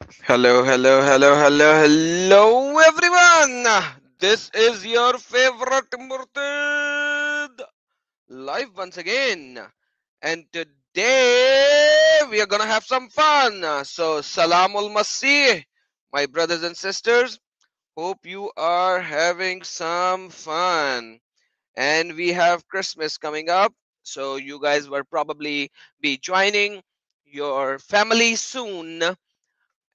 Hello, hello, hello, hello, hello, everyone. This is your favorite Murtad live once again. And today we are gonna have some fun. So, Salamul Masih, my brothers and sisters. Hope you are having some fun. And we have Christmas coming up. So, you guys will probably be joining your family soon,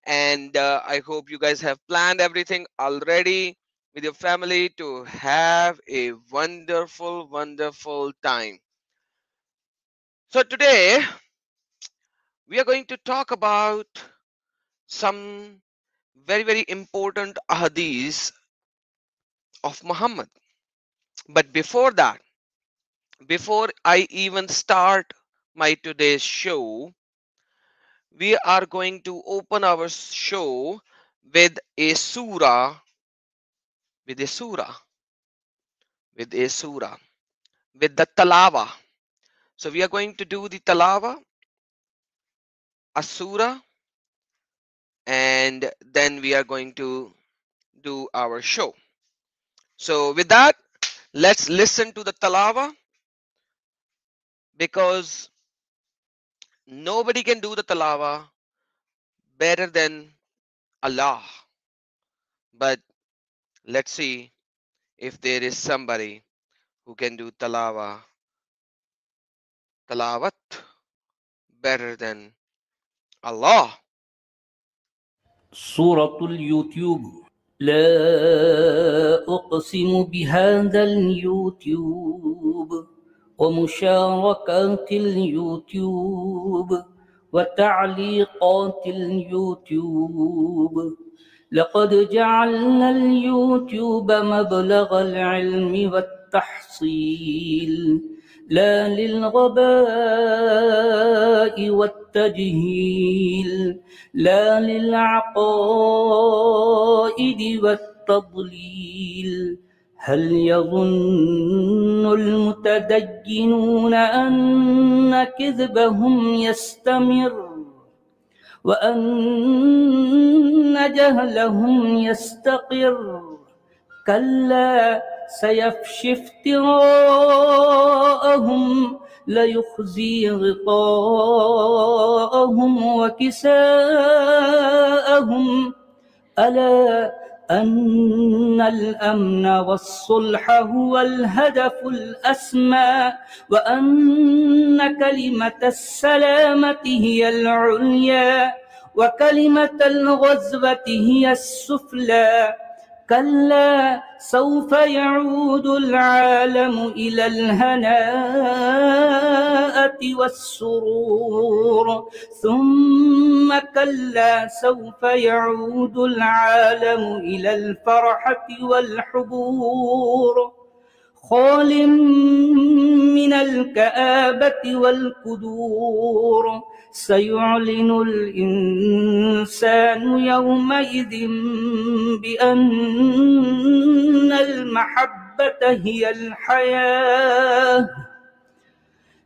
and I hope you guys have planned everything already with your family to have a wonderful time. So today we are going to talk about some very important ahadith of Muhammad. But before that, before I even start my today's show, we are going to open our show with a surah, with a surah, with a surah, with the talawa. So we are going to do the talawa, asura, and then we are going to do our show. So with that, let's listen to the talawa, because nobody can do the talawa better than Allah. But let's see if there is somebody who can do talawat better than Allah. سورة اليوتيوب. لا أقسم بهذا اليوتيوب ومشاركات اليوتيوب وتعليقات اليوتيوب. لقد جعلنا اليوتيوب مبلغ العلم والتحصيل لا للغباء والتجهيل لا للعقائد والتضليل. هل يظن المتدينون أن كذبهم يستمر وأن جهلهم يستقر؟ كلا سيفشي افتراءهم ليخزي غطاءهم وكساءهم. ألا أن الأمن والصلح هو الهدف الأسمى وأن كلمة السلامة هي العليا وكلمة الغزوة هي السفلى. كلا سوف يعود العالم إلى الهناءة والسرور ثم كلا سوف يعود العالم إلى الفرحة والحبور. خال من الكآبة والكدور. سيعلن الإنسان يومئذ بأن المحبة هي الحياة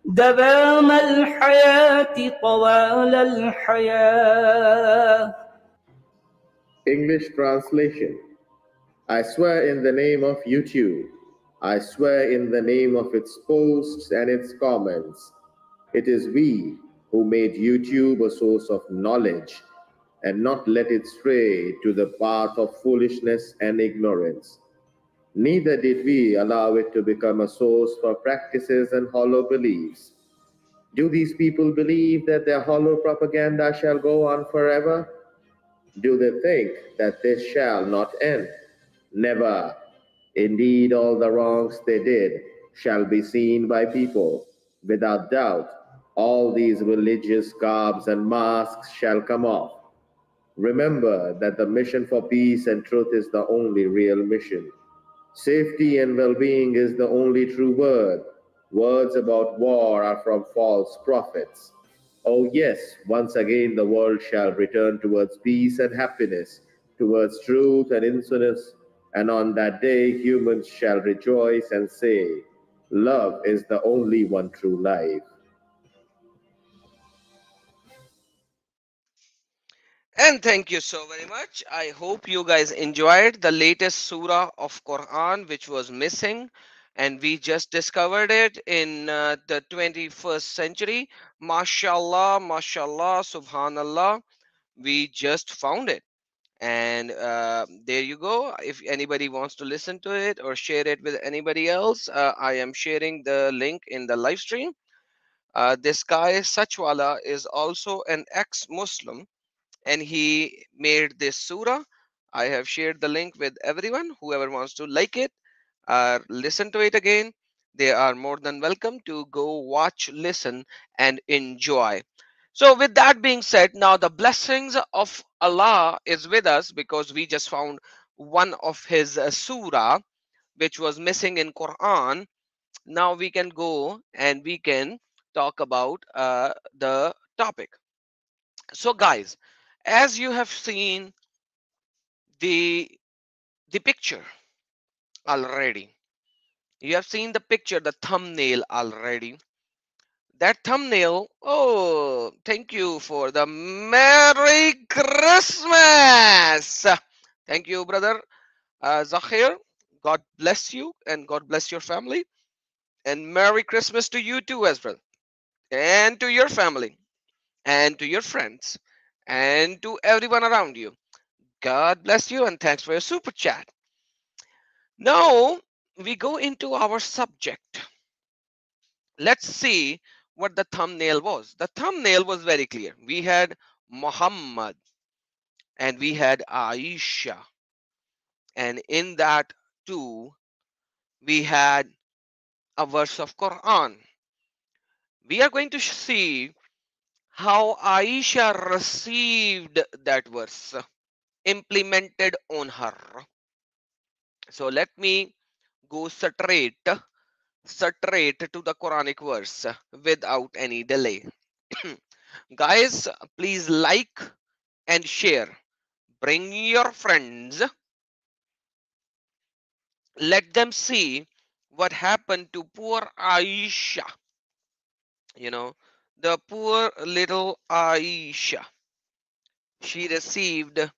دوام الحياة طوال الحياة. English translation. I swear in the name of YouTube. I swear in the name of its posts and its comments. It is we who made YouTube a source of knowledge and not let it stray to the path of foolishness and ignorance. Neither did we allow it to become a source for practices and hollow beliefs. Do these people believe that their hollow propaganda shall go on forever? Do they think that this shall not end? Never. Indeed, all the wrongs they did shall be seen by people. Without doubt, all these religious garbs and masks shall come off. Remember that the mission for peace and truth is the only real mission. Safety and well-being is the only true word. Words about war are from false prophets. Oh yes, once again the world shall return towards peace and happiness, towards truth and innocence, and on that day humans shall rejoice and say, love is the only one true life. And thank you so very much. I hope you guys enjoyed the latest surah of Quran which was missing, and we just discovered it in the 21st century. Mashallah, mashallah, subhanallah. We just found it. And there you go. If anybody wants to listen to it or share it with anybody else, I am sharing the link in the live stream. This guy Sachwala is also an ex-Muslim, and he made this surah. I have shared the link with everyone. Whoever wants to like it or listen to it again, they are more than welcome to go watch, listen, and enjoy. So, with that being said, now the blessings of Allah is with us because we just found one of his surah which was missing in Quran. Now we can go and we can talk about the topic. So, guys, as you have seen the the picture already, you have seen the picture, the thumbnail already. That thumbnail, oh, thank you for the Merry Christmas. Thank you, brother Zahir. God bless you and God bless your family. And Merry Christmas to you too, as well. And to your family. And to your friends. And to everyone around you. God bless you and thanks for your super chat. Now we go into our subject. Let's see what the thumbnail was. The thumbnail was very clear. We had Muhammad and we had Aisha, and in that too we had a verse of Quran. We are going to see how Aisha received that verse implemented on her. So let me go straight to the Quranic verse without any delay. Guys, please like and share. Bring your friends. Let them see what happened to poor Aisha. You know, the poor little Aisha. She received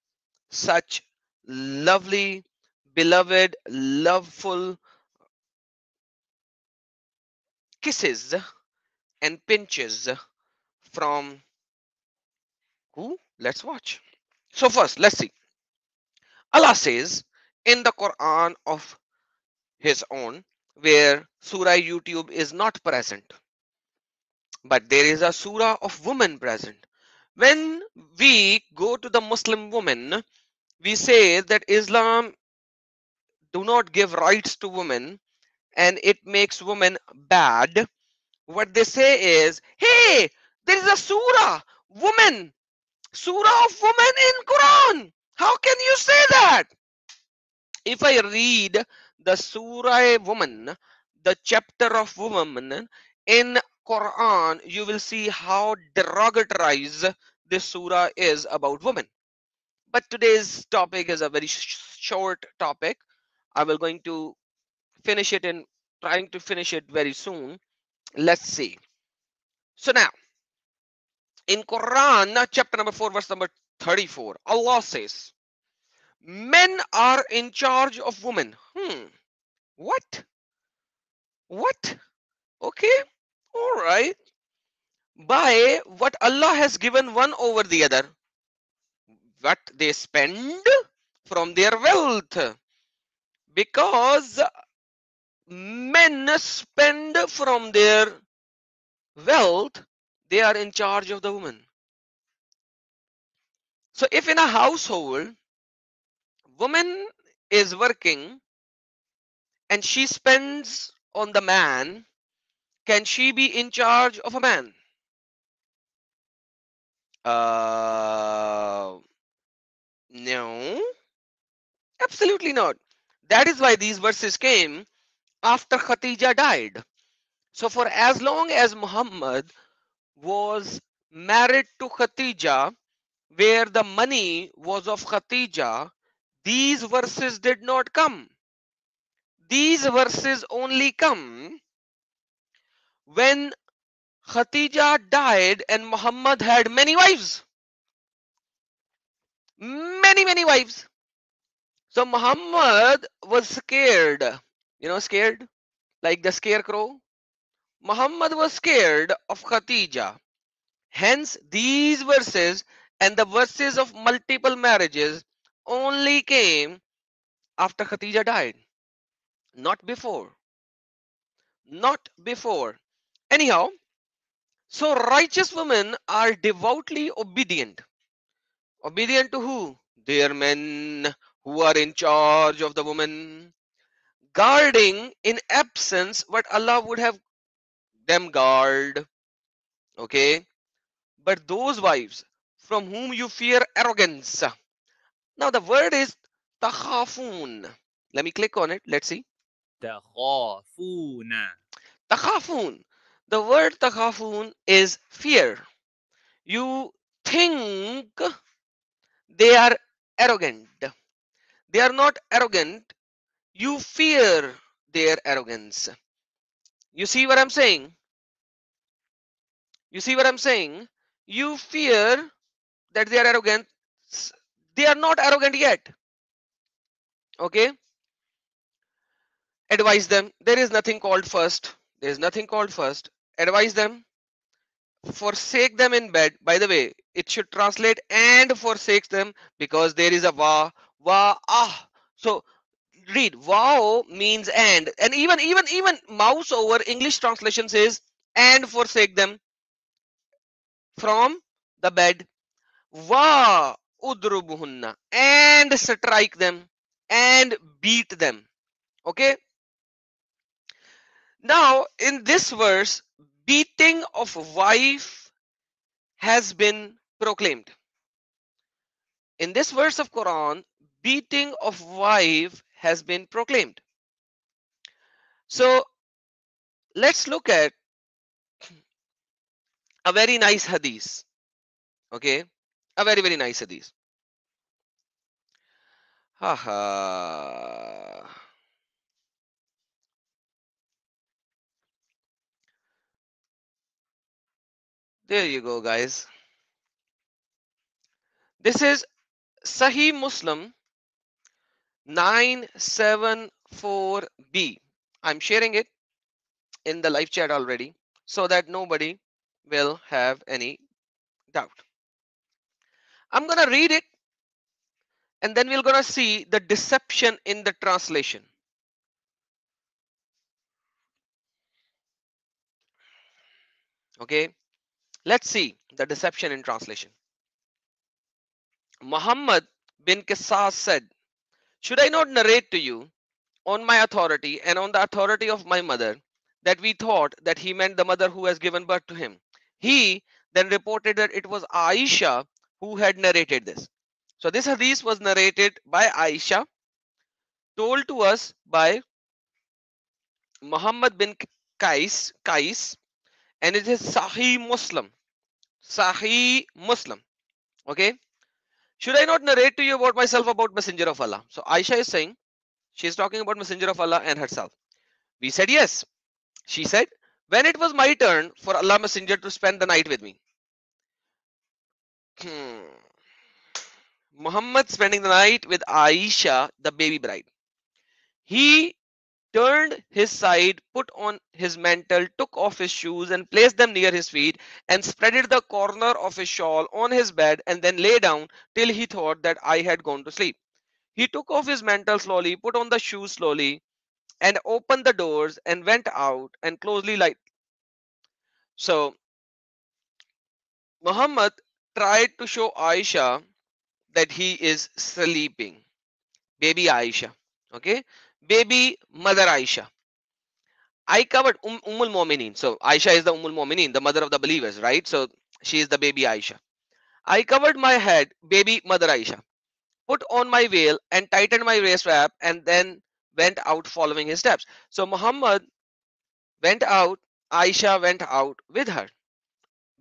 such lovely, beloved, loveful kisses and pinches from who? Let's watch. So, first, let's see. Allah says in the Quran of His own, where Surah YouTube is not present, but there is a Surah of women present. When we go to the Muslim woman, we say that Islam do not give rights to women and it makes women bad. What they say is, hey, there is a woman, surah of women in Quran. How can you say that? If I read the surah woman, the chapter of woman in Quran, you will see how derogatory this surah is about women. But today's topic is a very short topic. I will going to finish it in trying to finish it very soon. Let's see. So now in Quran chapter number 4 verse number 34, Allah says men are in charge of women. What? Okay, all right. By what Allah has given one over the other, what they spend from their wealth, because men spend from their wealth, they are in charge of the woman. So if in a household woman is working and she spends on the man, can she be in charge of a man? No, absolutely not. That is why these verses came after Khadija died. So for as long as Muhammad was married to Khadija, where the money was of Khadija, these verses did not come. These verses only come when Khadija died and Muhammad had many wives. Many, many wives. So Muhammad was scared. You know, scared? Like the scarecrow. Muhammad was scared of Khadija. Hence, these verses and the verses of multiple marriages only came after Khadija died, not before. Not before. Anyhow, so righteous women are devoutly obedient. Obedient to who? Their men who are in charge of the woman, guarding in absence what Allah would have them guard. Okay? But those wives from whom you fear arrogance. Now the word is takhafun. Let me click on it. Let's see. تخافون. Takhafun. The word takhafun is fear. You think they are arrogant. They are not arrogant. You fear their arrogance. You see what I'm saying? You see what I'm saying? You fear that they are arrogant. They are not arrogant yet. Okay? Advise them. There is nothing called first. There is nothing called first. Advise them. Forsake them in bed. By the way, it should translate and forsakes them because there is a wa. So read wow means and even mouse over English translation says and forsake them from the bed. Wa udrubuhunna and strike them and beat them. Okay. Now in this verse, beating of wife has been proclaimed. In this verse of Quran, beating of wife has been proclaimed. So let's look at a very nice hadith. Okay, a very very nice hadith. Haha. There you go, guys. This is Sahih Muslim 974b. I'm sharing it in the live chat already so that nobody will have any doubt. I'm gonna read it and then we're gonna see the deception in the translation. Okay, let's see the deception in translation. Muhammad bin Qisas said, should I not narrate to you on my authority and on the authority of my mother that we thought that he meant the mother who has given birth to him? He then reported that it was Aisha who had narrated this. So this hadith was narrated by Aisha, told to us by Muhammad bin Qais, and it is Sahih Muslim. Sahih Muslim. Okay. Should I not narrate to you about myself about Messenger of Allah? So Aisha is saying, she is talking about Messenger of Allah and herself. We said yes. She said, when it was my turn for Allah Messenger to spend the night with me. Muhammad spending the night with Aisha, the baby bride. He turned his side, put on his mantle, took off his shoes and placed them near his feet and spreaded the corner of his shawl on his bed and then lay down till he thought that I had gone to sleep. He took off his mantle slowly, put on the shoes slowly and opened the doors and went out and closely light. So Muhammad tried to show Aisha that he is sleeping. Baby Aisha. Okay. Baby mother Aisha. I covered Ummul Mominin. So Aisha is the Ummul Mominin, the mother of the believers, right? So she is the baby Aisha. I covered my head, baby mother Aisha, put on my veil and tightened my waist strap and then went out following his steps. So Muhammad went out, Aisha went out with her,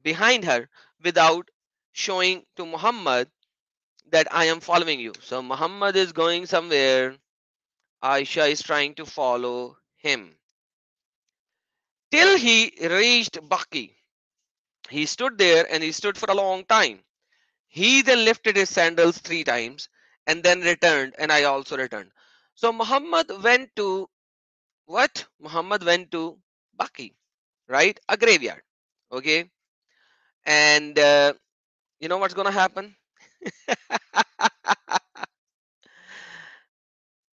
behind her, without showing to Muhammad that I am following you. So Muhammad is going somewhere, Aisha is trying to follow him. Till he reached Baki. He stood there and he stood for a long time. He then lifted his sandals 3 times and then returned, and I also returned. So Muhammad went to what? Muhammad went to Baki, right? A graveyard. Okay. And you know what's going to happen?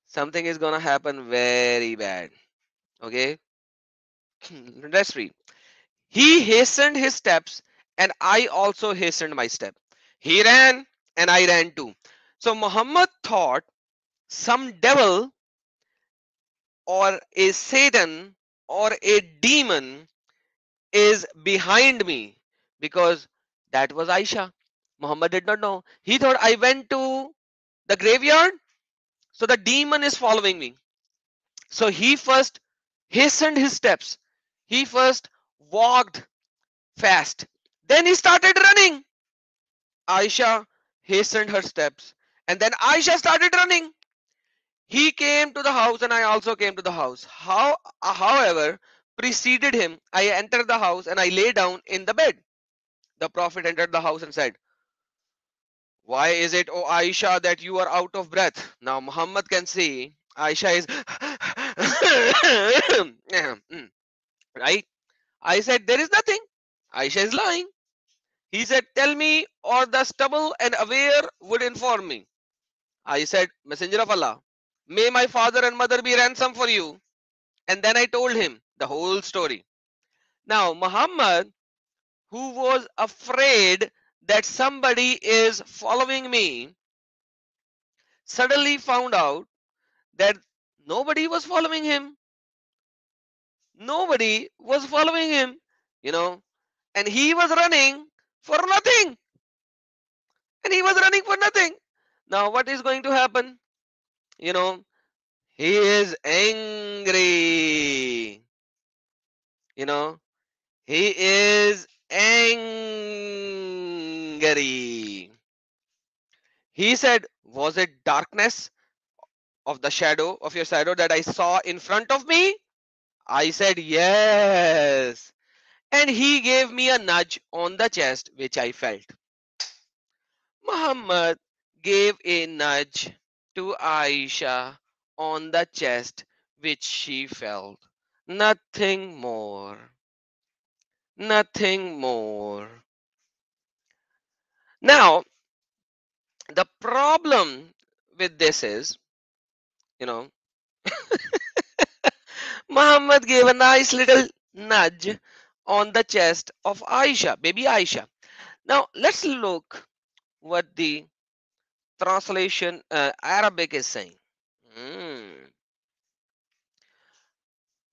Something is going to happen very bad. Okay. Let's read. He hastened his steps, and I also hastened my step. He ran, and I ran too. So Muhammad thought some devil or a Satan or a demon is behind me, because that was Aisha. Muhammad did not know. He thought I went to the graveyard, so the demon is following me. So he first hastened his steps. He first walked fast. Then he started running. Aisha hastened her steps. And then Aisha started running. He came to the house and I also came to the house. However, preceded him, I entered the house and I lay down in the bed. The Prophet entered the house and said, "Why is it, O Aisha, that you are out of breath?" Now Muhammad can see Aisha is right. I said, "There is nothing." Aisha is lying. He said, "Tell me, or the stubble and aware would inform me." I said, "Messenger of Allah, may my father and mother be ransom for you." And then I told him the whole story. Now, Muhammad, who was afraid that somebody is following me, suddenly found out that nobody was following him. Nobody was following him, you know, and he was running for nothing. And he was running for nothing. Now, what is going to happen? You know, he is angry. You know, he is angry. He said, "Was it darkness of the shadow of your shadow that I saw in front of me?" I said, "Yes." And he gave me a nudge on the chest, which I felt. Muhammad gave a nudge to Aisha on the chest, which she felt. Nothing more. Nothing more. Now, the problem with this is, you know, Muhammad gave a nice little nudge on the chest of Aisha, baby Aisha. Now, let's look what the translation Arabic is saying. Hmm.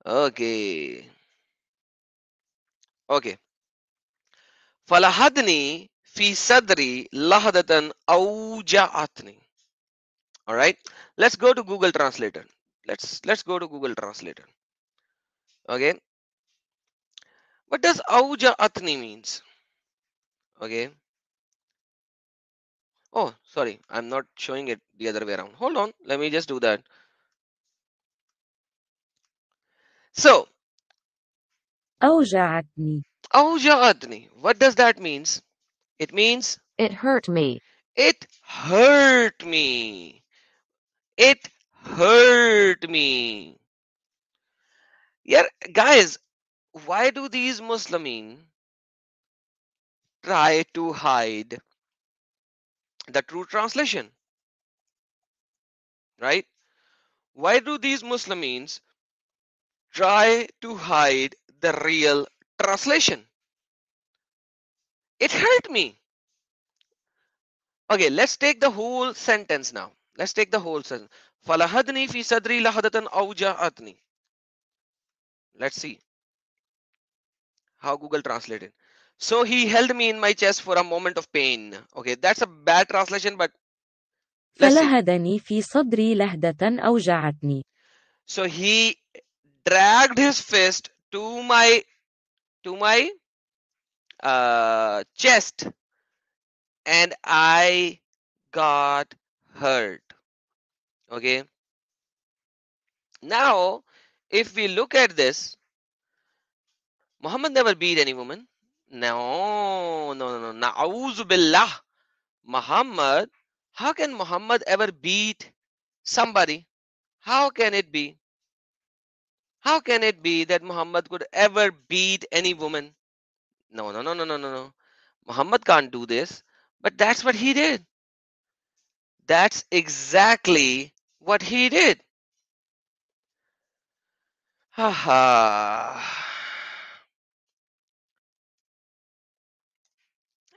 Okay. Okay. فلحدني في صدري لحظة أوجعتني. All right. Let's go to Google Translator. Let's go to Google Translator. Okay. What does أوجعتني means? Okay. Oh, sorry. I'm not showing it the other way around. Hold on. Let me just do that. So أوجعتني. أوجعتني. What does that means? It means It hurt me. it hurt me. It hurt me. Yeah, guys, why do these Muslimin try to hide the true translation? Right? Why do these Muslimins try to hide the real translation? It hurt me. Okay, let's take the whole sentence now. Let's take the whole sentence. فَلَهَدْنِي فِي صَدْرِي لَحْظَةً أَوْجَعَتْنِي. Let's see how Google translated. So he held me in my chest for a moment of pain. Okay, that's a bad translation, but let's see. فلهدني في صدري لهدة أوجعتني. So he dragged his fist to my chest, and I got hurt. Okay. Now, if we look at this, Muhammad never beat any woman. No, no, no, no. Na'uzu billah. Muhammad, how can Muhammad ever beat somebody? How can it be? How can it be that Muhammad could ever beat any woman? No, no, no, no, no, no, no. Muhammad can't do this. But that's what he did. That's exactly what he did. Haha.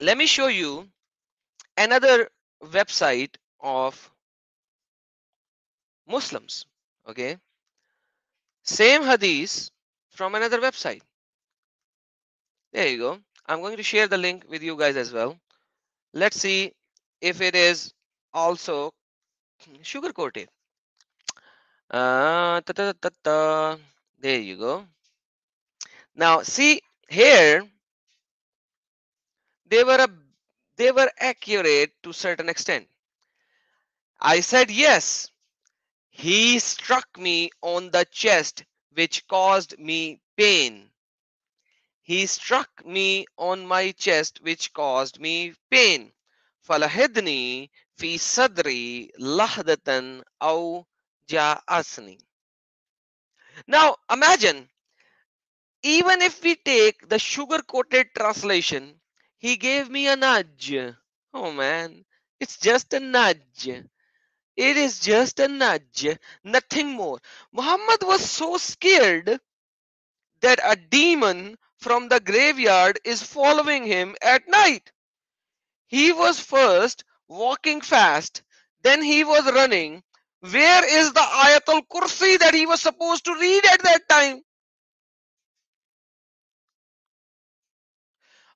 Let me show you another website of Muslims. Okay. Same hadith from another website. There you go. I'm going to share the link with you guys as well. Let's see if it is also sugar coated. Ta, ta, ta, ta. There you go. Now see here they were a, they were accurate to certain extent. I said yes. He struck me on the chest, which caused me pain. He struck me on my chest, which caused me pain. فلهدني في صدري لحظة أو جاءتني. Now imagine, even if we take the sugar coated translation, he gave me a nudge. Oh man, it's just a nudge. It is just a nudge, nothing more. Muhammad was so scared that a demon from the graveyard is following him at night. He was first walking fast, then he was running. Where is the Ayatul Kursi that he was supposed to read at that time?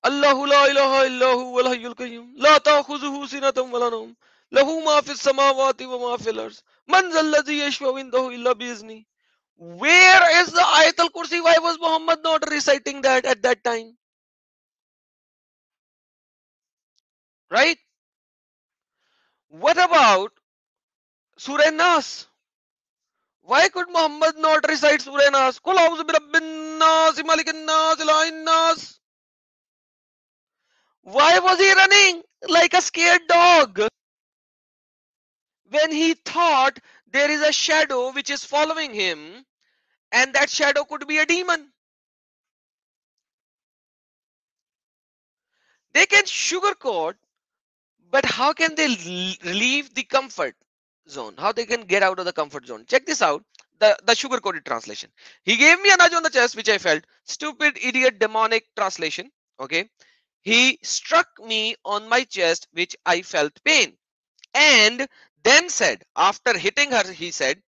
Allahu la ilaha illahu wal hayyul qayyum la ta'khuzuhu sinatun wa la nawm lahu ma fis samawati wa ma fil ardh man zal ladhi yashfa'u indahu illa bi izni. Where is the Ayatul Kursi? Why was Muhammad not reciting that at that time? Right? What about Surah Nas? Why could Muhammad not recite Surah Nas? Qul a'udhu bi rabbin nas, malikin nas, ilahin nas. Why was he running like a scared dog when he thought there is a shadow which is following him and that shadow could be a demon? They can sugarcoat, but how can they leave the comfort zone? How they can get out of the comfort zone? Check this out. The sugar coated translation. He gave me a nudge on the chest, which I felt. Stupid, idiot, demonic translation. Okay. He struck me on my chest, which I felt pain. And then said, after hitting her, he said,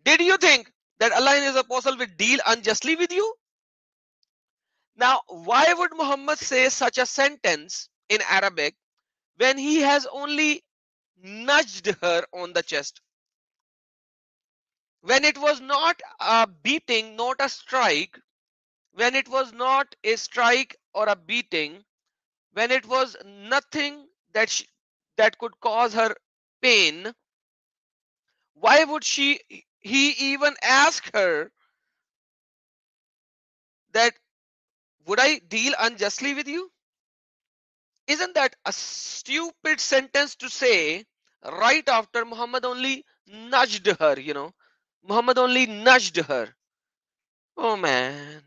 did you think that Allah in His apostle will deal unjustly with you? Now, why would Muhammad say such a sentence in Arabic when he has only nudged her on the chest? When it was not a beating, not a strike, when it was not a strike or a beating, when it was nothing that could cause her pain, why would he even ask her that would I deal unjustly with you? Isn't that a stupid sentence to say right after Muhammad only nudged her, Muhammad only nudged her. Oh man,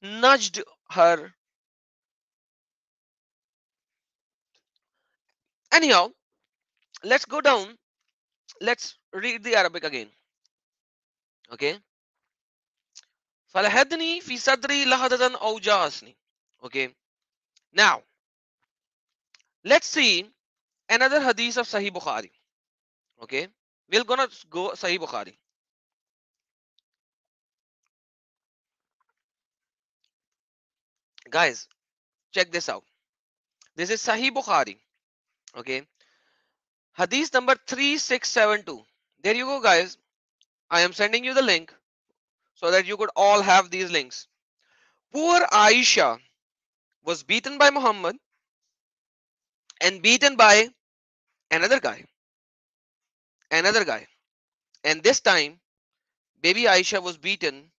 nudged her. Anyhow, let's go down. Let's read the Arabic again. Okay. فَلَهَدْنِي فِي صَدْرِي لَهَدَةً أَوْ جَاسْنِي. Okay. Now, let's see another hadith of Sahih Bukhari. Okay. We're gonna go Sahih Bukhari. Guys, check this out. This is Sahih Bukhari. Okay. Hadith number 3672. There you go, guys. I am sending you the link so that you could all have these links. Poor Aisha was beaten by Muhammad and beaten by another guy. Another guy. And this time, baby Aisha was beaten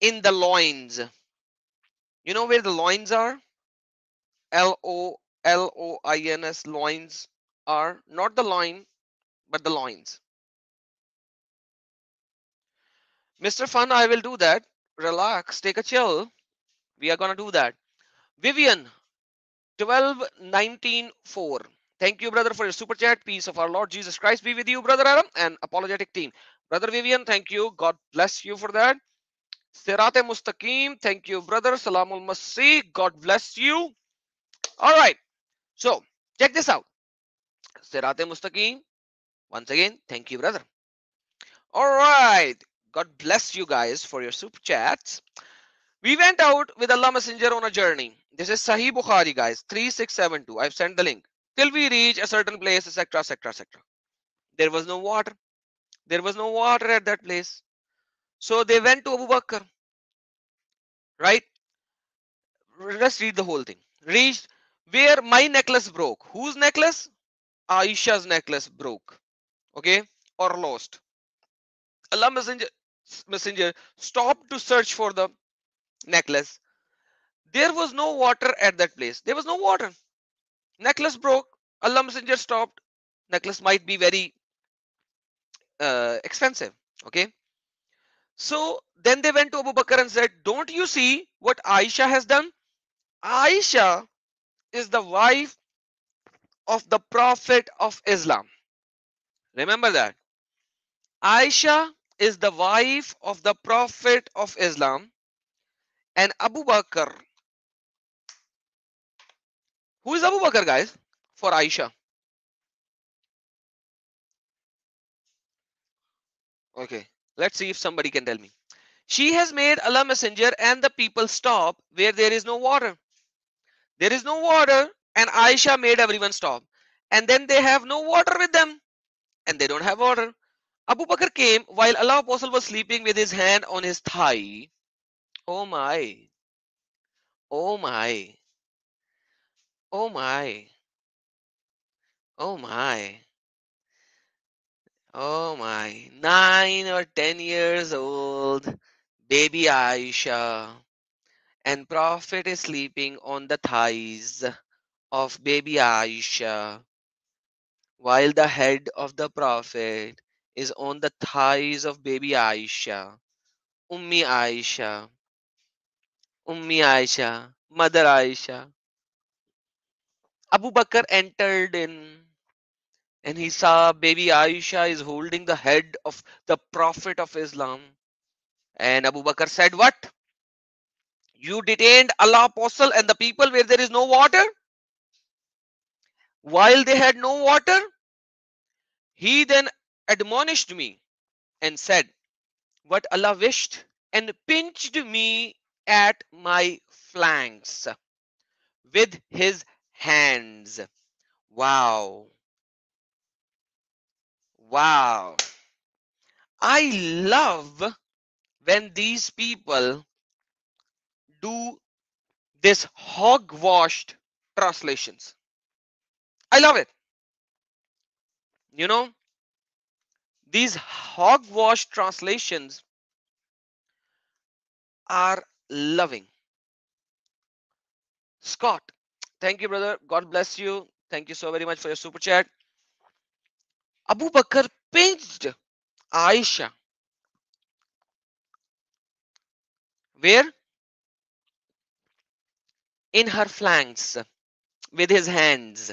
in the loins. You know where the loins are? L-O-L-O-I-N-S, loins. are not the loin, but the loins. Mr. Fun, I will do that. Relax, take a chill. We are gonna do that. Vivian, 1219.4. Thank you, brother, for your super chat. Peace of our Lord Jesus Christ be with you, brother Adam, and apologetic team. Brother Vivian, thank you. God bless you for that. Sirate Mustaqim, thank you, brother. Salamul Masih, God bless you. All right, so check this out. Sirate Mustaqim, once again, thank you, brother. All right, God bless you guys for your super chats. We went out with Allah Messenger on a journey. This is Sahih Bukhari, guys, 3672. I've sent the link. Till we reach a certain place, etc., etc., etc. There was no water. There was no water at that place. So they went to Abu Bakr, right? Let's read the whole thing. Reached where my necklace broke. Whose necklace? Aisha's necklace broke. Okay? Or lost. Allah Messenger stopped to search for the necklace. There was no water at that place. There was no water. Necklace broke. Allah Messenger stopped. Necklace might be very expensive. Okay? So then they went to Abu Bakr and said, don't you see what Aisha has done? Aisha is the wife of the Prophet of Islam. Remember that. Aisha is the wife of the Prophet of Islam, and Abu Bakr. Who is Abu Bakr, guys? For Aisha. Okay. Let's see if somebody can tell me. She has made Allah Messenger and the people stop where there is no water. There is no water, and Aisha made everyone stop. And then they have no water with them, and they don't have water. Abu Bakr came while Allah Apostle was sleeping with his hand on his thigh. Oh my. Oh my. Oh my. Oh my. Oh my. 9 or 10 years old baby Aisha. And Prophet is sleeping on the thighs of baby Aisha. While the head of the Prophet is on the thighs of baby Aisha. Ummi Aisha. Ummi Aisha. Mother Aisha. Abu Bakr entered in and he saw baby Aisha is holding the head of the Prophet of Islam. And Abu Bakr said, what? You detained Allah Apostle and the people where there is no water? While they had no water? He then admonished me and said, what Allah wished, and pinched me at my flanks with his hands. Wow. Wow. I love when these people do this hogwashed translations. I love it. You know, these hogwash translations are loving. Scott, thank you, brother. God bless you. Thank you so very much for your super chat. Abu Bakr pinched Aisha. Where? In her flanks with his hands.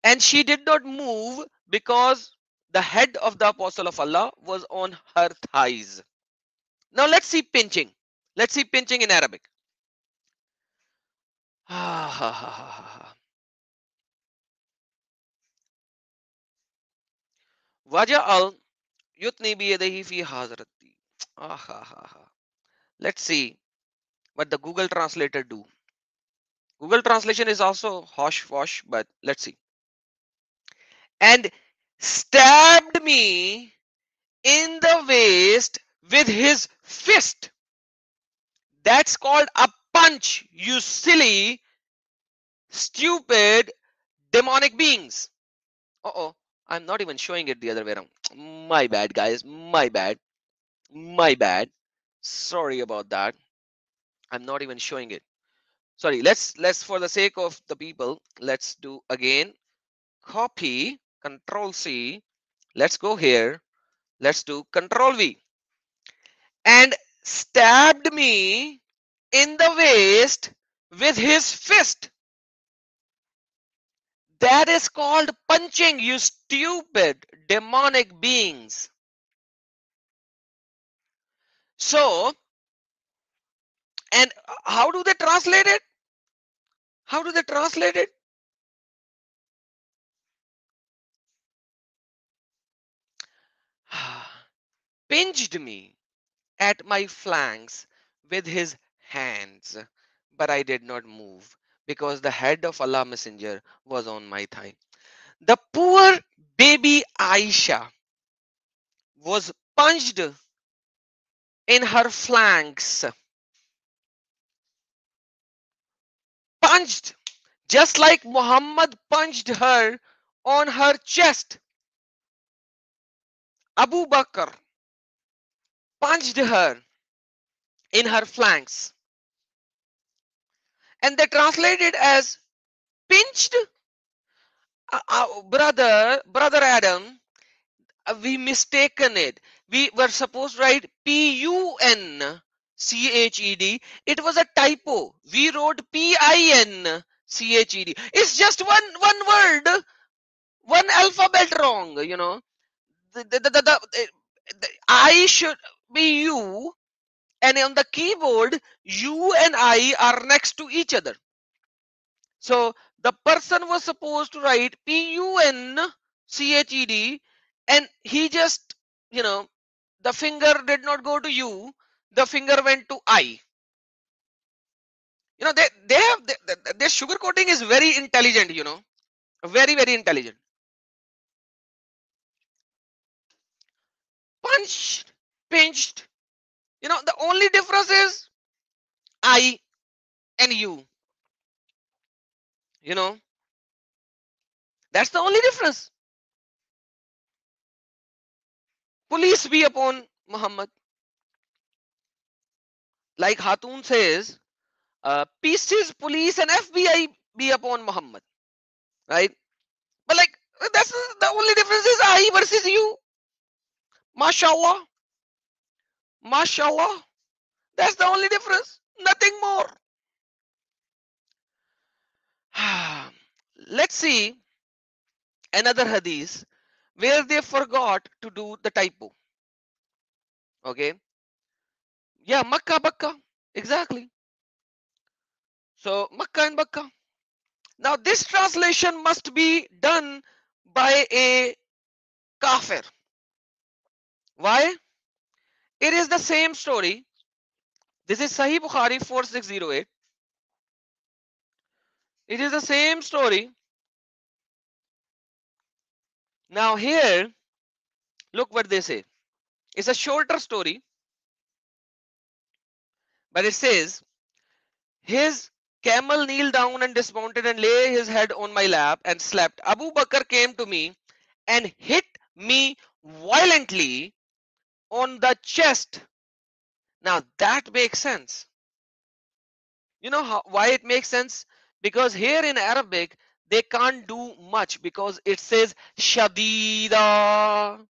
And she did not move because the head of the Apostle of Allah was on her thighs. Now let's see pinching. Let's see pinching in Arabic. Waja'al yutni biyadihi fi hazrati. Let's see what the Google translator do. Google translation is also hosh wash, but let's see. And stabbed me in the waist with his fist. That's called a punch, you silly, stupid, demonic beings. Uh-oh, I'm not even showing it the other way around. My bad, guys. My bad. My bad. Sorry about that. I'm not even showing it. Sorry, let's for the sake of the people, let's do again. Copy, Control C. Let's go here. Let's do Control V. And stabbed me in the waist with his fist. That is called punching, you stupid demonic beings. So, and how do they translate it? How do they translate it? Pinched me at my flanks with his hands, but I did not move because the head of Allah Messenger was on my thigh. The poor baby Aisha was punched in her flanks, punched just like Muhammad punched her on her chest. Abu Bakr punched her in her flanks, and they translate it as pinched. Brother Adam, we mistaken it. We were supposed to write Punched. It was a typo. We wrote Pinched. It's just one word, one alphabet wrong. You know, the I should be U, and on the keyboard, U and I are next to each other. So the person was supposed to write Punched, and he just, you know, the finger did not go to U, the finger went to I. You know, they have their sugar coating is very intelligent, you know, very intelligent. Punched, pinched. You know, the only difference is I and you. You know, that's the only difference. Police be upon Muhammad. Like Hatun says, pieces, police, and FBI be upon Muhammad. Right? But like, that's the only difference is I versus you. MashaAllah. MashaAllah. That's the only difference. Nothing more. Let's see another hadith where they forgot to do the typo. Okay. Yeah, Makkah, Makkah. Exactly. So Makkah and Makkah. Now this translation must be done by a kafir. Why? It is the same story. This is Sahih Bukhari 4608. It is the same story. Now here, look what they say. It's a shorter story, but it says, his camel kneeled down and dismounted and lay his head on my lap and slept. Abu Bakr came to me and hit me violently on the chest. Now that makes sense. You know why it makes sense? Because here in Arabic, they can't do much because it says shadida.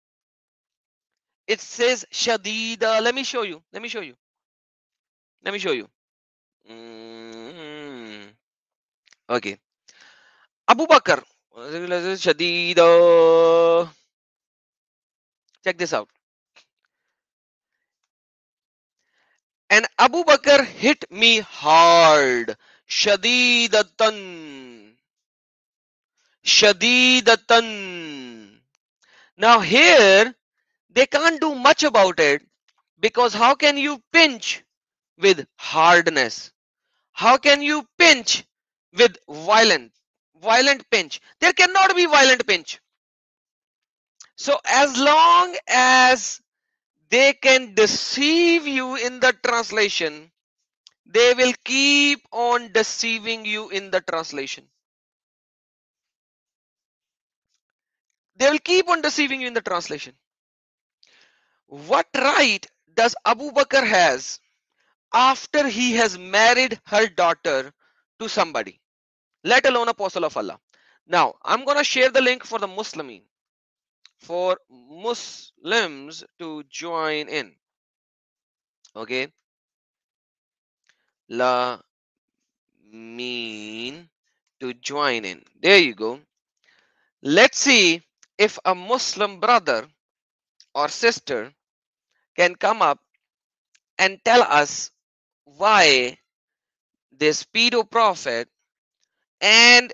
It says shadida. Let me show you. Let me show you. Let me show you. Okay. Abu Bakr. Shadida. Check this out. And Abu Bakr hit me hard. Shadidatan. Shadidatan. Now here, they can't do much about it because how can you pinch with hardness? How can you pinch with violent pinch? There cannot be violent pinch. So as long as they can deceive you in the translation, they will keep on deceiving you in the translation. They will keep on deceiving you in the translation. What right does Abu Bakr has after he has married her daughter to somebody, let alone apostle of Allah. Now, I'm going to share the link for the Muslimin, for Muslims to join in. Okay, la mean to join in. There you go. Let's see if a Muslim brother or sister can come up and tell us why this pedo prophet and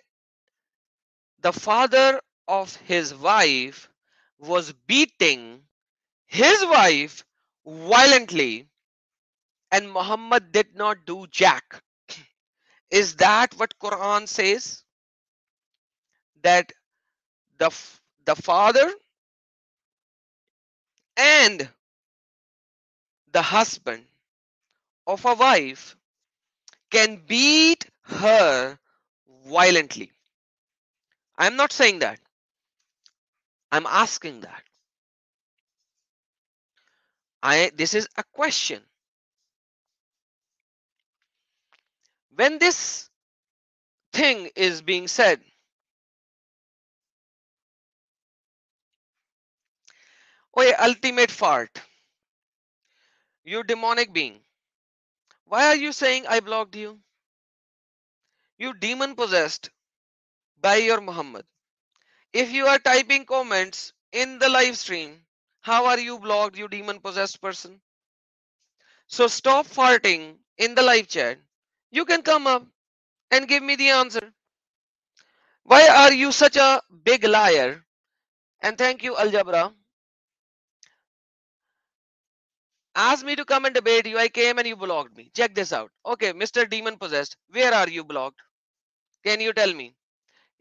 the father of his wife was beating his wife violently and Muhammad did not do jack. Is that what Quran says? That the father and the husband of a wife can beat her violently? I'm not saying that. I'm asking that. This is a question. When this thing is being said, oh, ultimate fart, you demonic being, why are you saying I blocked you? You demon possessed by your Muhammad. If you are typing comments in the live stream, how are you blocked, you demon possessed person? So stop farting in the live chat. You can come up and give me the answer. Why are you such a big liar? And thank you, Aljabra. Asked me to come and debate you. I came and you blocked me. Check this out. Okay, Mr. Demon Possessed, where are you blocked? Can you tell me?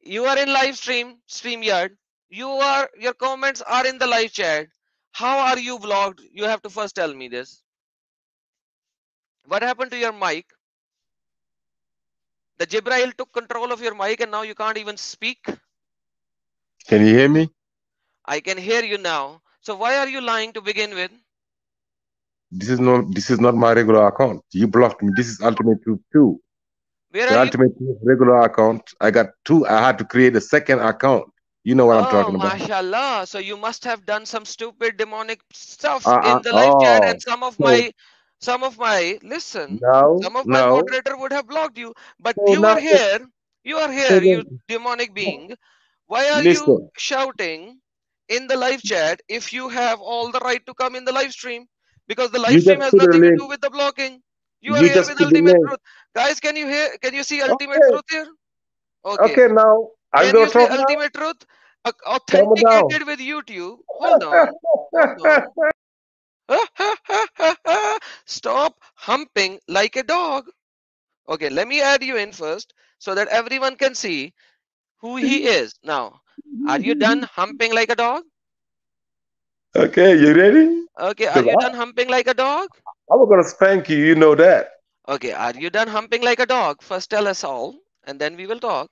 You are in live stream, StreamYard. Your comments are in the live chat. How are you blocked? You have to first tell me this. What happened to your mic? The Jibrail took control of your mic and now you can't even speak. Can you hear me? I can hear you now. So why are you lying to begin with? This is not my regular account. You blocked me. This is Ultimate Troop 2. Where The are you? Ultimate Troop regular account. I got two. I had to create a second account. You know what I'm Oh, talking about. mashallah. So you must have done some stupid demonic stuff in the live chat and Oh, so some of my listen, no, some of my no. moderator would have blocked you, but So now, you are so here, you then, demonic being. Why are you listen. shouting in the live chat if you have all the right to come in the live stream? Because the live You stream just has put a nothing to link. do with the blocking. You are You here just with put the ultimate link. truth. Guys, can you hear? Can you see ultimate Okay, truth here? Okay. okay. Now I'm Can you gonna see talk now. ultimate truth? Calm down. Authenticated with YouTube. Hold on. Hold on. Stop humping like a dog. Okay, let me add you in first so that everyone can see who he is. Now, are you done humping like a dog? Okay, you ready? Okay, are Because you done humping like a dog? I'm gonna spank you. You know that. Okay, are you done humping like a dog? First tell us all and then we will talk.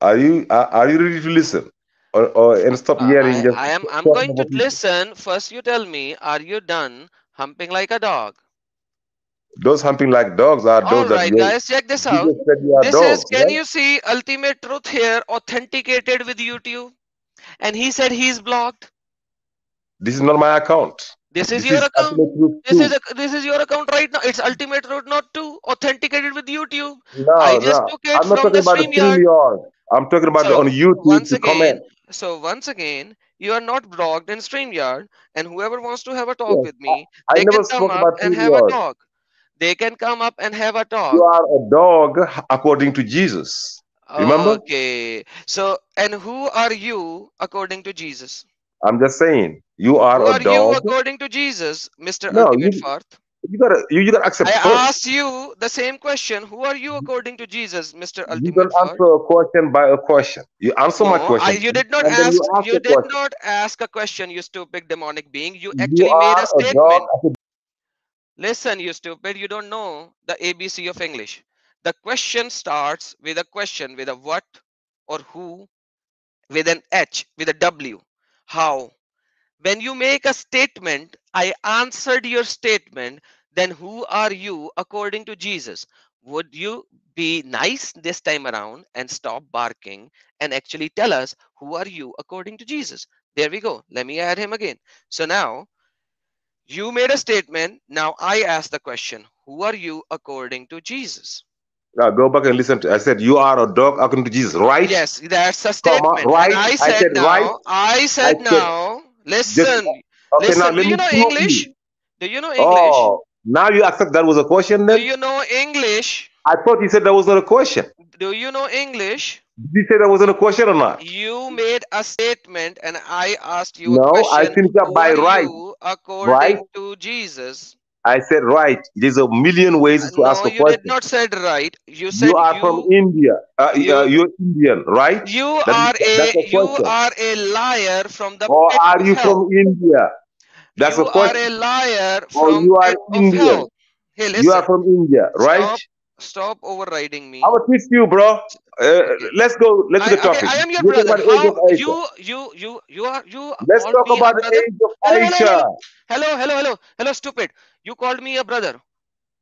Are you ready to listen, or and stop yelling? Just I'm talk going over to people. listen. First you tell me, are you done humping like a dog? Those humping like dogs are All those that right, you guys, check this out. just said you are This is, dogs, can right? you see ultimate truth here authenticated with YouTube? And he said he's blocked. This is not my account. This is This your is account. Ultimate Truth 2. This is your account right now. It's ultimate truth not to authenticated with YouTube. I No, just no. took it I'm not from the talking about the StreamYard. StreamYard. I'm talking about on So YouTube to comment. once again, you are not blocked in StreamYard, and whoever wants to have a talk Yes. with me, I they can never come spoke up about and have a StreamYard. talk. They can come up and have a You talk. are a dog according to Jesus. Remember? Okay. So, and who are you according to Jesus? I'm just saying. You are Who a are you dog. according to Jesus, Mr. No, Ultimate Farth? you gotta accept I first. asked you the same question. Who are you according to Jesus, Mr. You Ultimate don't Farth? answer a question by a question. You answer my No, question, you did not and then ask. you ask You a did question. not ask a question, you stupid demonic being. You You actually made are a a dog. statement. Listen, you stupid. You don't know the ABC of English. The question starts with a question with a what or who, with an H, with a W. How? When you make a statement, I answered your statement, then who are you according to Jesus? Would you be nice this time around and stop barking and actually tell us who are you according to Jesus? There we go. Let me add him again. So now you made a statement. Now I ask the question, who are you according to Jesus? Go back and listen to. I said you are a dog according to Jesus, right? Yes, that's a Comma, statement. And right? I I said said right. now, I I said said now, just listen, okay. Now listen. Do let you me know prove English? you. Do you know English? Oh, now you accept that was a question Do then? you know English? I thought you said that was not a question. Do you know English? Did you say that wasn't a question or not? You made a statement and I asked you a No, I question. finished up Who by are right. you Right? according to Jesus? I said right. There's a million ways to ask No, a you did question. not said right. You You said are from you India. you You're Indian, right? you That, are that's a you question. are a liar from the Or pit are of you hell. from India? That's a You are a question. liar Or from you are pit of Indian. hell. Hey, You are listen. from India, right? Stop. Stop overriding I me. will teach you, bro. Okay. Let's go. Let's to the Okay. topic. I am your You talk brother. about the age How of Aisha. you Let's called talk me a about the brother? age of Hello, hello, hello, Aisha. hello, stupid. You called me a brother.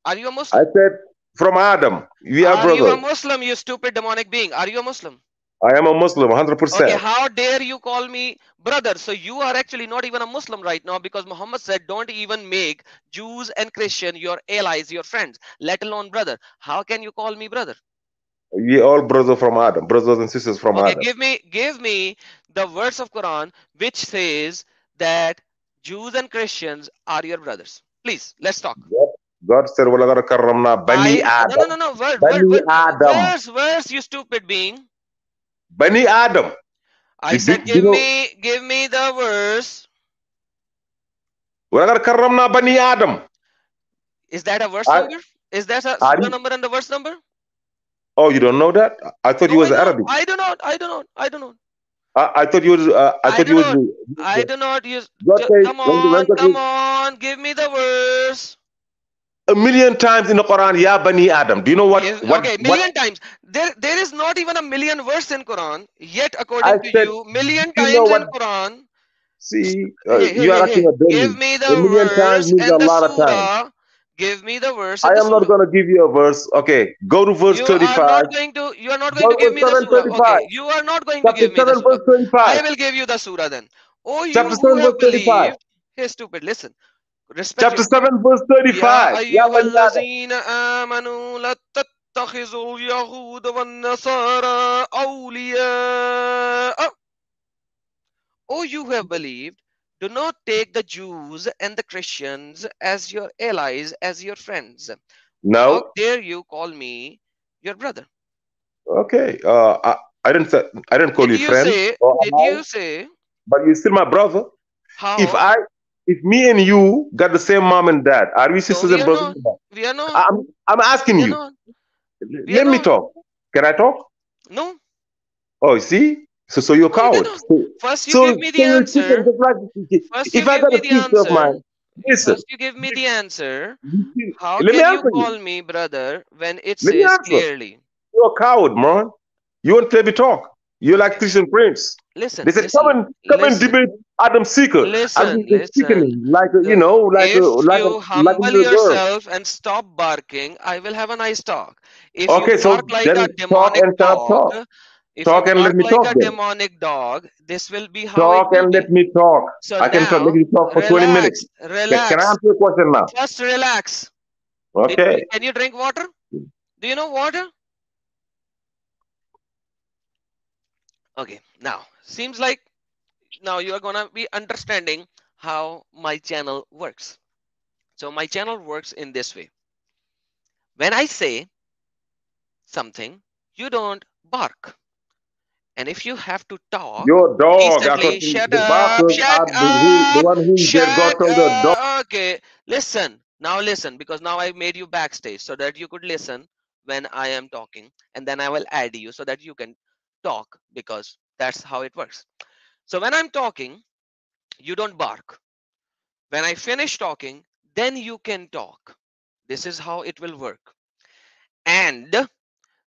Are you a I Muslim? said from Adam. We are Are you a brothers. Muslim, you stupid demonic being? Are you a Muslim? I am a Muslim, Okay, 100%. how dare you call me brother? So you are actually not even a Muslim right now because Muhammad said don't even make Jews and Christian your allies, your friends, let alone brother. How can you call me brother? We all brothers from Adam, brothers and sisters from Okay, Adam. give me the verse of Quran which says that Jews and Christians are your brothers. Please, let's talk. God, God said, "Walaqad karramna bani I no no no Adam, no bani Adam, verse you stupid being. bani Adam." I said Do you know? give me the verse. "Walaqad karramna bani Adam." Is that a verse Are, number? Is that a are surah you? number and the verse number? Oh, you don't know that? I thought you No, was Arabic. I do not. I do not. I do not. I thought you was. I I thought do you was. not. I do not use. God says Come when on, God come says on. Give me the verse. a million times in the Quran, "Ya bani Adam." Do you know Yes. Okay, what million times. There is not even a million verse in Quran. Yet, I according to said? you, million Do you know times what? in Quran. See, Hey, hey, you are hey, acting hey. a Give dummy. me A the million times verse means a and the lot of times. surah. Give me the verse I and the am not surah. gonna give you a verse. Okay, go to verse You are 35. not going to. You are not going Go to to give verse me the 7, surah. 35. Okay, you are not going to Chapter give me the 7, surah. verse 25. I will give you the surah then. Oh, you Chapter who 7, have verse 35. believed. Hey, stupid. Listen. Respect Chapter yourself. 7, verse يا 35. Ya أيها bani Adam. الذين آمنوا لا تتخذوا اليهود والنصارى أولياء. Oh, you who have believed, do not take the Jews and the Christians as your allies, as your friends. How No. dare you call me your brother? Okay. I didn't call Did you you friend say, or did ally, you say, but you're still my brother. If how? I if me and you got the same mom and dad, are we No, sisters we and are brothers? not. We are not. I'm asking We are you. not. We are Let me not. talk. Can I talk? No, Oh, you see? So you're a no, we are coward. not. So, First, you so, give me the so you're chicken answer. just like First, if you I give got me a the sister of answer. mine, listen, First, you give me the answer. you- How let me can you answer you. call me brother when it Let me says answer. clearly? You're a coward, man. You won't let me talk. You're like Okay, Christian Prince. They listen, said, come and debate Adam Seeker. Adam Seeker is listen. sickening, like a, The, if you like a humble little girl. yourself and stop barking, I will have a nice talk. If you Okay, bark so like a then talk demonic and shut up dog, talk. if you Talk and let bark me like talk a then. demonic dog, this will be how it Talk will and let be. me talk. So I can talk, let now, you talk for 20 minutes. relax, Can I relax. answer your question now? First, relax. Okay. Can you drink water? Do you know water? Okay, now seems like now you are gonna be understanding how my channel works. So my channel works in this way. When I say something, you don't bark. And if you have to talk Your dog, I thought decently, shut the up, barkers shut are the up, one who said God shut told the dog. up. Okay, listen. Now listen, because now I made you backstage so that you could listen when I am talking. And then I will add you so that you can talk because that's how it works. So when I'm talking, you don't bark. When I finish talking, then you can talk. This is how it will work. And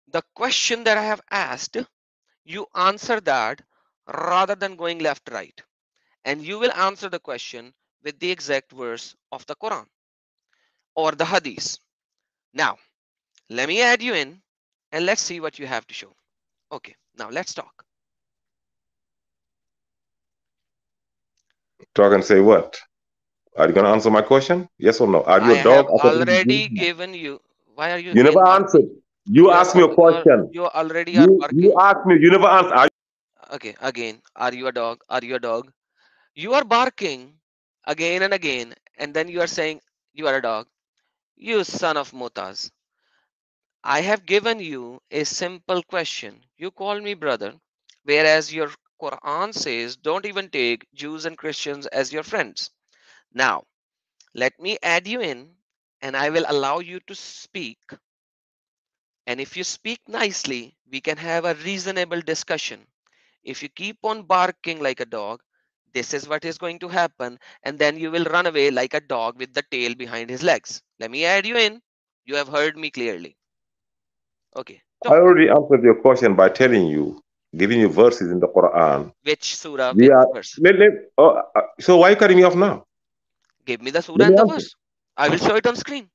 the question that I have asked, you answer that rather than going left right. And you will answer the question with the exact verse of the Quran or the Hadith. Now, Let me add you in and let's see what you have to show. Okay, now let's talk. Talk and say what? Are you gonna answer my question? Yes or no? Are you I a dog? have already given you. Why are you You again never barking? answered. You You are asked me a question. you already are You barking. asked me. You never answered. Okay, again. Are you a dog? Are you a dog? You are barking again and again, and then you are saying you are a dog. You son of Mutaz. I have given you a simple question. You call me brother, whereas your Quran says don't even take Jews and Christians as your friends. Now, let me add you in and I will allow you to speak. And if you speak nicely, we can have a reasonable discussion. If you keep on barking like a dog, this is what is going to happen, and then you will run away like a dog with the tail behind his legs. Let me add you in. You have heard me clearly. Okay, I talk. already answered your question by telling you, giving you verses in the Quran. Which surah, We which are. verse? So why are you cutting me off now? Give me the surah Let me and the answer. verse. I will show it on screen.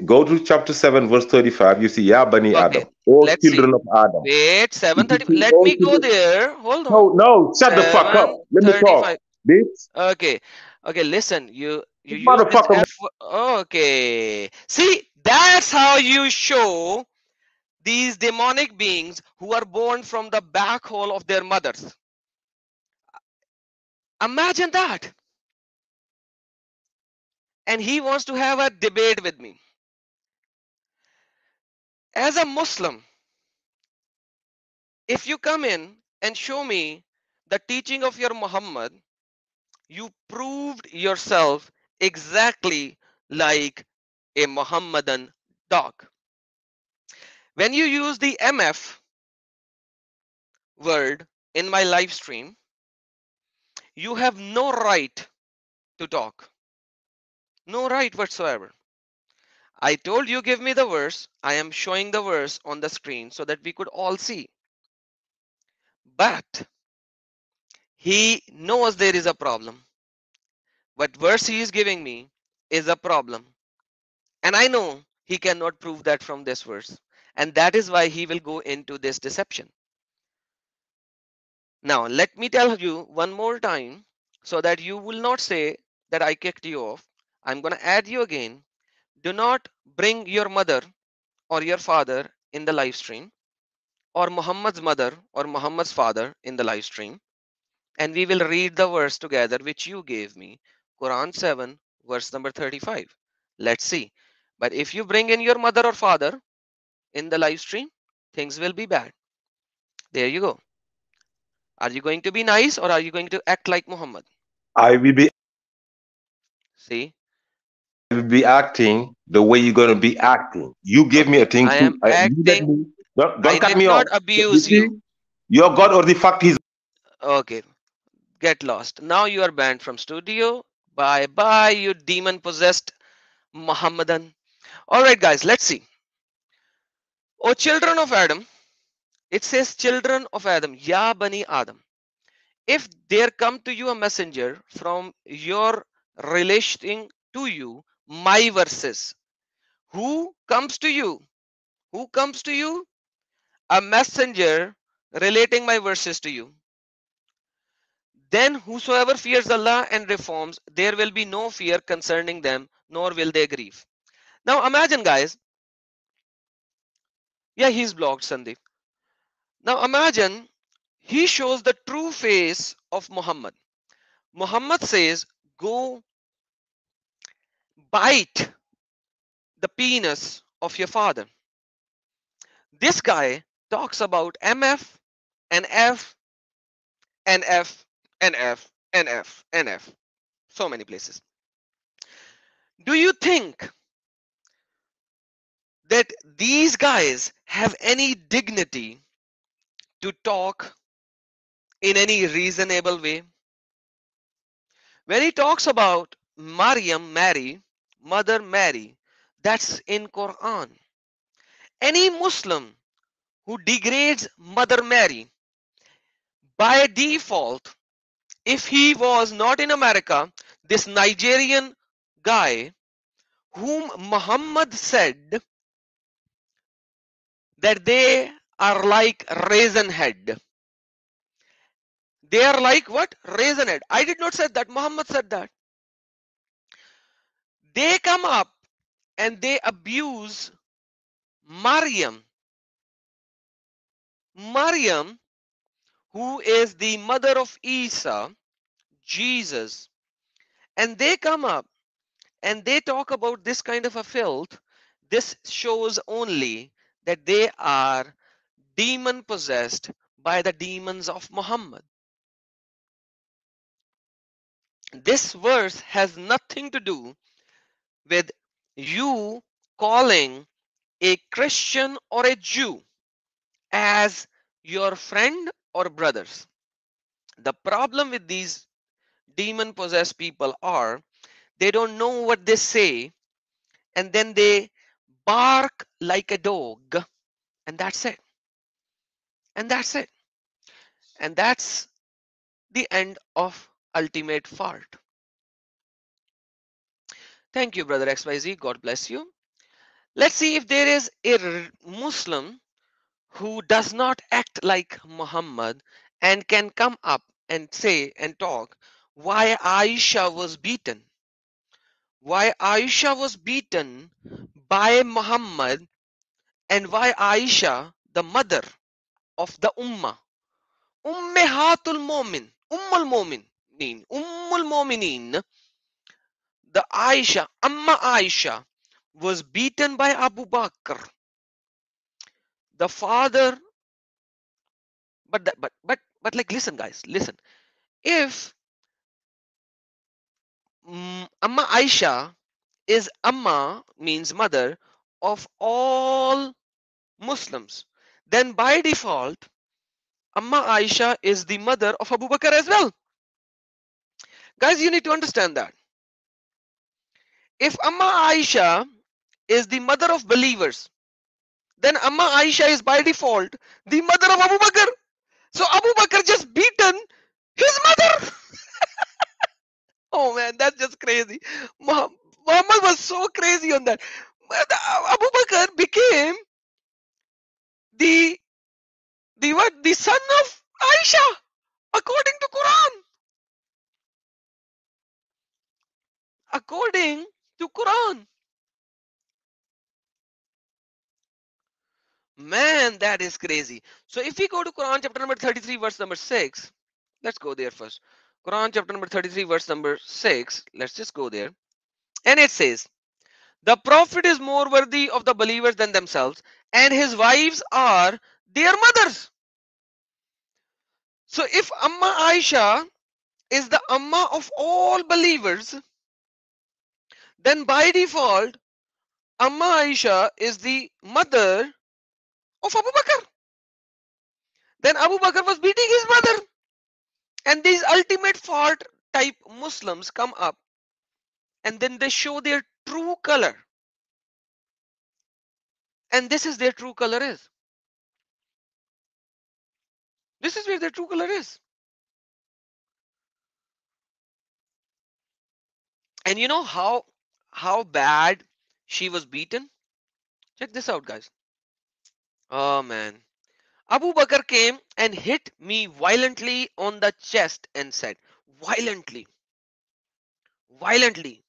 Go to chapter 7, verse 35. You see, Ya Bani Okay, Adam, all let's see. children of Adam. Wait, If you 7:30. see Let all me go children, there. Hold on. no, no, shut the fuck up. Let me talk, 7:35. bitch. Okay, okay. Listen, you This use this motherfucker. F. Okay. See, that's how you show these demonic beings who are born from the back hole of their mothers. Imagine that. And he wants to have a debate with me. As a Muslim, if you come in and show me the teaching of your Muhammad, you proved yourself exactly like a Muhammadan dog. When you use the MF word in my live stream, you have no right to talk. No right whatsoever. I told you give me the verse. I am showing the verse on the screen so that we could all see. But he knows there is a problem. What verse he is giving me is a problem. And I know he cannot prove that from this verse. And that is why he will go into this deception. Now, let me tell you one more time so that you will not say that I kicked you off. I'm going to add you again. Do not bring your mother or your father in the live stream, or Muhammad's mother or Muhammad's father in the live stream, and we will read the verse together which you gave me, Quran 7, verse number 35. Let's see. But if you bring in your mother or father in the live stream, things will be bad. There you go. Are you going to be nice or are you going to act like Muhammad? I will be See? acting the way you're gonna be acting. You gave me a Okay. thing I to am leave at acting. me. Don't I cut did me not off. You abuse see, you. your God or the fuck is. Okay. Get lost. Now you are banned from studio. Bye bye, you demon possessed Muhammadan. Alright, guys, let's see. O children of Adam, it says children of Adam, Ya Bani Adam. If there come to you a messenger from your relating to you, my verses, who comes to you? Who comes to you? A messenger relating my verses to you. Then whosoever fears Allah and reforms, there will be no fear concerning them, nor will they grieve. Now imagine, guys. Yeah, he's blocked, Sandeep. Now imagine he shows the true face of Muhammad. Muhammad says, go bite the penis of your father. This guy talks about MF and F and F and F and F and F. So many places. Do you think that these guys have any dignity to talk in any reasonable way? When he talks about Maryam, Mary, Mother Mary, that's in Quran. Any Muslim who degrades Mother Mary by default, if he was not in America, this Nigerian guy whom Muhammad said that they are like raisin head. They are like what? Raisin head. I did not say that. Muhammad said that. They come up and they abuse Maryam. Maryam, who is the mother of Isa, Jesus, and they come up and they talk about this kind of a filth. This shows only that they are demon possessed by the demons of Muhammad. This verse has nothing to do with you calling a Christian or a Jew as your friend or brothers. The problem with these demon possessed people are they don't know what they say, and then they bark like a dog, and that's it. And that's it. And that's the end of ultimate fault. Thank you, brother XYZ. God bless you. Let's see if there is a Muslim who does not act like Muhammad and can come up and say and talk why Aisha was beaten. Why Aisha was beaten by Muhammad, and why Aisha, the mother of the Ummah, Ummahatul Mu'min, Ummul Mu'minin, the Aisha, Amma Aisha, was beaten by Abu Bakr, the father. But like, listen, guys, listen. If Amma Aisha is Amma means mother of all Muslims, then by default, Amma Aisha is the mother of Abu Bakr as well. Guys, you need to understand that. If Amma Aisha is the mother of believers, then Amma Aisha is by default the mother of Abu Bakr. So Abu Bakr just beaten his mother. Oh man, that's just crazy. Muhammad was so crazy on that. But Abu Bakr became the what? The son of Aisha, according to Quran. According to Quran. Man, that is crazy. So if we go to Quran chapter number 33, verse number 6, let's go there first. Quran chapter number 33, verse number 6. Let's just go there. And it says, the Prophet is more worthy of the believers than themselves, and his wives are their mothers. So if Amma Aisha is the Amma of all believers, then by default, Amma Aisha is the mother of Abu Bakr. Then Abu Bakr was beating his mother. And these ultimate fault type Muslims come up and then they show their true color. And this is their true color is. This is where their true color is. And you know how bad she was beaten? Check this out, guys. Oh man. Abu Bakr came and hit me violently on the chest and said, violently, violently.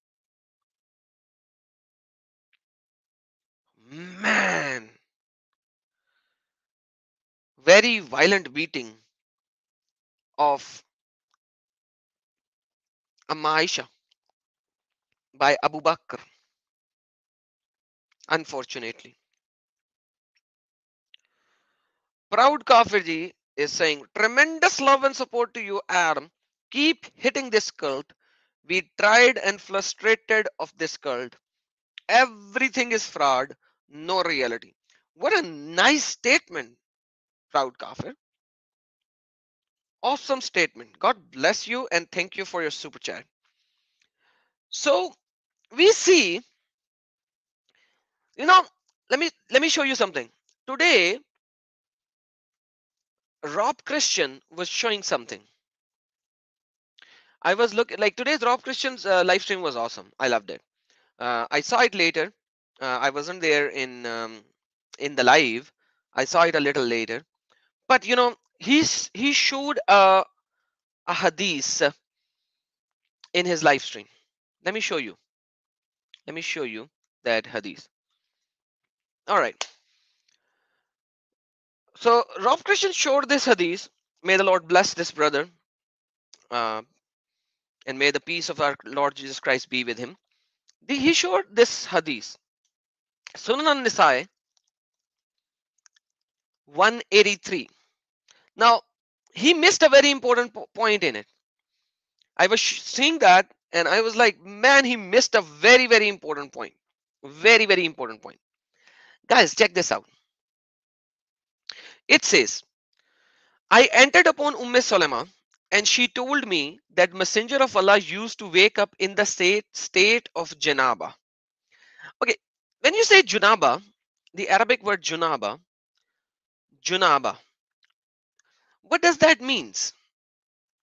Man, very violent beating of Amma Aisha by Abu Bakr, unfortunately. Proud Kafirji is saying, tremendous love and support to you, Adam. Keep hitting this cult. We tried and frustrated of this cult. Everything is fraud, no reality. What a nice statement, Proud Kafir. Awesome statement. God bless you and thank you for your super chat. So we see, let me show you something. Today, Rob Christian was showing something. I was looking like today's Rob Christian's live stream was awesome. I loved it. I saw it later. I wasn't there in the live, I saw it a little later. But you know, he showed a hadith in his live stream. Let me show you. Let me show you that hadith. All right. So Rob Christian showed this hadith. May the Lord bless this brother, uh, and may the peace of our Lord Jesus Christ be with him. He showed this hadith. Sunan an-Nisa'i 183. Now he missed a very important point in it. I was seeing that and I was like, man, he missed a very, very important point. Very, very important point. Guys, check this out. It says, I entered upon Salama and she told me that Messenger of Allah used to wake up in the state of Janaba. Okay, when you say Junaba, the Arabic word Junaba, what does that means?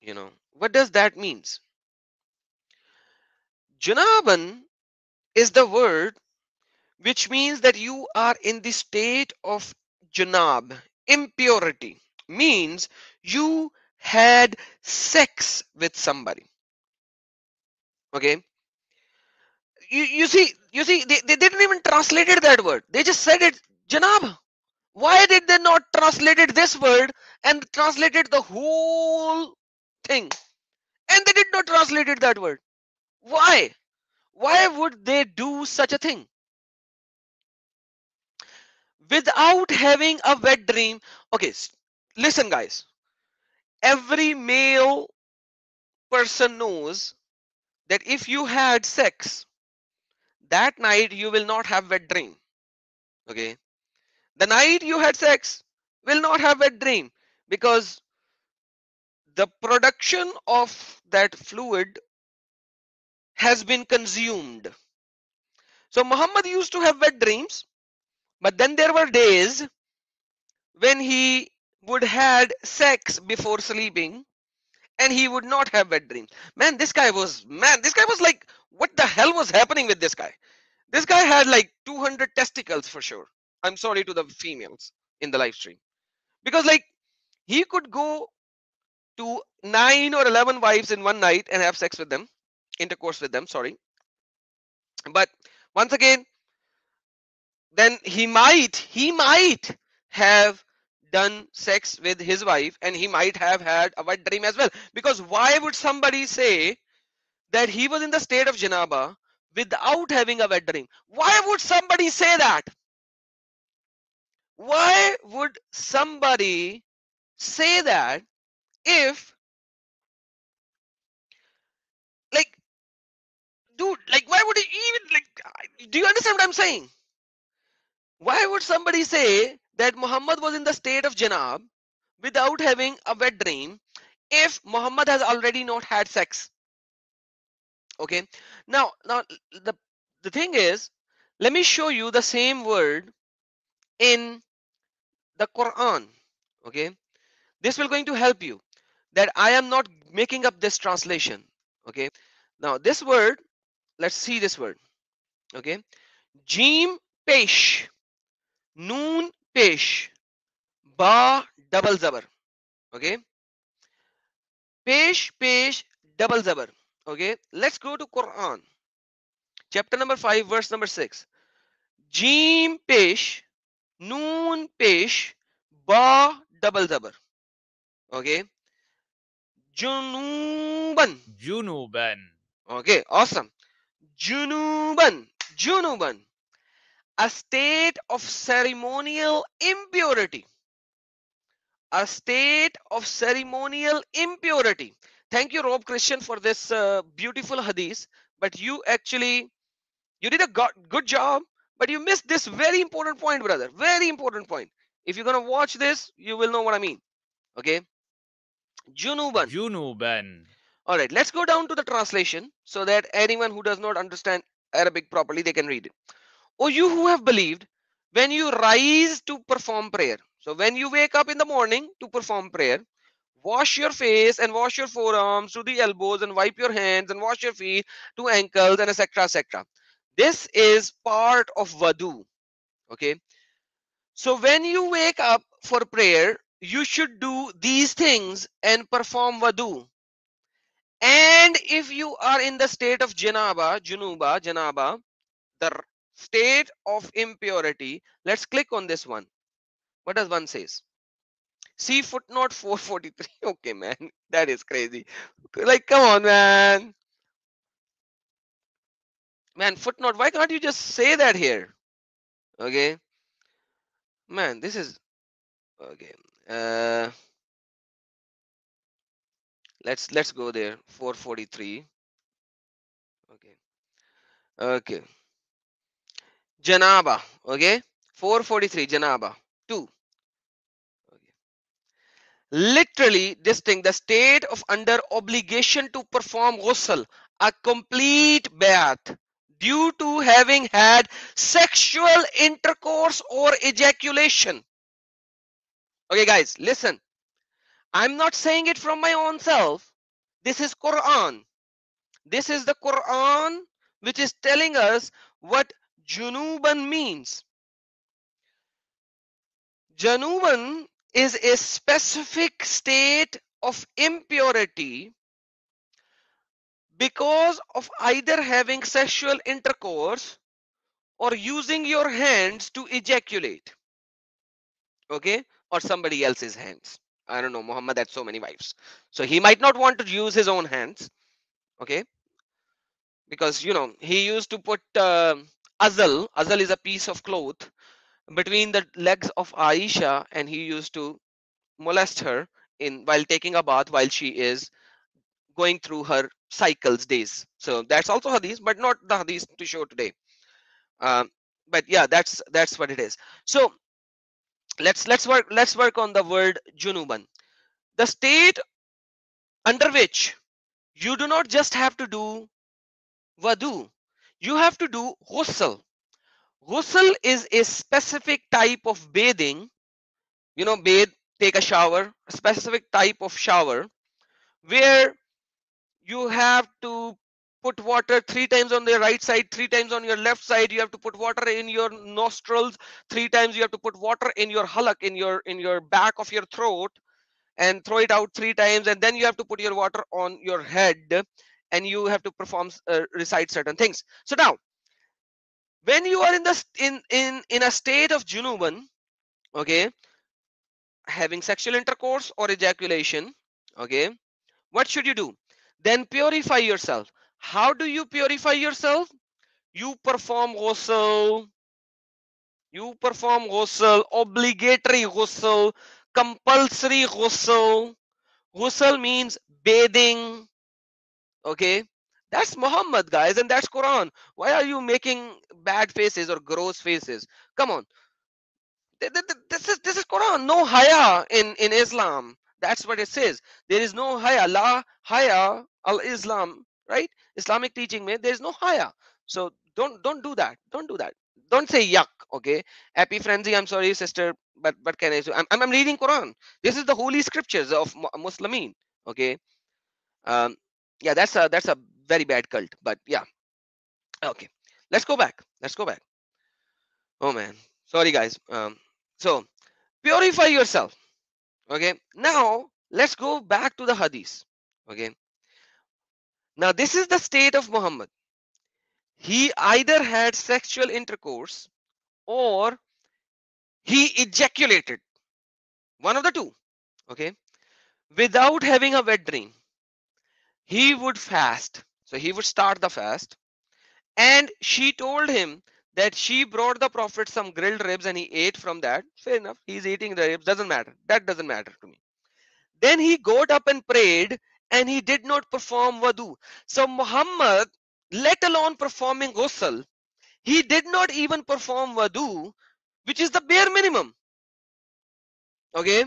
You know, what does that means? Junaban is the word which means that you are in the state of junab, impurity, means you had sex with somebody. Okay, you see they didn't even translated that word, they just said it janab. Why did they not translated this word and translated the whole thing? And they did not translated that word. Why would they do such a thing? Without having a wet dream. Okay, listen guys, every male person knows that if you had sex that night you will not have wet dream. Okay, the night you had sex will not have wet dream because the production of that fluid has been consumed. So Muhammad used to have wet dreams, but then there were days when he would had sex before sleeping and he would not have wet dreams. This guy was like, what the hell was happening with this guy? This guy had like 200 testicles for sure. I'm sorry to the females in the live stream, because like he could go to 9 or 11 wives in one night and have sex with them, intercourse with them, sorry. But once again, then he might have done sex with his wife and he might have had a wet dream as well. Because why would somebody say that he was in the state of janaba without having a wet dream? Why would somebody say that? Why would somebody say that if, like, dude, like, why would he even, like, do you understand what I'm saying? Why would somebody say that Muhammad was in the state of janab without having a wet dream if Muhammad has already not had sex? Okay, now the thing is, let me show you the same word in the Quran. Okay, this will going to help you that I am not making up this translation. Okay, now this word, let's see this word. Okay, Jim pesh, noon pesh, ba double zabar. Okay, pesh double zabar. Okay, let's go to Quran chapter number 5 verse number 6. Jim pesh, noon pesh, ba double zabar. Okay, junuban. Okay, awesome. Junuban, a state of ceremonial impurity. A state of ceremonial impurity. Thank you, Rob Christian, for this beautiful hadith. But you did a good job, but you missed this very important point, brother. Very important point. If you're gonna watch this, you will know what I mean. Okay, Junuban. All right, let's go down to the translation so that anyone who does not understand Arabic properly, they can read it. O you who have believed, when you rise to perform prayer. So when you wake up in the morning to perform prayer, wash your face and wash your forearms to the elbows and wipe your hands and wash your feet to ankles and etc. etc. This is part of wudu. Okay. So when you wake up for prayer, you should do these things and perform wudu. And if you are in the state of janaba, the state of impurity, let's click on this one. What does one says? See footnote 443. Okay, man, that is crazy. Like, come on, man. Man, footnote, why can't you just say that here? Okay, man, this is okay. Uh, let's go there. 443. Okay, okay. Janaba. Okay, 443. Janaba 2. Okay. Literally distinct the state of under obligation to perform ghusl, a complete bath, due to having had sexual intercourse or ejaculation. Okay, guys, listen. I'm not saying it from my own self. This is Quran. This is the Quran which is telling us what junuban means. Januban is a specific state of impurity because of either having sexual intercourse or using your hands to ejaculate. Okay, or somebody else's hands. I don't know, Muhammad had so many wives, so he might not want to use his own hands. Okay, because he used to put azal is a piece of cloth between the legs of Aisha, and he used to molest her in while taking a bath while she is going through her cycles days. So that's also hadith, but not the hadith to show today. um, but yeah, that's what it is. So let's work on the word junuban, the state under which you do not just have to do wudu, you have to do ghusl. Ghusl is a specific type of bathing, bathe, take a shower, a specific type of shower where you have to put water 3 times on the right side, 3 times on your left side. You have to put water in your nostrils 3 times. You have to put water in your halak, in your back of your throat, and throw it out 3 times. And then you have to put your water on your head, and you have to perform recite certain things. So now, when you are in the in a state of junuban, okay, having sexual intercourse or ejaculation, okay, what should you do? Then purify yourself. How do you purify yourself? You perform ghusl. You perform ghusl, obligatory ghusl, compulsory ghusl. Ghusl means bathing. Okay, that's Muhammad, guys, and that's Quran. Why are you making bad faces or gross faces? Come on, this is Quran. No haya in Islam. That's what it says. There is no haya. La haya al Islam, right? Islamic teaching mein there is no haya. So don't do that. Don't do that. Don't say yuck. Okay, happy frenzy. I'm sorry, sister, but what can I do? I'm reading Quran. This is the holy scriptures of Muslimin. Okay. Um. Yeah, that's a very bad cult. But yeah. Okay. Let's go back. Let's go back. Oh man. Sorry, guys. So purify yourself. Okay, now let's go back to the hadith. Okay, now this is the state of Muhammad. He either had sexual intercourse or he ejaculated, one of the two. Okay, without having a wet dream. He would fast, so he would start the fast, and she told him that she brought the prophet some grilled ribs and he ate from that. Fair enough, he's eating the ribs, doesn't matter, that doesn't matter to me. Then he got up and prayed, and he did not perform wudu. So Muhammad, let alone performing ghusl, he did not even perform wudu, which is the bare minimum. Okay,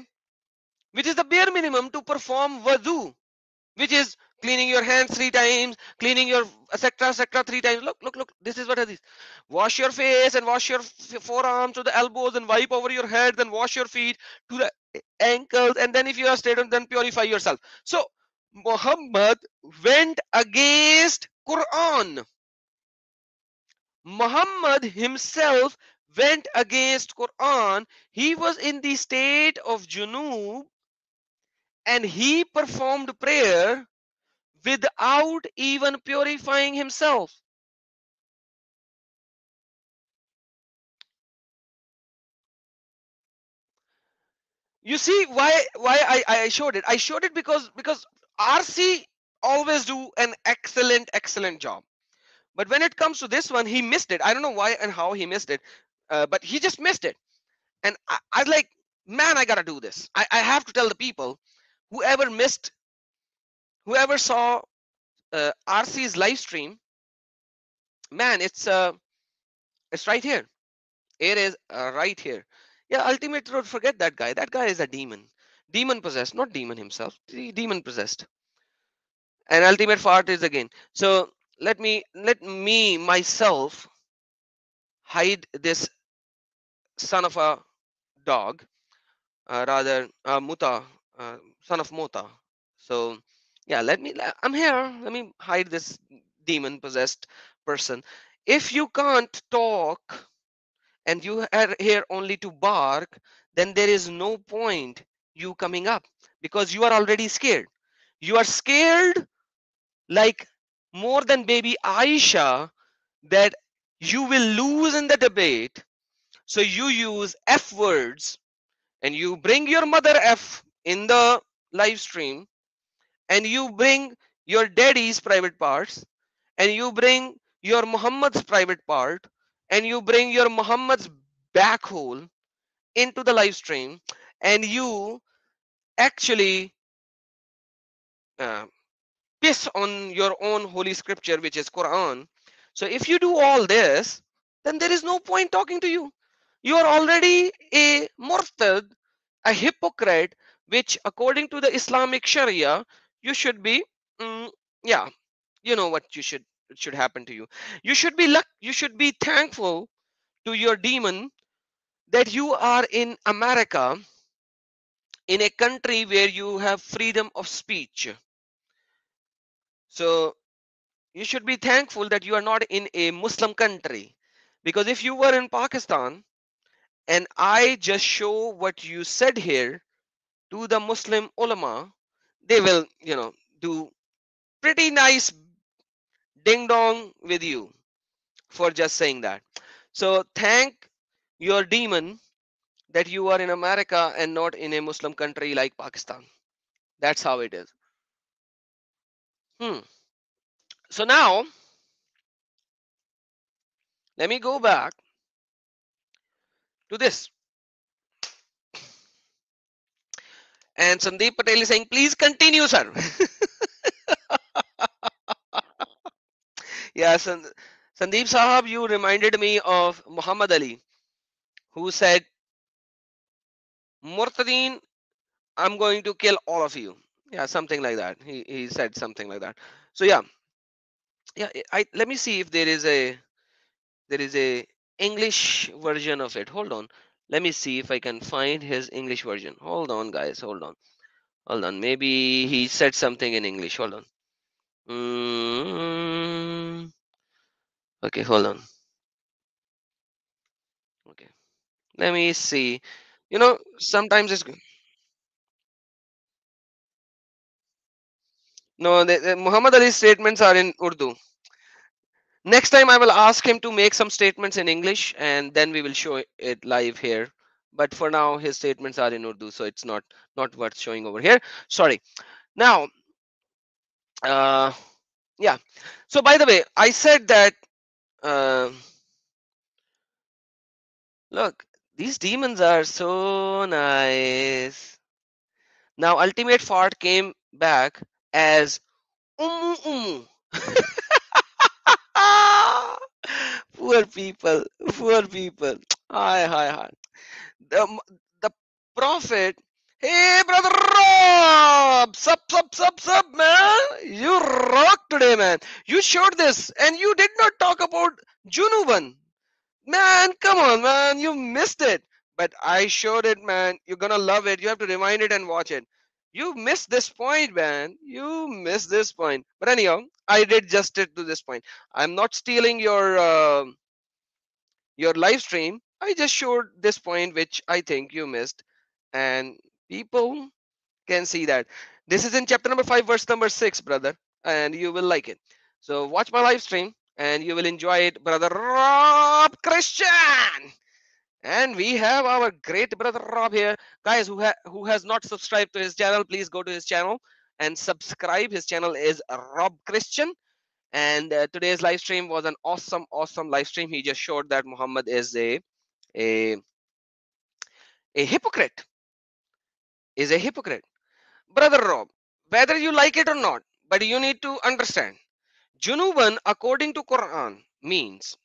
which is the bare minimum to perform wudu, which is cleaning your hands 3 times, cleaning your etc 3 times. Look, this is what it is. Wash your face and wash your forearms to the elbows and wipe over your head, then wash your feet to the ankles, and then if you are straight, then purify yourself. So Muhammad went against Quran. Muhammad himself went against Quran. He was in the state of Junub and he performed prayer without even purifying himself. You see why I showed it. I showed it because RC always do an excellent job. But when it comes to this one, he missed it. I don't know why and how he missed it, but he just missed it. And I was like, man, I gotta do this. I have to tell the people, whoever missed, whoever saw RC's live stream, man, it's right here. It is right here. Yeah, Ultimate Road, forget that guy. That guy is a demon. Demon possessed, not demon himself. Demon possessed. And Ultimate Fart is again. So let me myself hide this son of a dog, rather Muta, son of Mota. So yeah, I'm here. Let me hide this demon possessed person. If you can't talk and you are here only to bark, then there is no point you coming up because you are already scared. You are scared like more than baby Aisha that you will lose in the debate. So you use F words and you bring your mother F in the live stream and you bring your daddy's private parts and you bring your Muhammad's private part and you bring your Muhammad's back hole into the live stream and you actually uh, piss on your own holy scripture, which is Quran. So if you do all this, then there is no point talking to you. You are already a murtad, a hypocrite, which according to the Islamic Sharia, you should be, yeah, you know what should happen to you. You should be thankful to your demon that you are in America, in a country where you have freedom of speech. So you should be thankful that you are not in a Muslim country, because if you were in Pakistan and I just show what you said here to the Muslim ulama, they will, do pretty nice ding dong with you for just saying that. So thank your demon that you are in America and not in a Muslim country like Pakistan. That's how it is. So now let me go back to this. And Sandeep Patel is saying, please continue, sir. Yeah, Sandeep Sahab, you reminded me of Muhammad Ali, who said, Murtadeen, I'm going to kill all of you. Yeah, something like that. He said something like that. So yeah, let me see if there is a English version of it. Hold on. Let me see if I can find his English version. Hold on, guys. Hold on. Maybe he said something in English. Hold on. Okay, hold on. Okay, let me see. Sometimes it's no. Muhammad Ali's statements are in Urdu. Next time, I will ask him to make some statements in English, and then we will show it live here. But for now, his statements are in Urdu, so it's not worth showing over here. Sorry. Now, uh, yeah. So by the way, I said that. Uh, look, these demons are so nice. Now, Ultimate Fart came back as Umu Umu. Poor people, poor people. Hi. The prophet. Hey, brother Rob! Sup, man! You rock today, man. You showed this, and you did not talk about Junuban. Man, come on, man. You missed it. But I showed it, man. You're gonna love it. You have to rewind it and watch it. You missed this point, man. You missed this point. But anyhow, I did just it to this point. I'm not stealing your live stream. I just showed this point which I think you missed, and people can see that. This is in chapter number 5, verse number 6, brother, and you will like it. So watch my live stream and you will enjoy it, brother Rob Christian. And we have our great brother Rob here. Guys, who has not subscribed to his channel, please go to his channel and subscribe. His channel is Rob Christian. And today's live stream was an awesome live stream. He just showed that Muhammad is a, a hypocrite, is a hypocrite. Brother Rob, whether you like it or not, but you need to understand, Junuban according to Quran means,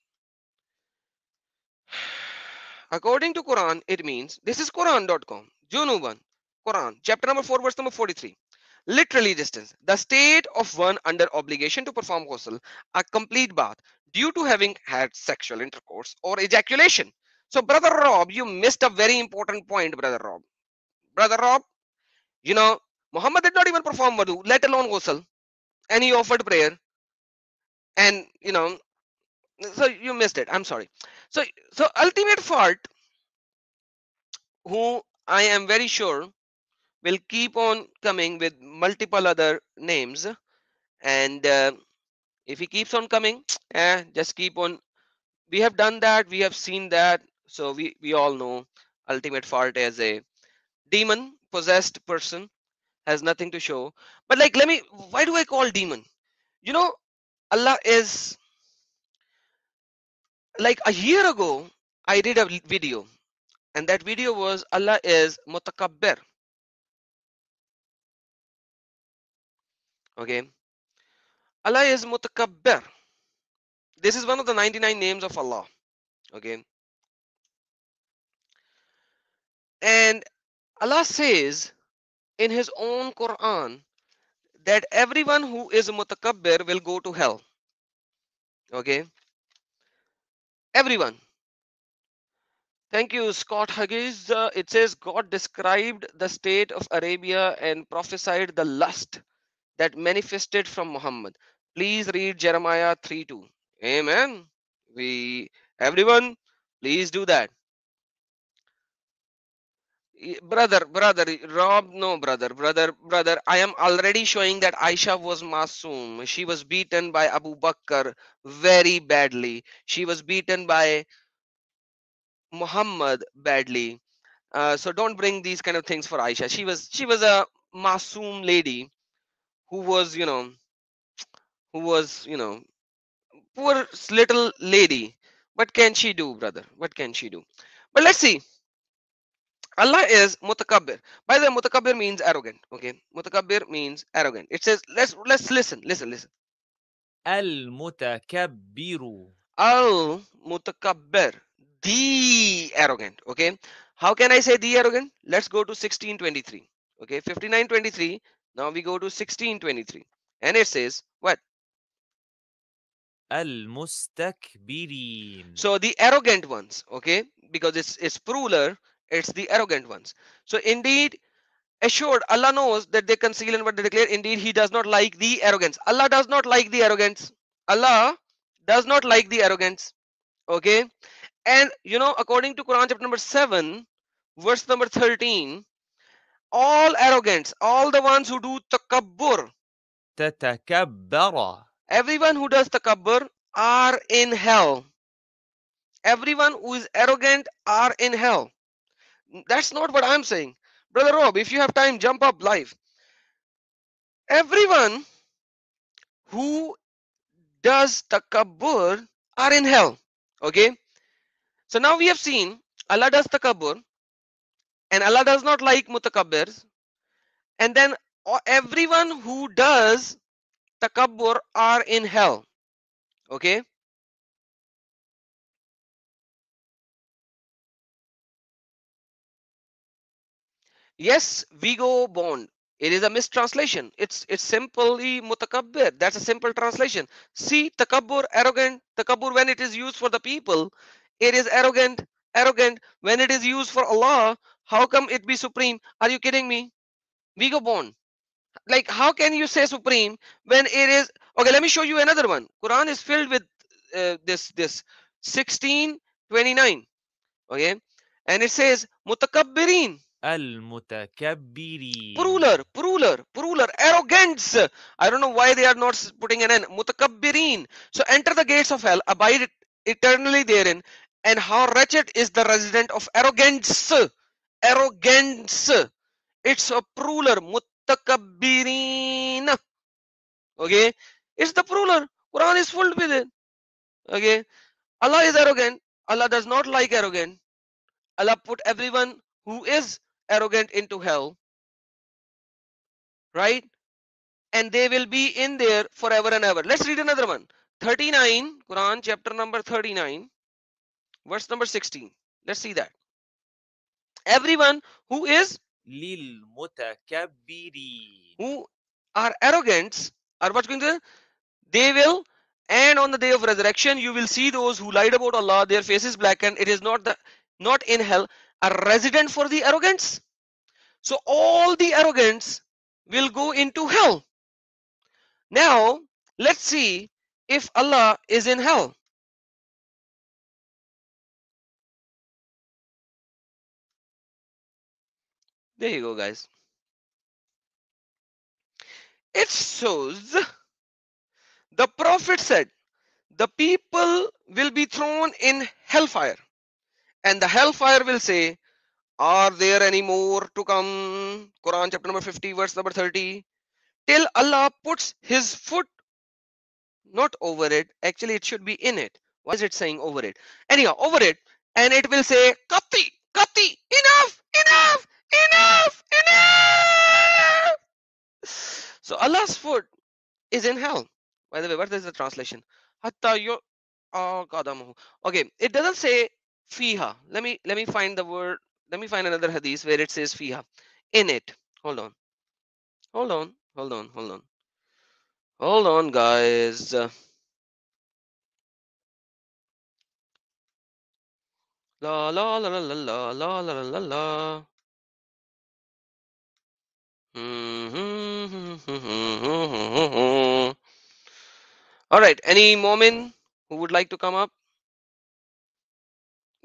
according to Quran, it means, this is Quran.com, Junuban, Quran, chapter number 4, verse number 43. Literally distance, the state of one under obligation to perform ghusl, a complete bath, due to having had sexual intercourse or ejaculation. So, Brother Rob, you missed a very important point, Brother Rob. Brother Rob, you know, Muhammad did not even perform wudu, let alone ghusl, and he offered prayer. And so you missed it. I'm sorry. So ultimate fault, who I am very sure will keep on coming with multiple other names, and if he keeps on coming, just keep on. We have done that, we have seen that, so we all know ultimate fault as a demon possessed person, has nothing to show. But like, let me, why do I call demon? You know, Allah is, like a year ago I did a video, and that video was Allah is mutakabbir. Okay, Allah is mutakabbir. This is one of the 99 names of Allah. Okay, and Allah says in his own Quran that everyone who is mutakabbir will go to hell. Okay, everyone. Thank you, Scott Huggies. It says God described the state of Arabia and prophesied the lust that manifested from Muhammad. Please read Jeremiah 3:2. Amen. We, everyone, please do that. Brother Rob, no, brother, I am already showing that Aisha was masoom. She was beaten by Abu Bakr very badly. She was beaten by Muhammad badly. So don't bring these kind of things for Aisha. She was a masoom lady who was, poor little lady. What can she do, brother? What can she do? But let's see. Allah is mutakabbir. By the way, mutakabbir means arrogant. Okay, mutakabbir means arrogant. It says, let's listen. المتكبر Al mutakabbir, the arrogant. Okay, how can I say the arrogant? Let's go to 1623. Okay, 5923. Now we go to 1623, and it says what? المستكبرين. So the arrogant ones. Okay, because it's plural. It's the arrogant ones. So indeed, assured, Allah knows that they conceal and what they declare. Indeed, He does not like the arrogance. Allah does not like the arrogance. Allah does not like the arrogance. Okay, and according to Quran chapter number 7, verse number 13, all arrogants, all the ones who do takabbur, تتكبر. everyone who does takabbur are in hell. Everyone who is arrogant are in hell. That's not what I'm saying. Brother Rob, if you have time, jump up live. Everyone who does takabbur are in hell. Okay, so now we have seen Allah does takabbur and Allah does not like mutakabbirs, and then everyone who does takabbur are in hell. Okay, yes, Vigo Bond, it is a mistranslation. It's simply mutakabbir. That's a simple translation. See, takabbur, arrogant. Takabbur, when it is used for the people, it is arrogant. When it is used for Allah, how come it be supreme? Are you kidding me? Vigo Bond, like, how can you say supreme when it is? Okay, let me show you another one. Quran is filled with this 1629. Okay, and it says mutakabbirin. المتكبرين. Plural, arrogance. I don't know why they are not putting an N. Mutakabbirin. So enter the gates of hell, abide eternally therein, and how wretched is the resident of arrogance. Arrogance. It's a plural. Mutakabbirin. Okay, it's the plural. Quran is full with it. Okay, Allah is arrogant. Allah does not like arrogant. Allah put everyone who is arrogant into hell, right? And they will be in there forever and ever. Let's read another one. 39, Quran chapter number 39, verse number 16. Let's see that. Everyone who is للمتكبرين. who are arrogant are what's going to, they will, and on the day of resurrection you will see those who lied about Allah, their faces blackened. It is not in hell a resident for the arrogance. So all the arrogance will go into hell. Now let's see if Allah is in hell. There you go, guys. It shows the Prophet said the people will be thrown in hellfire, and the hellfire will say, are there any more to come? Quran chapter number 50, verse number 30. Till Allah puts his foot not over it. Actually, it should be in it. Why is it saying over it? Anyhow, over it, and it will say, Kati, Kati, enough, enough, enough, enough. So Allah's foot is in hell. By the way, what is the translation? Hatta yo qadamuhu. Okay, it doesn't say fiha. Let me find the word. Let me find another hadith where it says fiha. In it. Hold on. Hold on. Hold on. Hold on. Hold on, guys. La la la la la la la la la la. All right. Any moment who would like to come up?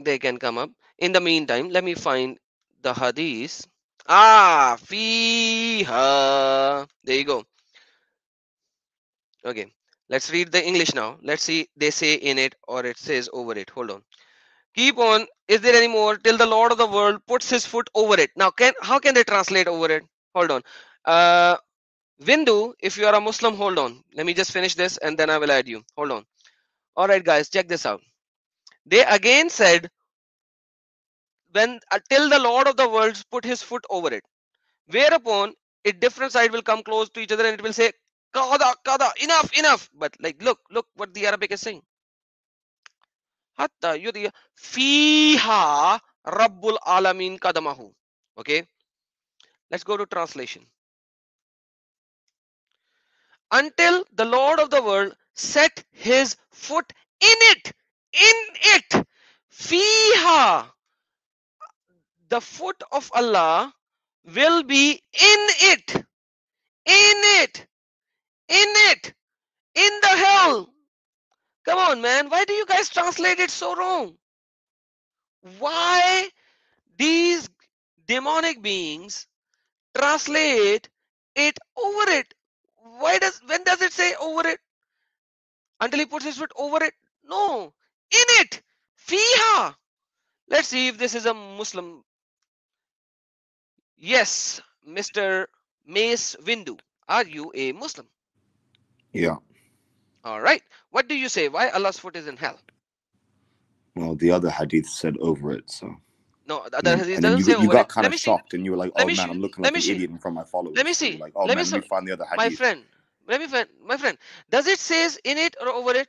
They can come up. In the meantime, let me find the hadith. Ah, fiha. There you go. Okay. Let's read the English now. Let's see. They say in it or it says over it. Hold on. Keep on. Is there any more? Till the Lord of the world puts his foot over it. Now, how can they translate over it? Hold on. Vindu, if you are a Muslim, hold on. Let me just finish this and then I will add you. Hold on. All right, guys, check this out. They again said, when till the Lord of the worlds put his foot over it, whereupon a different side will come close to each other and it will say, Kada, Kada, enough, enough. But like, look what the Arabic is saying. Hatta yudhiya fiha Rabbul Alamin kadamahu. Okay, let's go to translation. Until the Lord of the world set his foot in it. Fiha. The foot of Allah will be in it. In the hell. Come on, man. Why do you guys translate it so wrong? Why these demonic beings translate it over it? When does it say over it? Until he puts his foot over it? No. In it. Fiha. Let's see if this is a Muslim. Yes, Mr. Mace Windu. Are you a Muslim? Yeah. All right. What do you say? Why Allah's foot is in hell? Well, the other hadith said over it, so. No, the other hadith and then doesn't say over it. You got kind of shocked and you were like, oh man, I'm looking like an see. idiot in front of my followers. Let me So see. you're like, oh man, let me find the other hadith. My friend, my friend. Does it says in it or over it?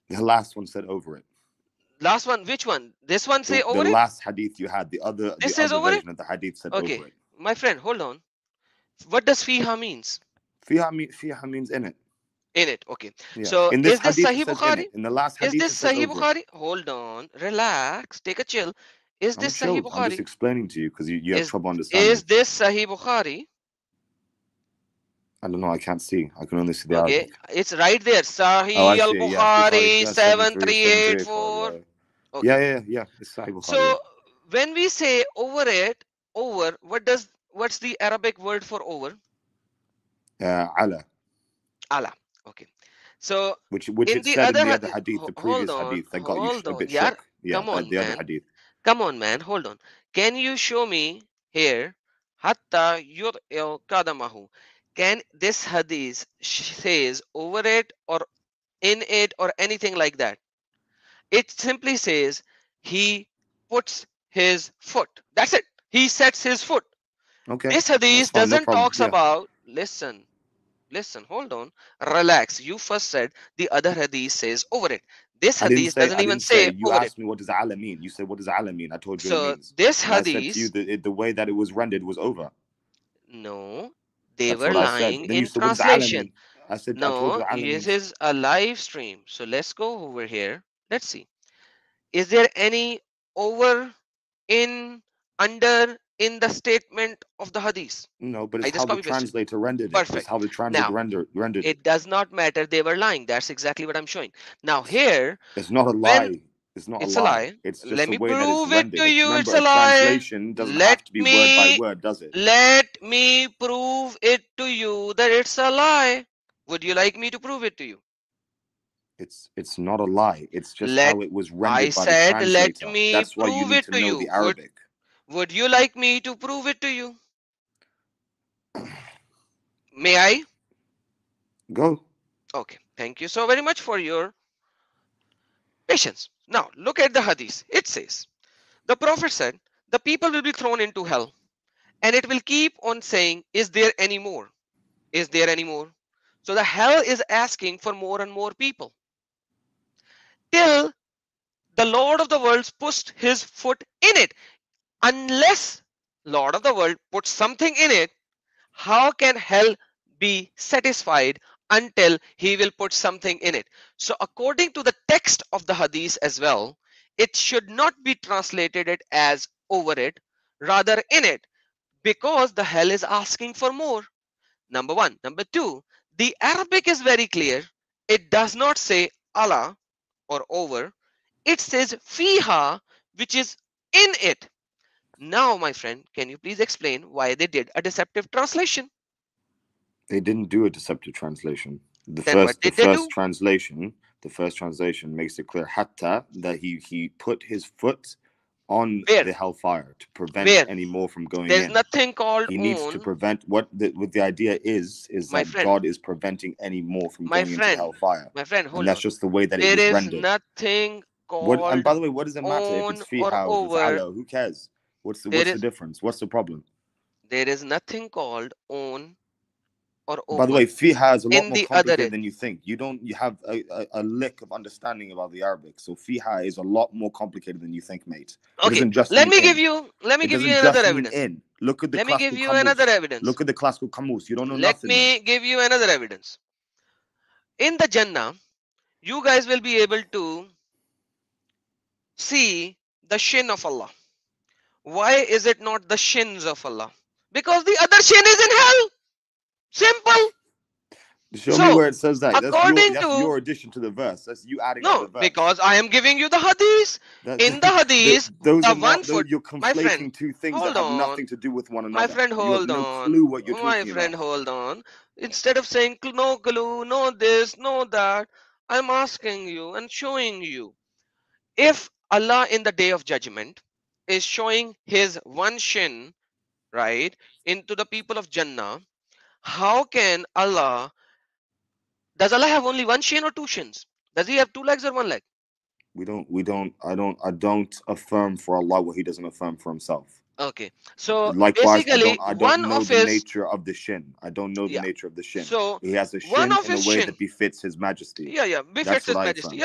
The last one said over it. Last one, which one? This one say over it? The last hadith you had, the other version of the hadith said over it. My friend, hold on. What does fiha means? Fiha means in it. In it, okay. Yeah. So in this is this Sahih Bukhari? In the last hadith, is this Sahih Bukhari? Hold on, relax, take a chill. Is this Sahih Bukhari? I'm just explaining to you because you have trouble understanding. Is this Sahih Bukhari? I don't know. I can't see. I can only see the Arabic. It's right there. Sahih al-Bukhari 7384. Okay. Yeah. It's Sahih Bukhari. So when we say over it, over, what's the Arabic word for over? Ala, Ala. Okay. So which in it the said in other the other hadith, hadith, the hold previous on, hadith that got you a bit yeah. shook. Yeah, Come on, the other man. hadith. Come on, man. Hold on. Can you show me here? Hatta yud'il kadamahu. Can this hadith says over it or in it or anything like that? It simply says he puts his foot. That's it. He sets his foot. Okay, This that's hadith fine, no doesn't problem. talks Yeah. about, listen, hold on, relax. You first said the other hadith says over it. This I didn't hadith say. doesn't I even didn't say. say You over it. asked me what does ala mean. You said what does ala mean. I told you what it So means. this And I said to you hadith, that the way that it was rendered was over. no, they That's were what I said. lying Then you in said what does ala translation. mean. I said I told you No, what ala this means. is a live stream. So let's go over here. Let's see. Is there any over, in, under in the statement of the hadith? No, but I it's just how the copy pasted. translator rendered it. It's Perfect. how the translator Now, rendered it. it does not matter. They were lying. That's exactly what I'm showing. Now here, It's not a when lie. It's not a it's a lie. lie, It's just let the me way that it's prove it rendered. to you. It's Remember, a a lie. translation doesn't have to be word by word, does it? Let me prove it to you that it's a lie. Would you like me to prove it to you? It's not a lie. It's just Let how it was I rendered by the said let translator. me That's why you prove need it to to know you. the Arabic. Would you like me to prove it to you? May I? Go. Okay. Thank you so very much for your patience. Now look at the hadith. It says, the Prophet said, the people will be thrown into hell, and it will keep on saying, is there any more? Is there any more? So the hell is asking for more and more people till the Lord of the worlds puts his foot in it. Unless Lord of the world puts something in it, how can hell be satisfied until he will put something in it? So according to the text of the hadith as well, it should not be translated it as over it, rather in it, because the hell is asking for more. Number one. Number two, the Arabic is very clear. It does not say Allah or over. It says fiha, which is in it. Now, my friend, can you please explain why they did a deceptive translation? They didn't do a deceptive translation. Then what did they do? The first translation makes it clear hatta that he put his foot on Where? the hellfire to prevent Where? any more from going There's in. nothing called He needs to on. prevent what the idea is My that friend, God is preventing any more from my going into the friend, hellfire. my friend, And hold that's on. just the way that it There was is rendered. nothing What, and called by the way, what does it matter if on it's or fiha or if it's over. ala? Who cares? What's There the is difference? What's the problem? there is nothing called on or By the over way, fiha is a lot in more the other complicated it. than you think. You have a lick of understanding about the Arabic. So fiha is a lot more complicated than you think, mate. It Okay, doesn't just let mean me give in. you It doesn't another just mean evidence. in. Look at the Let me give classical you another kamus. evidence. Look at the classical kamus. You don't know Let nothing, man. me give you another evidence. In the Jannah, you guys will be able to see the shin of Allah. Why is it not the shins of Allah? Because the other shin is in hell. Simple. Show me So, where it says that. according That's to your addition to the verse. That's you adding to no, the verse. because I am giving you the hadith. In the hadith, those the are one not. foot. You're My friend, conflating two things that hold have on. nothing to do with one My another. friend, You have hold no on. clue what you're My talking friend, about. hold on. Instead of saying no clue, no this, no that, I'm asking you and showing you. If Allah in the day of judgment is showing his one shin, right, into the people of Jannah, how can Allah, does Allah have only one shin or two shins? Does he have two legs or one leg? I don't affirm for Allah what He doesn't affirm for Himself. Okay, so Likewise, basically I don't one know of the his, nature of the shin. I don't know the yeah, nature of the shin. so He has a one shin of in a his way shin, that befits His majesty. yeah, That's befits what his I majesty. affirm.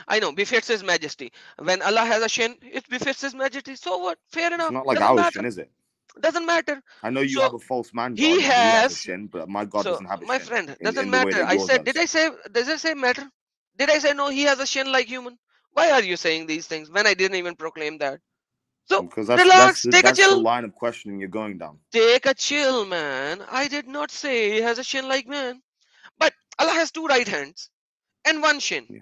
I know, befits his majesty. When Allah has a shin, it befits his majesty. So what? Fair It's enough. not like Doesn't our matter. shin, is it? Doesn't matter. I know you So have a false man he God, and he has a has. shin, but my God So doesn't have a my shin friend, doesn't in the way matter. that I yours said, does. does it say matter? Did I say no? He has a shin like human. Why are you saying these things when I didn't even proclaim that? So Because relax, take a that's the chill. line of questioning you're going down. Take a chill, man. I did not say he has a shin like man. But Allah has two right hands and one shin. Yeah.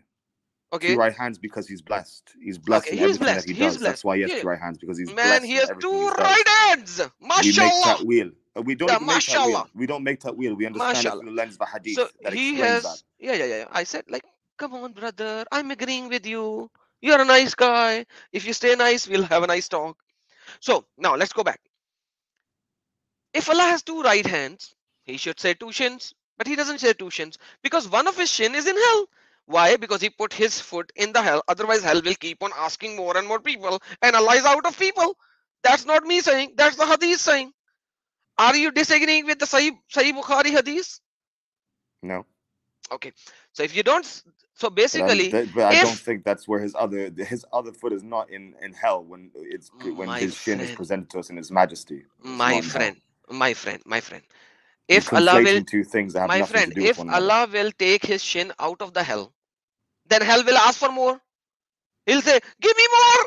Okay. 2 right hands because he's blessed. He's blessed in He's everything blessed. that he He's does. blessed. That's why he has Yeah. 2 right hands, because he's Man, blessed he in has everything 2 he does. right hands. We make Mashallah. ta'wil. We don't Yeah, even make ta'wil. mashallah. We don't make ta'wil. We understand it Mashallah. through the lens of a hadith So that he explains that. has, yeah. I said, like, come on, brother. I'm agreeing with you. You're a nice guy. If you stay nice, we'll have a nice talk. So now let's go back. If Allah has 2 right hands, he should say 2 shins, but he doesn't say 2 shins because one of his shin is in hell. Why? Because he put his foot in the hell. Otherwise, hell will keep on asking more and more people, and Allah is out of people. That's not me saying. That's the Hadith saying. Are you disagreeing with the Sahih Bukhari Hadith? No. Okay. So if you don't, so basically, but I don't think that's where his other foot is not in hell when his shin is presented to us in His Majesty. My friend. If If Allah will, 2 things that have my nothing friend, to do with if one another. Allah will take his shin out of the hell, then hell will ask for more. He'll say, give me more.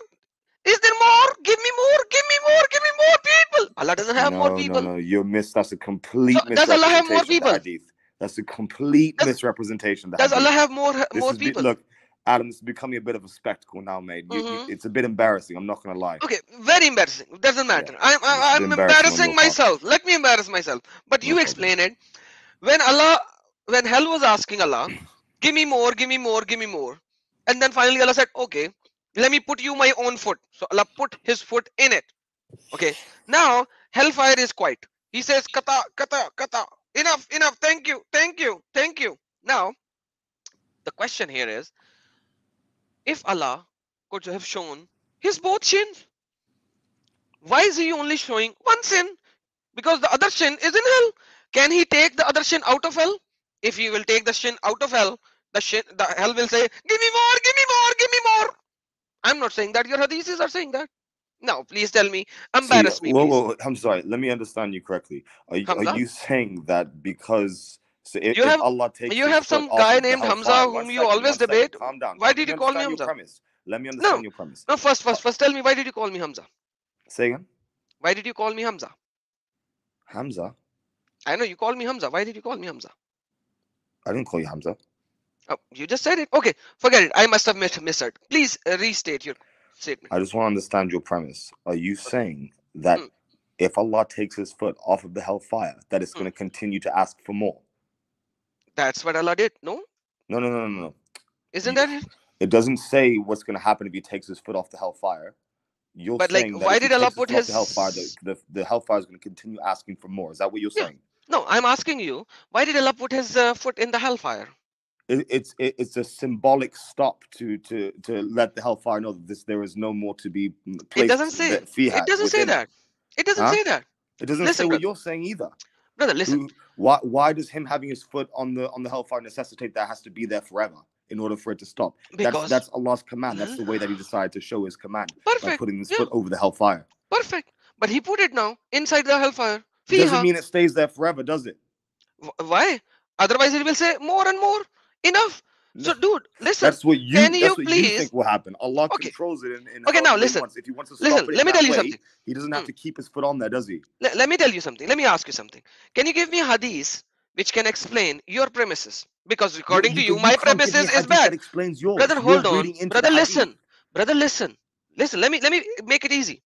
Is there more? Give me more. Give me more. Give me more people. Allah doesn't have more people. No. That's a complete So does Allah have more misrepresentation of the people? hadith. That's a complete misrepresentation of the Does hadith. Allah have more people? Look, Adam, it's becoming a bit of a spectacle now, mate. It's a bit embarrassing. I'm not going to lie. Okay, very embarrassing. Doesn't matter. Yeah, I'm embarrassing myself. Let me embarrass myself. But you explain it. When hell was asking Allah, give me more, give me more, give me more. And then finally Allah said, okay, let me put you my own foot. So Allah put his foot in it. Okay. Now hellfire is quiet. He says, kata, kata, kata. Enough, enough. Thank you, thank you, thank you. Now, the question here is, if Allah could have shown his both shins, why is he only showing one sin? Because the other shin is in hell. Can he take the other shin out of hell? If he will take the shin out of hell, the hell will say, give me more, give me more, give me more. I'm not saying that. Your hadiths are saying that. No, please tell me. Embarrass me, please. Whoa, I'm sorry. Let me understand you correctly. Are you saying that because if Allah takes you have some guy named Hamza whom you always debate? Calm down. Why did you call me Hamza? Let me understand your premise. No, first tell me, why did you call me Hamza? Say again? Why did you call me Hamza? Hamza? I know you called me Hamza. Why did you call me Hamza? I didn't call you Hamza. Oh, you just said it. Okay, forget it. I must have misheard. Please restate your statement. I just want to understand your premise. Are you saying that if Allah takes his foot off of the hellfire, that it's going to continue to ask for more? That's what Allah did, no? No. Isn't that it? It doesn't say what's going to happen if he takes his foot off the hellfire. You're saying that why did Allah put his hellfire, the hellfire is going to continue asking for more? Is that what you're saying? No, I'm asking you, why did Allah put his foot in the hellfire? It's a symbolic stop to let the hellfire know that there is no more to be placed. It doesn't say. It doesn't say that. It doesn't say that. It doesn't say what you're saying either. Brother, listen. Why does him having his foot on the hellfire necessitate that has to be there forever in order for it to stop? Because that's Allah's command. That's the way that he decided to show his command. Perfect. By putting his foot over the hellfire. Perfect. But he put it now inside the hellfire. Doesn't mean it stays there forever, does it? Why? Otherwise, it will say more and more. Enough. So, dude, listen. That's what you think will happen. Allah controls it. Okay, now listen. If he wants to stop it, let me tell you something. He doesn't have to keep his foot on there, does he? Let me tell you something. Let me ask you something. Can you give me a hadith which can explain your premises? Because according to you, my premises is bad. That explains yours. Brother, hold on. Brother, listen. Brother, listen. Listen. Let me make it easy.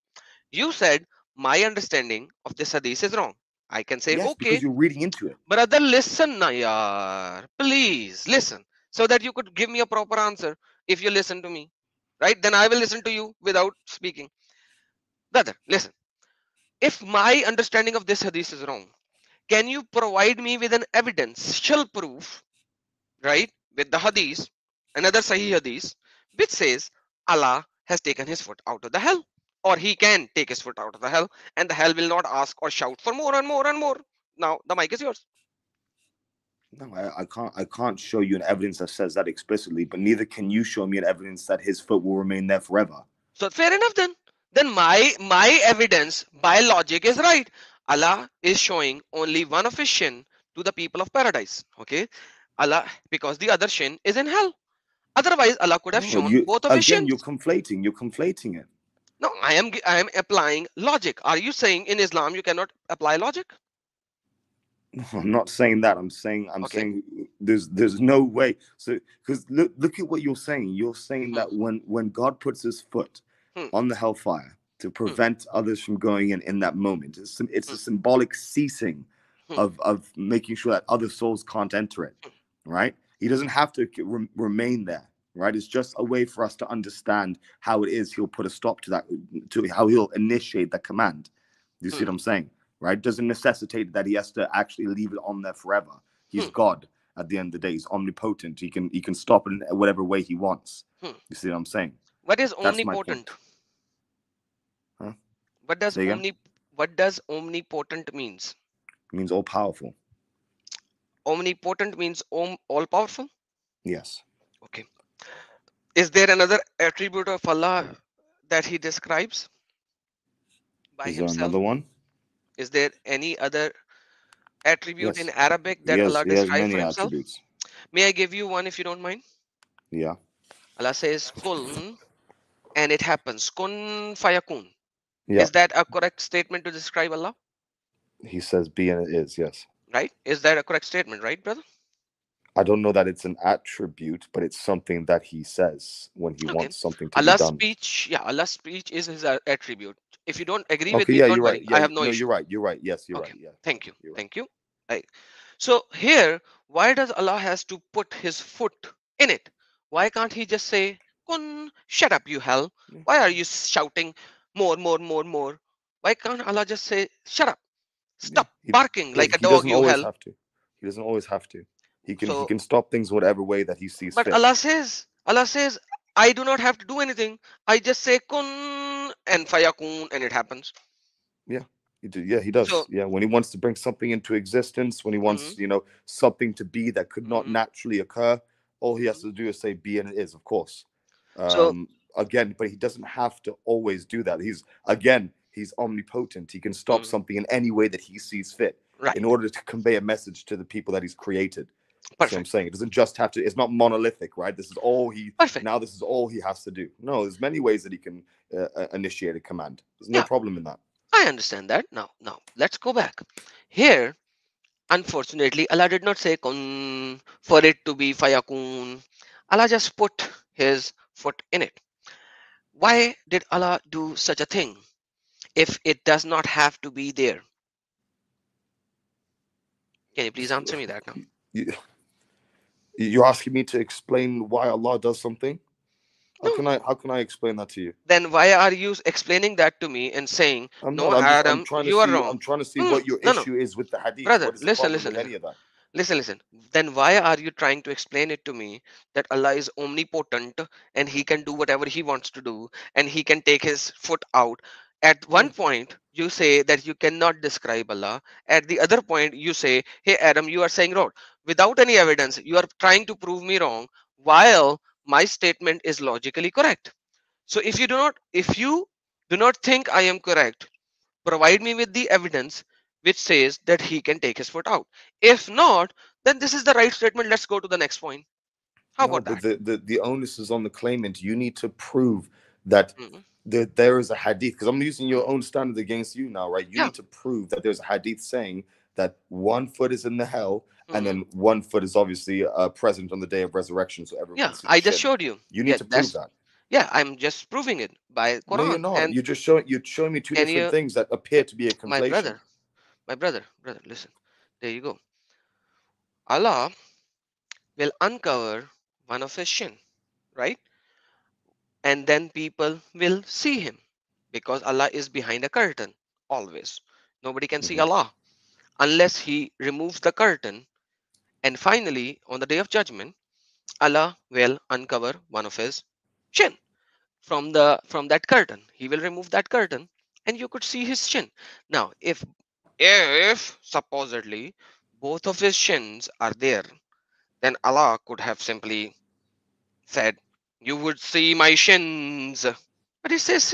You said my understanding of this hadith is wrong. I can say okay because you're reading into it. Brother, listen, na yaar. Please listen. So that you could give me a proper answer if you listen to me, right? Then I will listen to you without speaking. Brother, listen. If my understanding of this hadith is wrong, can you provide me with an evidential proof, right? With the hadith, another Sahih hadith, which says Allah has taken his foot out of the hell, or he can take his foot out of the hell, and the hell will not ask or shout for more and more and more. Now the mic is yours. No, I can't show you an evidence that says that explicitly, but neither can you show me an evidence that his foot will remain there forever. So fair enough then. Then my evidence by logic is right. Allah is showing only one of his shin to the people of paradise. Okay, Allah, because the other shin is in hell. Otherwise, Allah could have shown both of his shins. You're conflating it. No, I am applying logic. Are you saying in Islam you cannot apply logic? I'm not saying that. I'm Okay. saying there's no way. So because look at what you're saying. You're saying Hmm. that when God puts his foot Hmm. on the hellfire to Hmm. prevent others from going in that moment, it's Hmm. a symbolic ceasing Hmm. of making sure that other souls can't enter it. Right? He doesn't have to remain there. Right? It's just a way for us to understand how it is he'll put a stop to that, to how he'll initiate that command. Do you see Hmm. what I'm saying? Right? Doesn't necessitate that he has to actually leave it on there forever. He's Hmm. God at the end of the day. He's omnipotent. He can stop it in whatever way he wants. Hmm. You see what I'm saying? What is That's my omnipotent? point. Huh? What does Say again? omnipotent means? It means all powerful. Omnipotent means all powerful. Yes. Okay. Is there another attribute of Allah that he describes by Is there another himself? one? Is there any other attribute in Yes. Arabic that Allah He has describes for many himself? attributes. May I give you one if you don't mind? Yeah. Allah says kun and it happens. Kun fayakun. Yeah. Is that a correct statement to describe Allah? He says be and it is, yes. Right? Is that a correct statement, right, brother? I don't know that it's an attribute, but it's something that he says when he Okay. wants something to be Allah's done. speech, yeah, Allah's speech is his attribute. If you don't agree with Okay, me, yeah, don't you're right. worry. I Yeah, have no no, issue. you're right. You're right. Yes, you're Okay. right. Yeah. Thank you. You're right. Thank you. Right. So here, why does Allah has to put his foot in it? Why can't he just say, Kun, shut up, you hell? Yeah. Why are you shouting more, more, more, more? Why can't Allah just say, shut up? Yeah. Stop barking like a He dog, doesn't you always hell. have to. He doesn't always have to. He So, can stop things whatever way that he sees but fit. Allah says, I do not have to do anything. I just say kun and fayakun and it happens. Yeah. Yeah, he does. So, Yeah, when he wants to bring something into existence, when he mhm, wants, something to be that could not mhm, naturally occur, all he has mhm. to do is say be and it is, of course. So, Again, but he doesn't have to always do that. He's omnipotent. He can stop mhm, something in any way that he sees fit right, in order to convey a message to the people that he's created. You see what I'm perfect, saying? It doesn't just have to, it's not monolithic, right? This perfect. is all he has to do. No, there's many ways that he can initiate a command. There's no Yeah, problem in that. I understand that. Now, let's go back. Here, unfortunately, Allah did not say kun for it to be fayakun. Allah just put his foot in it. Why did Allah do such a thing if it does not have to be there? Can you please answer me that now? You, you're asking me to explain why Allah does something? No. How can I explain that to you? Then why are you explaining that to me and saying, I'm no, not. I'm Adam, trying to you are see. wrong? I'm trying to see what your No. issue is with the hadith. Brother, What is the listen, problem listen, with listen. any of that? Listen. Then why are you trying to explain it to me that Allah is omnipotent and he can do whatever he wants to do and he can take his foot out? At Yeah. one point, you say that you cannot describe Allah. At the other point, you say, hey, Adam, you are saying wrong. Without any evidence, you are trying to prove me wrong while my statement is logically correct. So if you do not think I am correct, provide me with the evidence which says that he can take his foot out. If not, then this is the right statement. Let's go to the next point. How No, about but that? the onus is on the claimant. You need to prove that Mhm, there is a hadith, because I'm using mhm. your own standard against you now, right? You Yeah. need to prove that there's a hadith saying that one foot is in the hell, and Mhm. then one foot is obviously present on the day of resurrection, so everyone Yeah, can see the I just shin. showed you. You need Yeah, to prove that's that. yeah, I'm just proving it by No, you're Quran. not. And You're showing me two can different you things that appear to be a my conflation. brother, listen. There you go. Allah will uncover one of his shin, right? And then people will see him because Allah is behind a curtain always. Nobody can see Mhm. Allah unless he removes the curtain. And finally, on the day of judgment, Allah will uncover one of his chin from that curtain. He will remove that curtain, and you could see his chin. Now, if supposedly both of his shins are there, then Allah could have simply said, "You would see my shins," but he says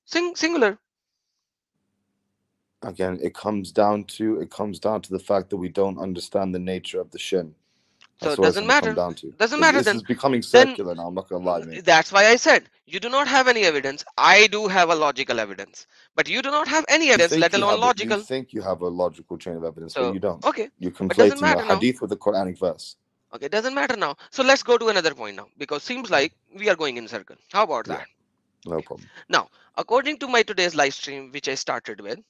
singular. Again, it comes down to the fact that we don't understand the nature of the shin. So That's it what it's doesn't going to come matter. down to. Doesn't matter This then. is becoming Then circular now. I'm not going to lie, mate. that's why I said you do not have any evidence. I do have a logical evidence, but you do not have any evidence, let alone You logical. think you have a logical chain of evidence, but So you don't. okay, You're but doesn't conflating a matter now. hadith with a Quranic verse. Okay, doesn't matter now. So let's go to another point now, because seems like we are going in circle. How about Yeah, that? no problem. Now, according to my today's live stream, which I started with,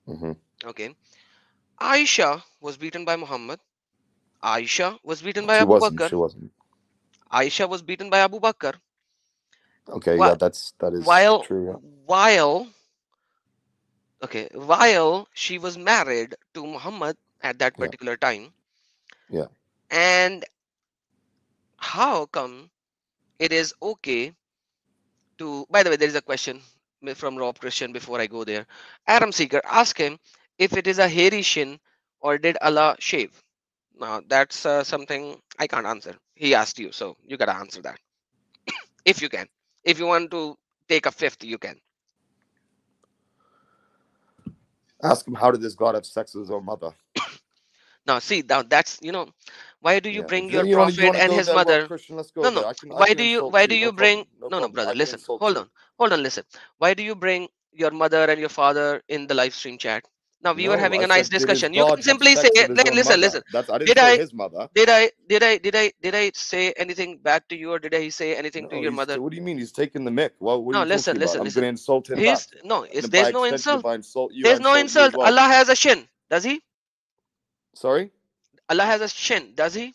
Hmm. okay, Aisha was beaten by Muhammad. Aisha was beaten by She Abu wasn't. Bakr. She wasn't. Aisha was beaten by Abu Bakr. Okay, yeah, Wh- that is While true. Yeah. while while she was married to Muhammad at that Yeah. particular time, Yeah. and how come it is okay to? By the way, there is a question from Rob Christian before I go there. Adam Seeker, ask him if it is a hairy shin or did Allah shave. Now that's something I can't answer. He asked you, so you gotta answer that if you can. If you want to take a fifth, you can. Ask him, how did this God have sex with his own mother? Now see, now that's why do you Yeah. bring your You want prophet to and go his there, Rob mother? Christian? Let's No, go no. there. I can insult Why do you. No you bring? problem. No No, no, problem. brother. I can Listen. insult you. Hold on. Listen. Why do you bring your mother and your father in the live stream chat? Now we were No, having I a nice said, did his discussion. You can God have simply say, sex with his own listen, mother? listen. I didn't Did say I, his mother. did I say anything back to you, or did I say anything to No, your mother? what do you mean? He's taking the mick. Well, what are No, you talking listen, about? listen, I'm going listen. to insult him back. He's no, And there's by no extension, insult. if I insult you, I There's no insult you as insult. well. Allah has a shin. Does he? Sorry? Allah has a shin. Does he?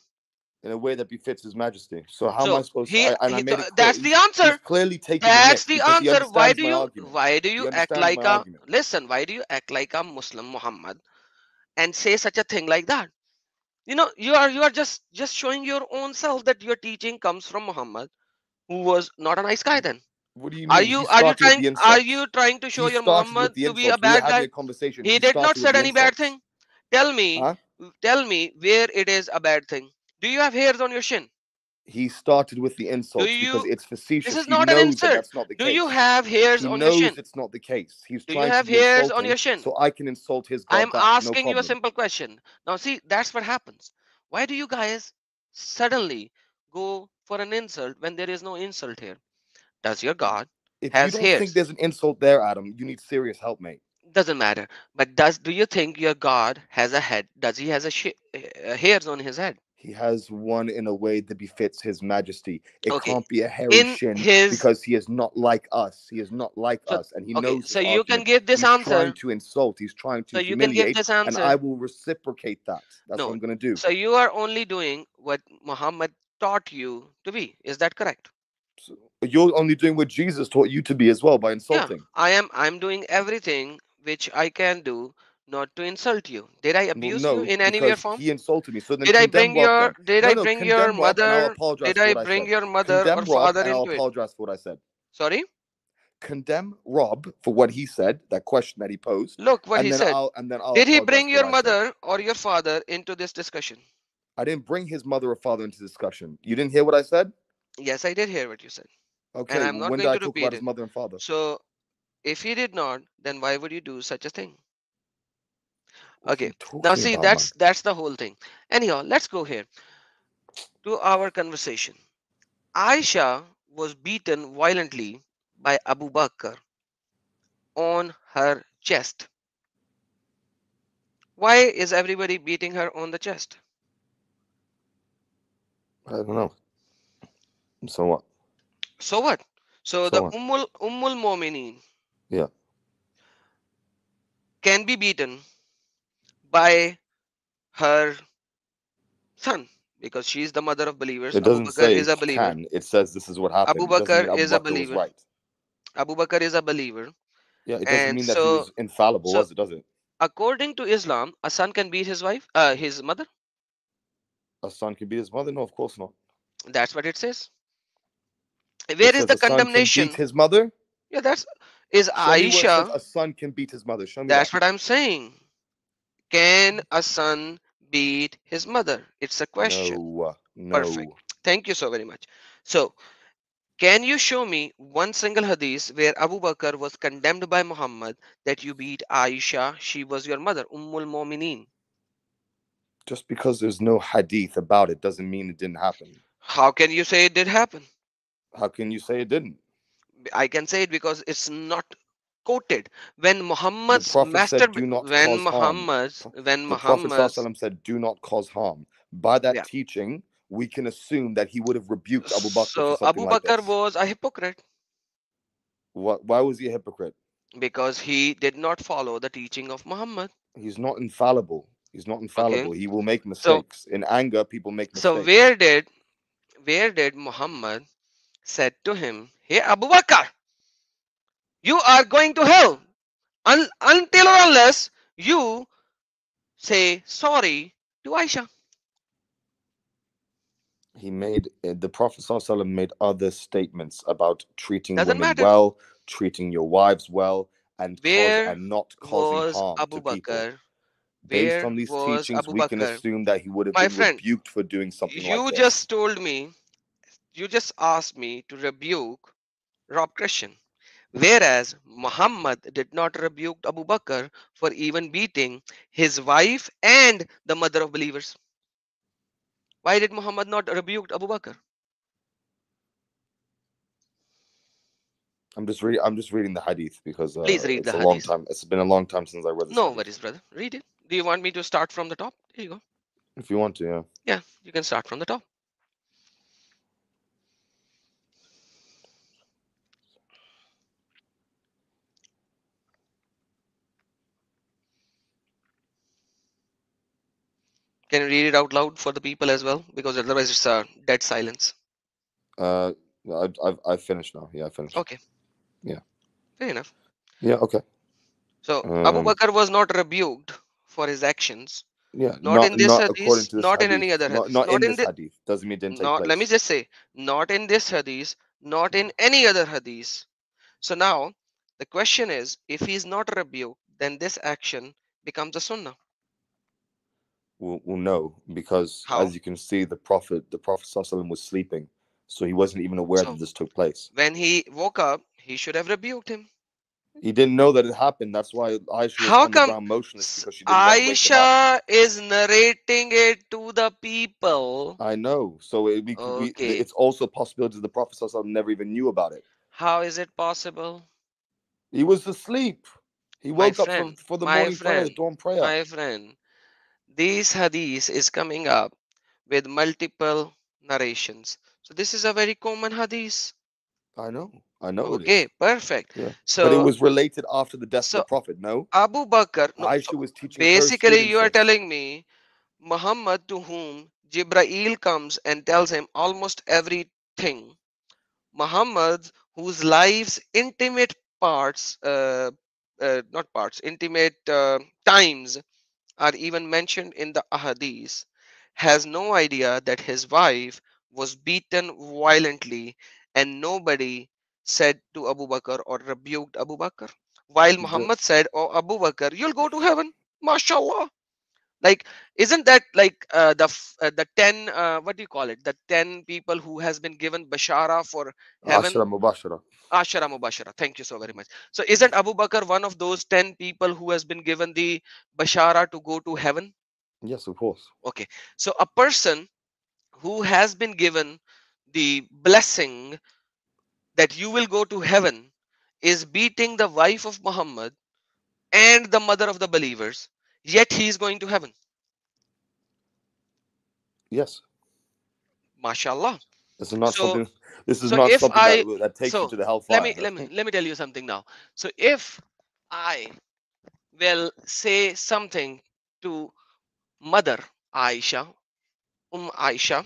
In a way that befits his majesty. So how am I So supposed to? I made it clear. that's the answer. He's clearly taking the That's mick the because he answer. understands my argument. Why do you He act understands like my a argument. listen? Why do you act like a Muslim Muhammad and say such a thing like that? You are just showing your own self that your teaching comes from Muhammad, who was not a nice guy. Then What do you are mean? you He are you started with trying the are you insults. trying to show He your started with Muhammad the to be a insults. We were bad having guy? a conversation. He He did not started with said the any bad insults. thing. Tell me where it is a bad thing. Do you have hairs on your shin? He started with the Do insults because you? it's This facetious. is He not an knows that insult. that's not the Do you case. have hairs He on your knows shin? it's not the case. He's Do you trying to have be hairs on your insulting shin? so I can insult his God I'm back. No asking you a problem. simple question. Now, see, that's what happens. Why do you guys suddenly go for an insult when there is no insult here? Does your God If you has don't think hairs? there's an insult there, Adam, you need serious help, mate. Doesn't matter. But do you think your God has a head? Does he has hairs on his head? He has one in a way that befits his majesty. It Okay. can't be a hairy In shin his because he is not like us. He is not like so us, and he okay, knows so his you can argument. give this He's trying answer. to insult. He's trying to So you can give humiliate, this and I answer. will reciprocate that. That's what No. I'm going to do. So you are only doing what Muhammad taught you to be. Is that correct? So you're only doing what Jesus taught you to be as well by Yeah, insulting. I'm doing everything which I can do not to insult you. Did I Well, abuse you no, in any way or because form? he insulted me. So then condemn Rob then. Did No, I no, bring your condemn Rob, and I'll mother? apologize Did for I what I bring said. your mother or Condemn Rob, father and I'll into it? apologize for what I said. Sorry? Condemn Rob for what he said, that question that he posed, Look what and he then said. I'll Did he apologize bring for what your I said. mother or your father into this discussion? I didn't bring his mother or father into discussion. You didn't hear what I said? Yes, I did hear what you said. And Okay, I'm well, not when going did I to talk about repeat his it. mother and father? So if he did not, then why would you do such a thing? What are Okay. you Now talking see, about, man? that's the whole thing. Anyhow, let's go here to our conversation. Aisha was beaten violently by Abu Bakr on her chest. Why is everybody beating her on the chest? I don't know. So what? So what? So So the what? Ummul Mominin Yeah. can be beaten by her son because she is the mother of believers. It Abu doesn't Bakr say is a believer. can. It says this is what Abu happened. It doesn't Bakr mean Abu is a Bakr was believer. right. Abu Bakr is a believer. Yeah, it doesn't And mean that he was infallible, so was it? Does it? according to Islam, a son can beat his mother. A son can beat his mother? No, of course not. That's what it says. It Where is says the a son can beat condemnation? his mother. Yeah, is Show me where it says Aisha. a son can beat his mother. Show me that. That's what I'm saying. Can a son beat his mother? It's a question. No, Perfect. no. Thank you so very much. So, can you show me one single hadith where Abu Bakr was condemned by Muhammad that you beat Aisha? She was your mother, Ummul Mumineen. Just because there's no hadith about it doesn't mean it didn't happen. How can you say it did happen? How can you say it didn't? I can say it because it's not quoted. When The Muhammad's Prophet master, said, "Do not cause harm." The Prophet Muhammad's, ﷺ said, "Do not cause harm." By that yeah. teaching, we can assume that he would have rebuked Abu Bakr for So something Abu like Bakr this. was a hypocrite Why was he a hypocrite? because he did not follow the teaching of Muhammad. He's not infallible. He's not Okay. infallible. He will make So mistakes. In anger, people make so mistakes. where did Muhammad said to him, "Hey Abu Bakr, you are going to hell until or unless you say sorry to Aisha." He made the Prophet ﷺ made other statements about treating Doesn't women matter. well, treating your wives well, and Where not causing was harm Abu to people. Bakr? Based Where on these was teachings, Abu we can Bakr? assume that he would have My been friend, rebuked for doing something like you this. just told me, you just asked me to rebuke Rob Christian. Whereas Muhammad did not rebuke Abu Bakr for even beating his wife and the mother of believers. Why did Muhammad not rebuke Abu Bakr? I'm just reading the hadith because Please read it's the a long hadith. time. It's been a long time since I read this No hadith. worries, brother. Read it. Do you want me to start from the top? Here you go. If you want to, yeah. Yeah, you can start from the top. Can you read it out loud for the people as well? Because otherwise it's a dead silence. Uh, I've finished now. Yeah, I finished. Okay. Yeah. Fair enough. Yeah. Okay. So Abu Bakr was not rebuked for his actions. Yeah. Not in this Not according hadith, to this not in hadith. any other hadith. Not Not in in this the hadith. Doesn't mean it didn't take not let me place. just say, not in this hadith, not in any other hadith. So now the question is, if he is not rebuked, then this action becomes a sunnah. We'll know because How? as you can see, the Prophet ﷺ was sleeping, so he wasn't even aware that So this took place. when he woke up, he should have rebuked him. He didn't know that it happened. That's why Aisha was How on the come ground motionless because she didn't want to wake him up. Aisha is narrating it to the people? I know. So Okay. it's also a possibility the Prophet ﷺ never even knew about it. How is it possible? He was asleep. He My woke up friend, for the my morning prayer, the friend, dawn prayer. my friend, these hadith is coming up with multiple narrations. So this is a very common hadith. I know. I know it Okay, is. perfect. Yeah. But it So, was related after the death of the so Prophet, no? Abu Bakr, no, so Aisha was teaching her basically students you are this. telling me Muhammad to whom Jibrail comes and tells him almost everything. Muhammad, whose life's intimate parts, not parts, intimate times are even mentioned in the ahadith, has no idea that his wife was beaten violently and nobody said to Abu Bakr or rebuked Abu Bakr. While The, Muhammad said, "Oh Abu Bakr, you'll go to heaven." MashaAllah. Like, isn't that like the 10, what do you call it? The 10 people who has been given Bashara for heaven? Ashra Mubashara. Ashara Mubashara. Thank you so very much. So isn't Abu Bakr one of those 10 people who has been given the Bashara to go to heaven? Yes, of course. Okay. So a person who has been given the blessing that you will go to heaven is beating the wife of Muhammad and the mother of the believers, yet he is going to heaven. Yes. MashaAllah. This is not So something. This is so not if something I that takes you so to the let hellfire. me let me let me tell you something now. So if I will say something to mother Aisha, Aisha,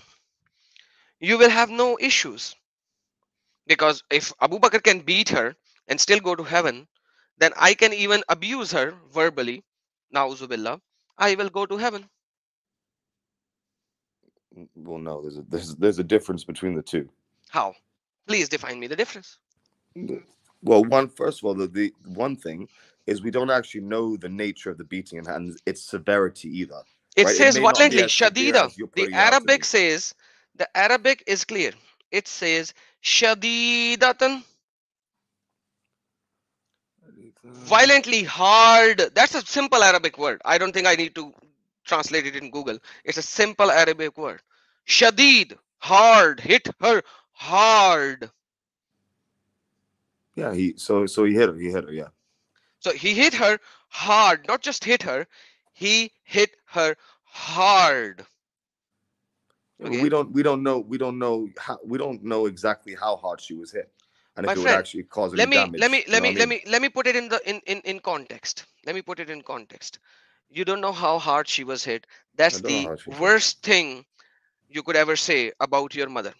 you will have no issues. Because if Abu Bakr can beat her and still go to heaven, then I can even abuse her verbally. Na'uzubillah. I will go to heaven. Well, no. There's a difference between the two. How? Please define me the difference. Well, first of all, the one thing is we don't actually know the nature of the beating and its severity either, It right? It says may not be violently, as severe shadida. as you're The putting it out to Arabic be. says, the Arabic is clear. It says shadidatan, violently hard. That's a simple Arabic word. I don't think I need to translate it in Google. It's a simple Arabic word. Shadid, hard, hit her hard. Yeah, so he hit her. He hit her. Yeah. So he hit her hard, not just hit her, he hit her hard. Yeah, but Okay, we don't know exactly how hard she was hit, and my if it would friend, actually cause any damage. You know what I mean? let me put it in the in context. Let me put it in context. You don't know how hard she was hit. I That's don't know the how she was hit. worst thing you could ever say about your mother.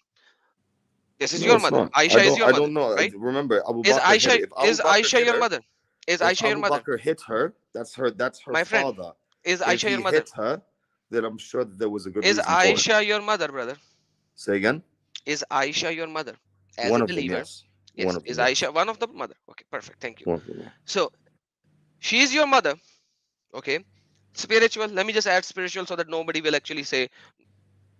This is No, your it's mother. not. Aisha is your I mother, don't know. right? Remember, Abu Bakr hit her. Is Aisha your mother? Is If Aisha your Abu mother? Bakr hit her, that's her My friend, father. is If Aisha your he mother? hit her, then I'm sure that there was a good Is reason for it. Aisha your mother, brother? Say again. Is Aisha your mother? As One a of them, believer, yes. One yes. of Is them, yes. Aisha one of the mother? Okay, perfect. Thank you. One of them, yeah. So she is your mother. Okay, spiritual. Let me just add spiritual so that nobody will actually say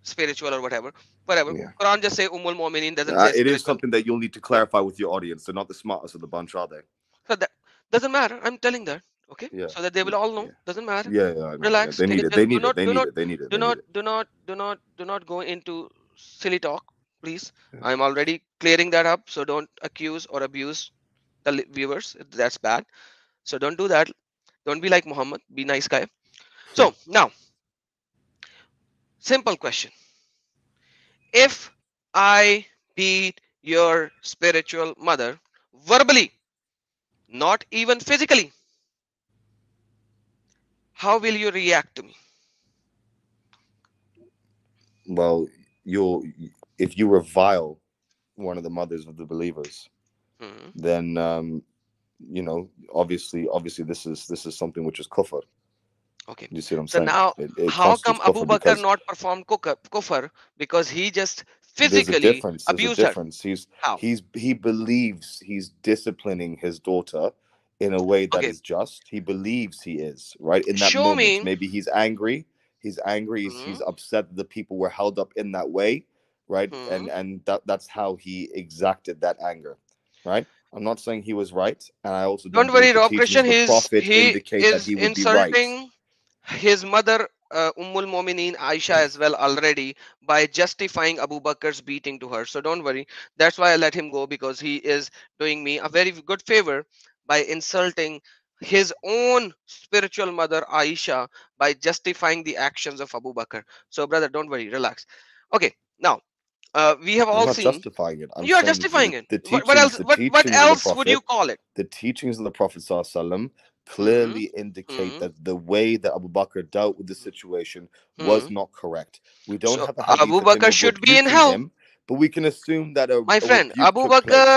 spiritual or whatever. Whatever. Yeah. Quran just say Ummul Mu'minin, doesn't say It is spiritual. something that you'll need to Yeah. clarify with your audience. They're not the smartest of the bunch, are they? So that doesn't matter. I'm telling that. Okay. Yeah. So that they will all know. Yeah. Doesn't matter. Yeah, I know. Yeah, Relax. they Take need a it. chill. They need it. They need it. They need it. They need it. Do not go into silly talk, please. Yeah. I'm already clearing that up. So don't accuse or abuse the viewers. That's bad. So don't do that. Don't be like Muhammad. Be nice guy. So now, simple question. If I beat your spiritual mother verbally, not even physically, how will you react to me? Well, you'll if you revile one of the mothers of the believers, Hmm. then obviously this is something which is kufr. Okay. You see what I'm So saying? now, It how come constitutes Abu kufr Bakr because not performed kufr? Because he just there's a physically difference. There's a abused her. difference. How? He believes he's disciplining his daughter in a way that Okay. is just. He believes he is right in that Show moment. me. Maybe he's angry. He's angry. He's Hmm, upset that the people were held up in that way, right? hmm. And that's how he exacted that anger, right? I'm not saying he was right, and I also don't Don't believe worry, the Rob teachings Christian. of the Prophet He indicate that is he would be right. insulting his mother, Ummul Mumineen Aisha, as well already by justifying Abu Bakr's beating to her. So don't worry. That's why I let him go, because he is doing me a very good favor by insulting his own spiritual mother Aisha by justifying the actions of Abu Bakr. So brother, don't worry, relax. Okay, now we have I'm all not seen. justifying it. I'm You are saying that justifying it. the What else? teachings, What of the else would you Prophet, call it? the teachings of the Prophet ﷺ Hmm, clearly indicate hmm, that the way that Abu Bakr dealt with the situation was hmm. not correct. We don't So have a Abu hadith of him Bakr should be in rebuking hell. him, but we can assume that My a friend, rebuke took place.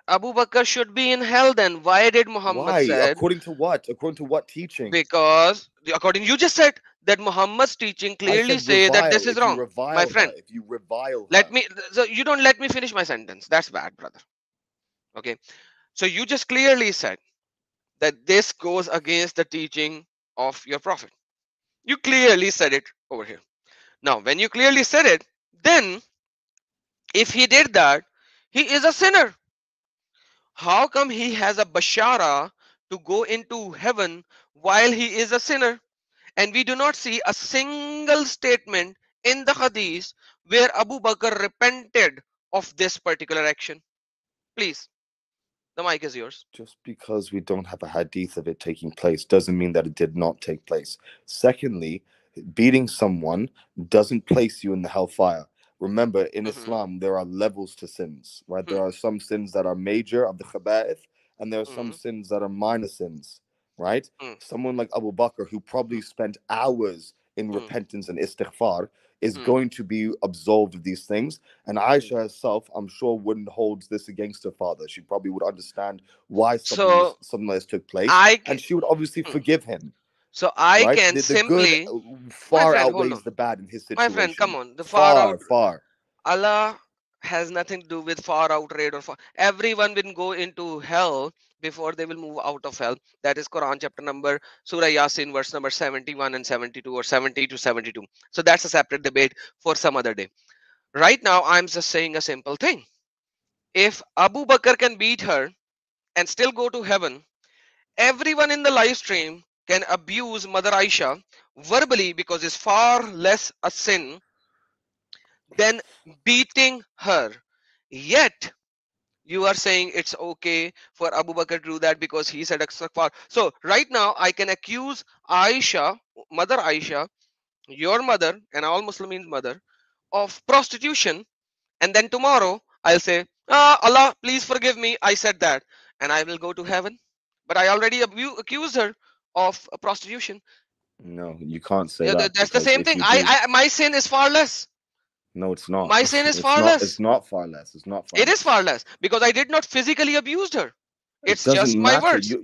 Abu Bakr should be in hell then. Why did Muhammad Why? said? According to what? According to what teaching? Because according you just said that Muhammad's teaching I clearly said say that this revile. is If you wrong. My revile her, friend, if you revile let her. me, so you don't let me finish my sentence. That's bad, brother. Okay. So you just clearly said that this goes against the teaching of your prophet. You clearly said it over here. Now, when you clearly said it, then if he did that, he is a sinner. How come he has a bashara to go into heaven while he is a sinner? And we do not see a single statement in the hadith where Abu Bakr repented of this particular action. Please, the mic is yours. Just because we don't have a hadith of it taking place doesn't mean that it did not take place. Secondly, beating someone doesn't place you in the hellfire. Remember, in Mhm, Islam, there are levels to sins, right? hmm, There are some sins that are major of the khaba'ith, and there are some hmm, sins that are minor sins, right? hmm, Someone like Abu Bakr, who probably spent hours in hmm, repentance and istighfar, is hmm, going to be absolved of these things. And hmm. Aisha herself, I'm sure, wouldn't hold this against her father. She probably would understand why So something like this took place, I can, and she would obviously hmm. forgive him. So I Right? can The good simply, my far friend, hold outweighs on, the bad in his my friend, come situation. on. The far out, Far, far. Allah has nothing to do with far out raid or far. Everyone will go into hell before they will move out of hell. That is Quran chapter number Surah Yasin verse number 71 and 72 or 70 to 72. So that's a separate debate for some other day. Right now, I'm just saying a simple thing. If Abu Bakr can beat her and still go to heaven, everyone in the live stream can abuse Mother Aisha verbally because it's far less a sin than beating her. Yet you are saying it's okay for Abu Bakr to do that because he said istighfar. So right now I can accuse Aisha, Mother Aisha, your mother and all Muslims' mother, of prostitution, and then tomorrow I'll say, Allah, please forgive me, I said that, and I will go to heaven. But I already accused her of prostitution. No, you can't say Yeah, that that's the because same if thing. you do, My sin is far less. no, it's not. My sin is It's far not. less. It's not far less. It's not far It is less. far less because I did not physically abuse her. It It's doesn't just my matter. words.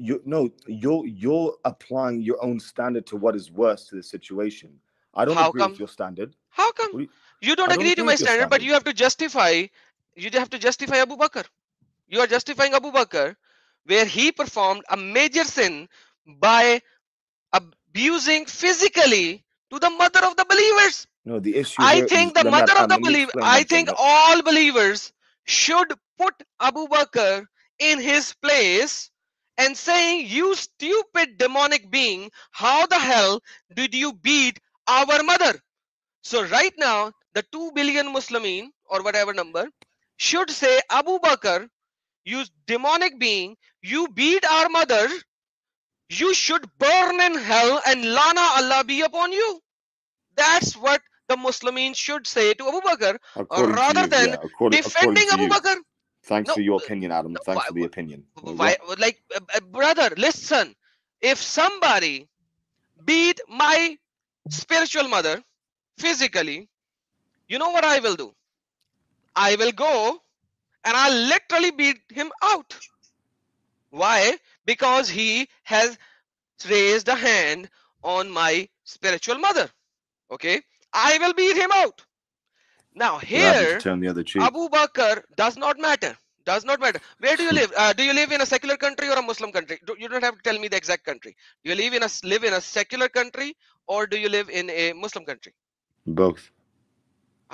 You're applying your own standard to what is worse to the situation. I don't How agree with come? your standard. How come? What do you- You don't I don't agree to agree my with your standard, but standard. you have to justify. You have to justify Abu Bakr. You are justifying Abu Bakr, where he performed a major sin by abusing physically to the mother of the believers. No, the issue I here is think the mother of the let me believer. explain I one thing. think all believers should put Abu Bakr in his place and saying, "You stupid demonic being, how the hell did you beat our mother?" So right now, the 2 billion Muslimin or whatever number should say, "Abu Bakr, you demonic being, you beat our mother. You should burn in hell and lana Allah be upon you." That's what the Muslimin should say to Abu Bakr According to rather you, than yeah. According defending to Abu you. Bakr. Thanks No, for your opinion, Adam. no, Thanks for the opinion. why, like, brother, listen. If somebody beat my spiritual mother physically, you know what I will do? I will go and I'll literally beat him out. Why? Because he has raised a hand on my spiritual mother. Okay, I will beat him out. Now What happened to here, turn the other cheek? Abu Bakr does not matter. Does not matter. Where do you live? Do you live in a secular country or a Muslim country? You don't have to tell me the exact country. Do you live in a secular country or do you live in a Muslim country? Both.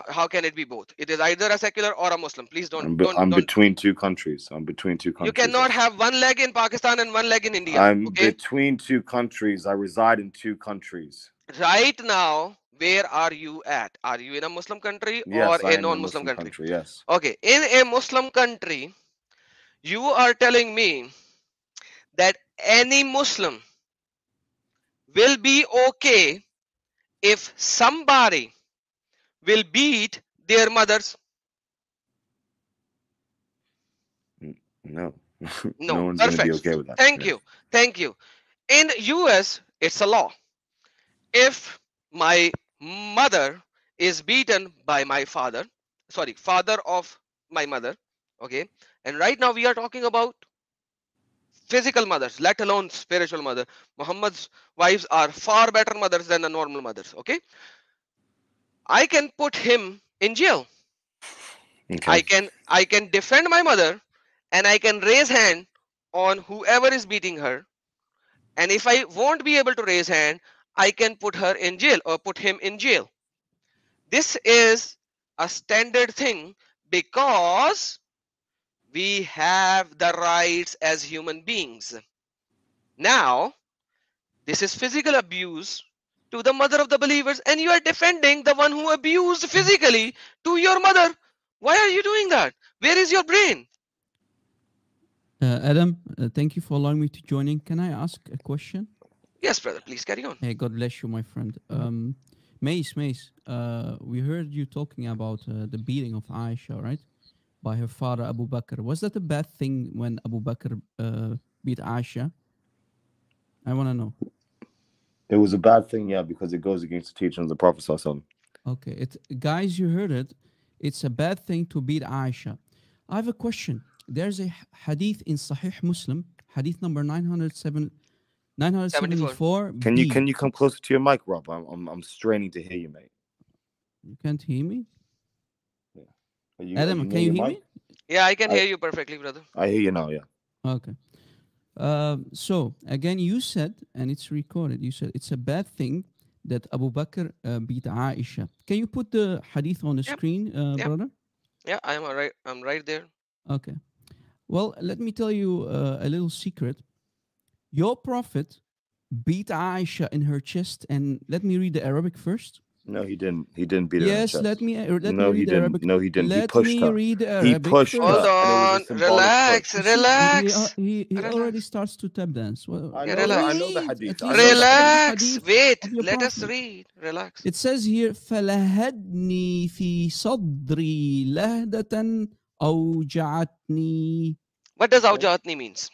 How can it be both? It is either a secular or a Muslim. Please I'm don't. between two countries. I'm between two You countries. cannot have one leg in Pakistan and one leg in India. I'm Okay. between two countries. I reside in two countries. Right now, where are you at? Are you in a Muslim country or Yes, I a am in a non-Muslim Muslim country? country. Yes. Okay, in a Muslim country, you are telling me that any Muslim will be okay if somebody will beat their mothers? No. No No, one's going to be perfect. okay with that. Thank Yes. you. Thank you. In US, it's a law. If my mother is beaten by my father, sorry, father of my mother, okay, and right now we are talking about physical mothers, let alone spiritual mother. Muhammad's wives are far better mothers than the normal mothers, okay. I can put him in jail. Okay. I can defend my mother and I can raise hand on whoever is beating her. And if I won't be able to raise hand, I can put her in jail or put him in jail. This is a standard thing because we have the rights as human beings. Now, this is physical abuse to the mother of the believers, and you are defending the one who abused physically to your mother. Why are you doing that? Where is your brain? Adam, thank you for allowing me to join in. Can I ask a question? Yes, brother, please carry on. Hey, God bless you, my friend. Mace, we heard you talking about the beating of Aisha, right? By her father, Abu Bakr. Was that a bad thing when Abu Bakr beat Aisha? I want to know. It was a bad thing, yeah, because it goes against the teaching of the Prophet ﷺ. Okay, guys, you heard it. It's a bad thing to beat Aisha. I have a question. There's a hadith in Sahih Muslim, hadith number 974. Can you come closer to your mic, Rob? I'm straining to hear you, mate. You can't hear me? Yeah. Adam, can you hear me? Yeah, I can hear you perfectly, brother. I hear you now, yeah. Okay. So, again, you said, and it's recorded, you said it's a bad thing that Abu Bakr beat Aisha. Can you put the hadith on the screen, brother? Yeah, I'm all right. I'm right there. Okay. Well, let me tell you a little secret. Your prophet beat Aisha in her chest. And let me read the Arabic first. No, he didn't. He didn't beat her in the Yes, chest. let me No, he read the didn't. Arabic. No, he didn't. He Let pushed me her. read the He Arabic pushed Hold first. her, and it was a on, symbolic push. relax, You see, relax, he already relax. starts to tap dance. Well, I Yeah, know that. I relax. know the read. hadith. At I least know the respect hadith. the Relax. hadith Wait, of your let us prophet. read. Relax. It says here فلهدني في صدري لهدة أوجعتني. What does Aujatni means?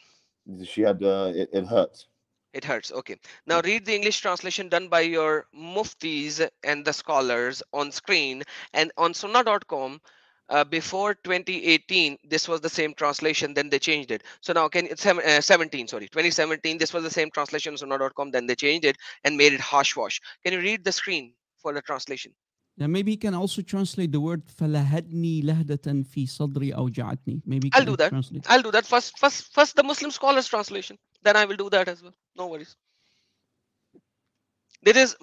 She had it hurt. It hurts. Okay. Now read the English translation done by your muftis and the scholars on screen and on sunnah.com. Before 2018, this was the same translation. Then they changed it. So now, can it's 17? Sorry, 2017. This was the same translation on sunnah.com. Then they changed it and made it hashwash. Can you read the screen for the translation? Yeah, maybe he can also translate the word فلهدني لهدة في صدري أوجعتني. Maybe he I'll do can that. translate. I'll do that first the Muslim scholars translation. Then I will do that as well. No worries. There is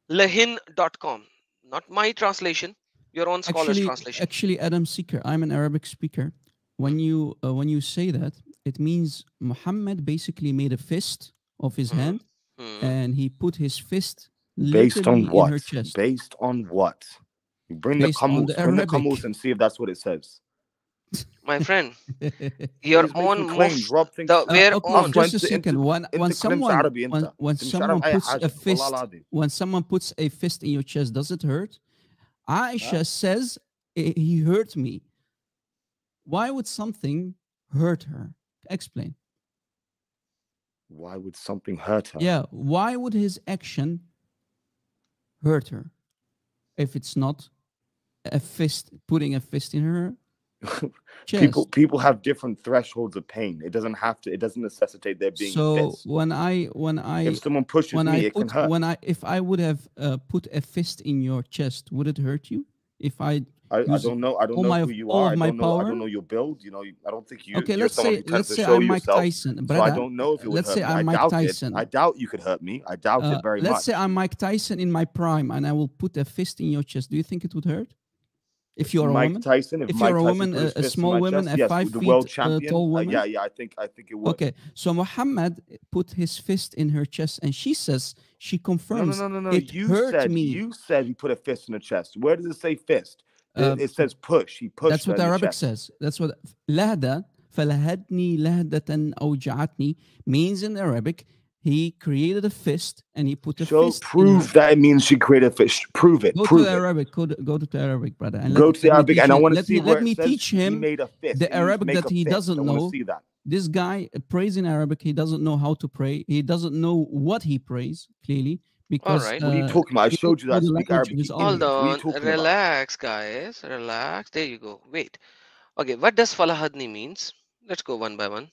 muflahin.com. Not my translation. Your own scholar's translation. Actually, Adam Seeker, I'm an Arabic speaker. When you say that, it means Muhammad basically made a fist of his Mhm. hand, Mhm. and he put his fist Based on literally in her what? chest. Based on what? You bring the Based on kamus. the Bring the Arabic. kamus and see if that's what it says. My friend, He's your making own claims. mufs, Rob thinks. the where Okay, own. just a second. When انت كلمت someone عربي انت. when انت مش someone عارف اي puts حاجه a والله fist العظيم. when someone puts a fist in your chest, does it hurt? Aisha says he hurt me. Why would something hurt her? Explain. Why would something hurt her? Yeah, why would his action hurt her if it's not a fist, putting a fist in her chest? People have different thresholds of pain. It doesn't have to. It doesn't necessitate there being So fist. if someone pushes me, it can hurt. if I would have put a fist in your chest, would it hurt you? If I I don't know. I don't all know my who you all are. of I my don't know. I power? don't know your build. You know, I don't think you. Okay, You're someone who tends to show I'm Mike yourself. Tyson, So I brother. don't know if it would Let's hurt say me. I'm I Mike doubt Tyson. it. I doubt you could hurt me. I doubt it very much. Let's say I'm Mike Tyson in my prime, and I will put a fist in your chest. Do you think it would hurt? If you're a Mike woman, Tyson, if Mike you're a Tyson woman, put his a fist in small my woman, chest, a yes, 5 the feet world champion. tall woman. Yeah, I think it would. Okay, so Muhammad put his fist in her chest, and she says she confirms. No. It hurt me. You said he put a fist in the chest. Where does it say fist? It says push. He pushed. That's what her in Arabic the chest. says. That's what لهدة فلهدني لهدة أوجعتني means in Arabic. He created a fist and he put a fist. Prove that it means she created a fist. Prove it. Go Prove to it. Arabic. Go to the Arabic, brother. And Go to the Arabic, and I want to see where let me it says teach him he made a fist. the Arabic that he doesn't I know. want to see that. This guy prays in Arabic. He doesn't know how to pray. He doesn't know what he prays clearly because. All right. What are you talking about? I showed you that I speak Arabic. Hold What are you on. talking Relax, guys. Relax. There you go. Wait. Okay. What does falahadni means? Let's go one by one.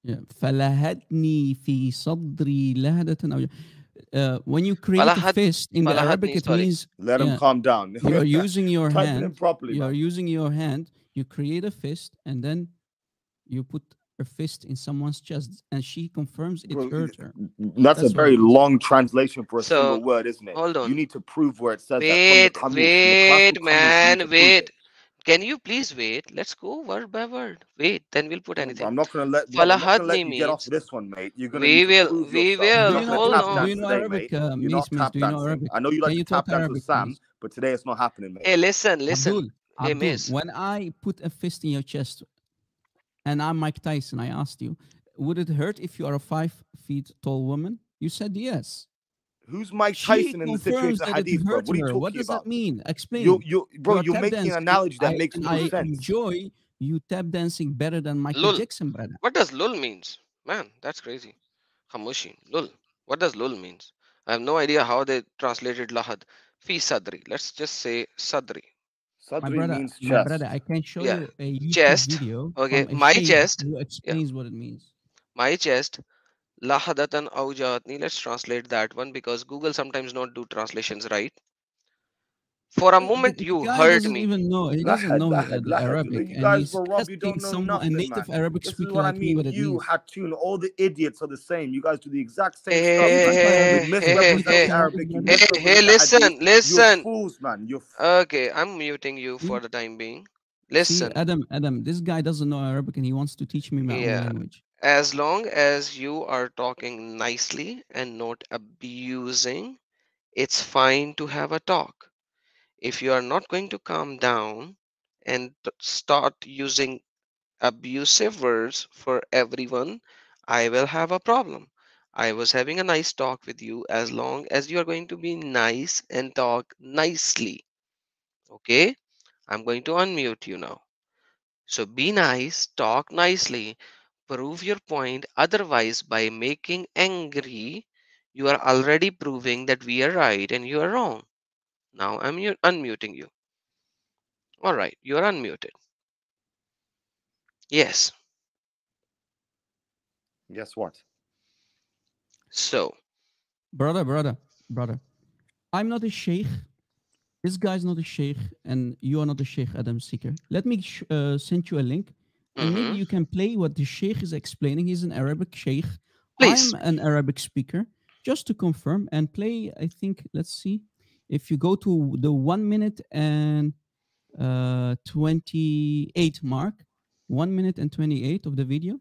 Yeah. فلهدني في صدري لهدة أو when you create a fist in the Arabic, it means let him calm down. You're using your hand. Properly, you're using your hand. You create a fist, and then you put a fist in someone's chest, and she confirms it hurt her. That's a very long translation for a single word, isn't it? Hold on. You need to prove where it says wait, that from the wait, man, wait. Can you please wait? Let's go word by word. Wait, then we'll put anything. I'm not gonna let you get off this one, mate. You're gonna we will. Hold on. Do you know Arabic? You're not tap do you know dancing. Arabic? I know you like to tap dance Arabic, with Sam, please? but today it's not happening, mate. Hey, listen. Hey, Abdul, miss. when I put a fist in your chest, and I'm Mike Tyson, I asked you, would it hurt if you are a 5 feet tall woman? You said yes. Who's Mike Tyson in the situation of Hadith, bro? What are you talking about? What does that mean? Explain. You're making an analogy that makes no sense. I enjoy you tap dancing better than Michael Jackson, brother. What does lul means? Man, that's crazy. Khamoshi. Lul. What does lul means? I have no idea how they translated lahad. Fi sadri. Let's just say sadri. Sadri means chest. My brother, I can show you a YouTube chest. video. Okay, my chest. Who explains what it means. My chest. Lahadatan aujatni. Let's translate that one because Google sometimes not do translations right. For a moment, you hurt me. He doesn't know the Arabic. You guys were Rob, you don't know nothing, a native man. Arabic this speaker is what like I mean. Me, what you, Hatun, all the idiots are the same. You guys do the exact same stuff. Hey, listen. You're fools, man. You're okay, I'm muting you for the time being. Listen. See, Adam, this guy doesn't know Arabic and he wants to teach me my own language. As long as you are talking nicely and not abusing, it's fine to have a talk. If you are not going to calm down and start using abusive words for everyone, I will have a problem. I was having a nice talk with you as long as you are going to be nice and talk nicely. Okay? I'm going to unmute you now. So be nice, talk nicely, prove your point. Otherwise, by making angry, you are already proving that we are right and you are wrong. Now I'm unmuting you. All right, you are unmuted. Yes. Guess what? So, brother. I'm not a sheikh. This guy's not a sheikh, and you are not a sheikh, Adam Seeker. Let me send you a link, and maybe mhm, you can play what the sheikh is explaining. He's an Arabic sheikh. please. I'm an Arabic speaker. Just to confirm and play, I think, let's see. If you go to the 1 minute and 28 mark, 1 minute and 28 of the video,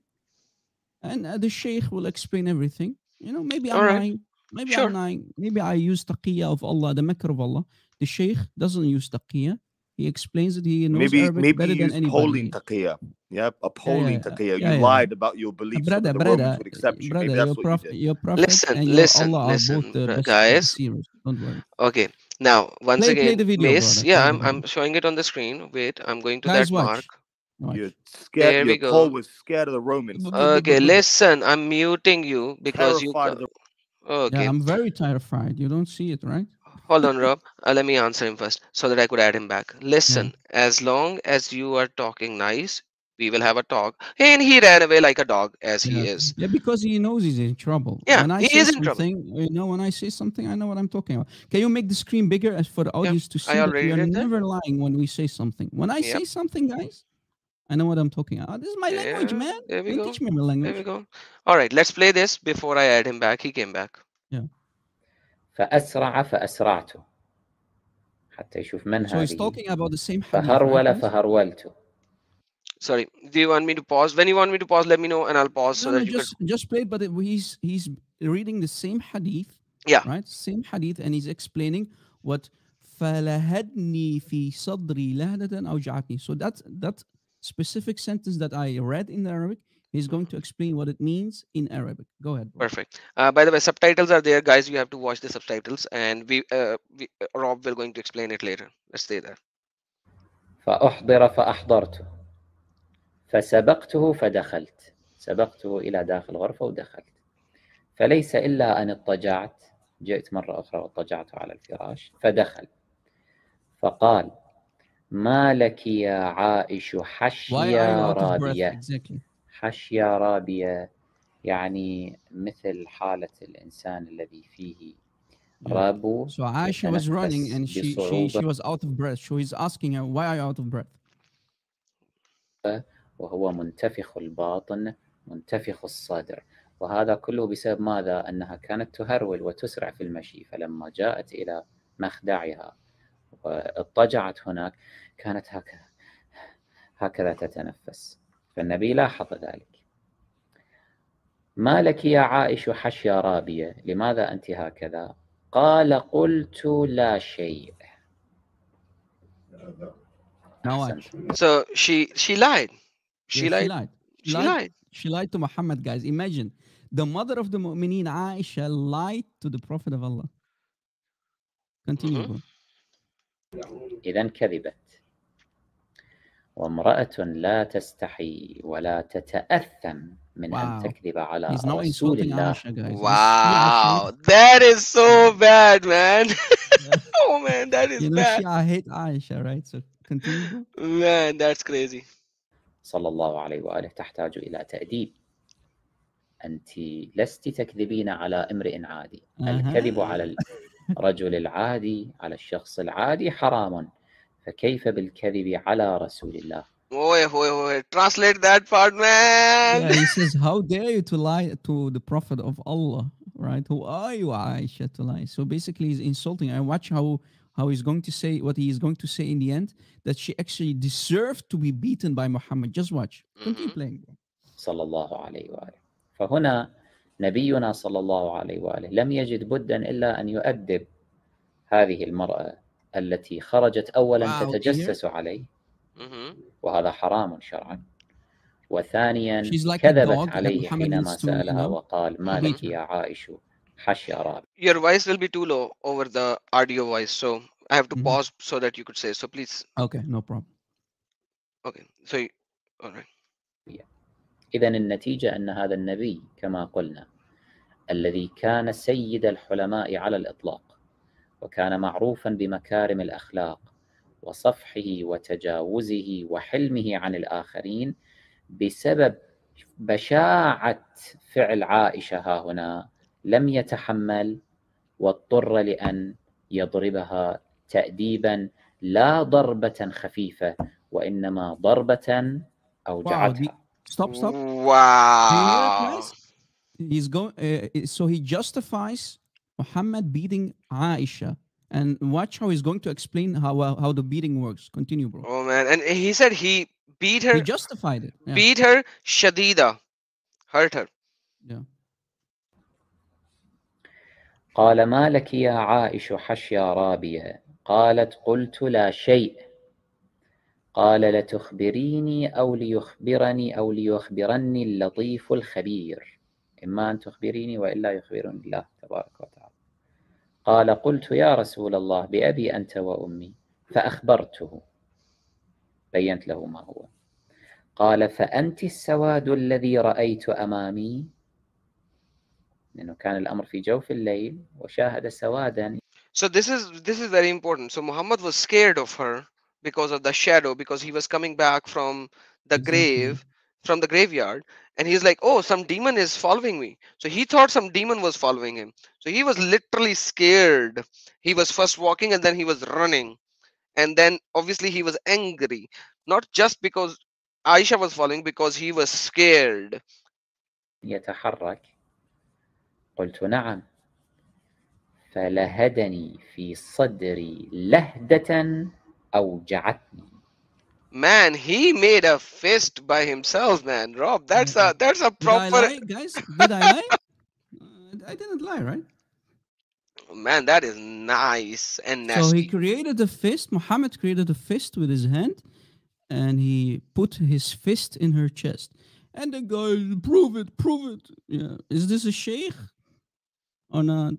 and the sheikh will explain everything. You know, maybe All I'm right, lying. Maybe I'm sure. lying. Maybe I use taqiyya of Allah, the makr of Allah. The sheikh doesn't use taqiyya. He explains that he knows Arabic Maybe better you than use polling anybody. taqiyya. Yep, a Yeah, polling yeah, taqiyya. yeah, You yeah. lied about your beliefs so that the Romans would accept you. Maybe Brother, that's what you did. your prophet Listen, and your listen, Allah are both listen, the best guys. deceivers. Don't worry. Okay, now once Play again, the video, Mace. brother. Yeah, Play the I'm video. showing it on the screen. Wait, I'm going to that Guys, mark. watch. You're Watch. scared. There Your we Paul go. was scared of the Romans, Okay, listen, I'm muting you because you. terrified of the. Yeah, Okay, I'm very terrified. You don't see it, right? hold on, Rob. Let me answer him first so that I could add him back. Yeah. Listen, as long as you are talking nice, we will have a talk. And he ran away like a dog, as he Yeah. is. Yeah, because he knows he's in trouble. Yeah, When I he say is in trouble. something, when I say something, I know what I'm talking about. Can you make the screen bigger as for the Yeah, audience to I see that we already are did that. never lying when we say something? When I Yep. say something, guys, I know what I'm talking about. This is my language, Yeah, man. there we Don't go. teach me my There we language. go. All right, let's play this before I add him back. He came back. Yeah. فأسرع فأسرعت حتى يشوف من So he's هذه talking about the same hadith, right, فهرول guys? فهرولت. Sorry, do you want me to pause? When you want me to pause, let me know and I'll pause so No, that no, you could. just play it. But he's reading the same hadith, Yeah. right? Same hadith, and he's explaining what فلهدني في صدري لهدة أوجعتني. So that specific sentence that I read in Arabic, he's going to explain what it means in Arabic. Go ahead, bro. Perfect. By the way, subtitles are there, guys. You have to watch the subtitles, and Rob will going to explain it later. Let's stay there. فأحضر فأحضرت فسبقته فدخلت. سبقته إلى داخل الغرفة ودخلت. فليس إلا أن اضطجعت. جئت مرة أخرى واضطجعت على الفراش فدخل فقال ما لك يا عائش حشيا رابية. Exactly. حشيا رابية يعني مثل حالة الإنسان الذي فيه ربو. So Aisha was running and she was out of breath. So he's asking her, why are you out of breath? وهو منتفخ الباطن منتفخ الصدر. وهذا كله بسبب ماذا؟ أنها كانت تهرول وتسرع في المشي، فلما جاءت إلى مخدعها واضطجعت هناك كانت هكذا تتنفس. فالنبي لاحظ ذلك. ما لك يا عائش حشيا رابية، لماذا أنت هكذا؟ قال قلت لا شيء. So she lied. She lied. She lied. She lied to Muhammad, guys. Imagine the mother of the mu'mineen, Aisha, lied to the Prophet of Allah. Continue, bro. إذن كذبت. وامرأة لا تستحي ولا تتأثم من أن تكذب على رسول الله. Wow, that is so bad, man. Oh man, that is bad. I hate Aisha, right? So continue. Man, that's crazy. صلى الله عليه وآله تحتاج إلى تأديب. أنت لست تكذبين على امرئ عادي. الكذب على الرجل العادي على الشخص العادي حرام. فكيف بالكذب على رسول الله؟ Wait. Translate that part, man. Yeah, he says, how dare you to lie to the Prophet of Allah, right? Who are you, Aisha, to lie? So basically he's insulting. I watch how he's going to say, what he is going to say in the end, that she actually deserved to be beaten by Muhammad. Just watch. Continue playing, bro. صلى الله عليه وآله. فهنا نبينا صلى الله عليه وآله لم يجد بدا إلا أن يؤدب هذه المرأة التي خرجت أولا Wow, تتجسس عليه، Mm-hmm. وهذا حرام شرعا، وثانيا she's like a كذبت dog that عليه Muhammad حينما needs to, you سألها know, وقال ما beat لك her. يا عائش حش رابي. Your voice will be too low over the audio voice, so I have to pause so that you could say. So please. Okay, no problem. Okay. So, all right. إذن النتيجة أن هذا النبي كما قلنا الذي كان سيد الحلماء على الإطلاق، وكان معروفا بمكارم الأخلاق وصفحه وتجاوزه وحلمه عن الآخرين، بسبب بشاعة فعل عائشة ها هنا لم يتحمل واضطر لأن يضربها تأديبا لا ضربة خفيفة وإنما ضربة أوجعتها. Stop. Do you hear it, Wow. guys? He's going. So he justifies Muhammad beating Aisha, and watch how he's going to explain how the beating works. Continue, bro. Oh man, and he said he beat He her, justified it. Yeah. beat her, shadida, hurt her. Yeah. قال ما لك يا عائش حشيا رابية؟ قالت قلت لا شيء. قال لتخبريني أو ليخبرني اللطيف الخبير، إما أن تخبريني وإلا يخبرني الله تبارك وتعالى. قال قلت يا رسول الله بأبي أنت وأمي، فأخبرته، بينت له ما هو. قال فأنت السواد الذي رأيت أمامي، لأنه كان الأمر في جوف الليل وشاهد سوادا. So this is very important. So Muhammad was scared of her because of the shadow, because he was coming back from the Exactly. from the graveyard, and he's like, oh, some demon is following me. So he thought some demon was following him. So he was literally scared. He was first walking and then he was running. And then obviously he was angry, not just because Aisha was following, because he was scared. يتحرك. قلت نعم. فلهدني في صدري لهدة أوجعتني. Man, he made a fist by himself, man. Rob, that's a Did proper. I lie, guys? Did I lie? I didn't lie, right? Man, that is nice and So he nasty. created a fist. Muhammad created a fist with his hand, and he put his fist in her chest. And the guy, prove it. Yeah, is this a sheikh or not?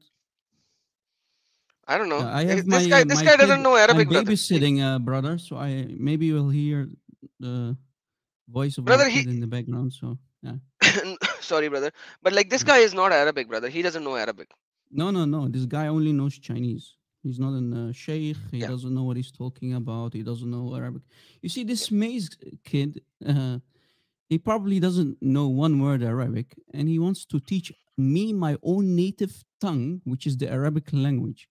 I don't know. I have This my guy kid, doesn't know Arabic, I'm brother. babysitting, brother. So maybe you'll hear the voice of Brother, my kid in the background. So yeah. Sorry, brother, but like this guy is not Arabic, brother. He doesn't know Arabic. No. This guy only knows Chinese. He's not a sheikh. He Yeah. doesn't know what he's talking about. He doesn't know Arabic. You see, this Maze kid, he probably doesn't know one word Arabic, and he wants to teach me my own native tongue, which is the Arabic language.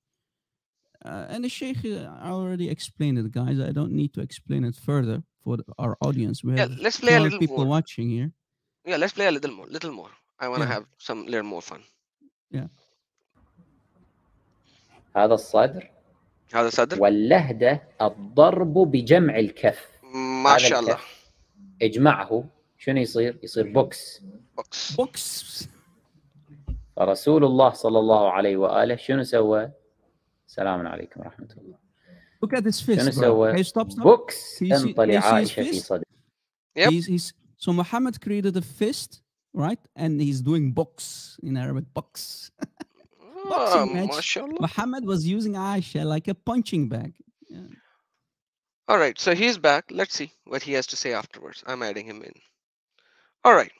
And the sheikh, I already explained it, guys. I don't need to explain it further for our audience. We have Let's play a 12 little people more. watching here. Yeah, let's play a little more. I want to Yeah. have some little more fun. Yeah. هذا الصدر. هذا صدر. واللهدة الضرب بجمع الكف. ما شاء الله. اجمعه شنو يصير؟ يصير بوكس. بوكس. فرسول الله صلى الله عليه وآله شنو سوى؟ السلام عليكم ورحمة الله. Look at his fist, شنو bro. سوى؟ Hey, stop. بوكس انطلي عائشة في صدر. Yep. So Muhammad created a fist, right? And he's doing box in Arabic, box. Boxing match. MashaAllah. Muhammad was using Aisha like a punching bag. Yeah. All right, so he's back. Let's see what he has to say afterwards. I'm adding him in. All right.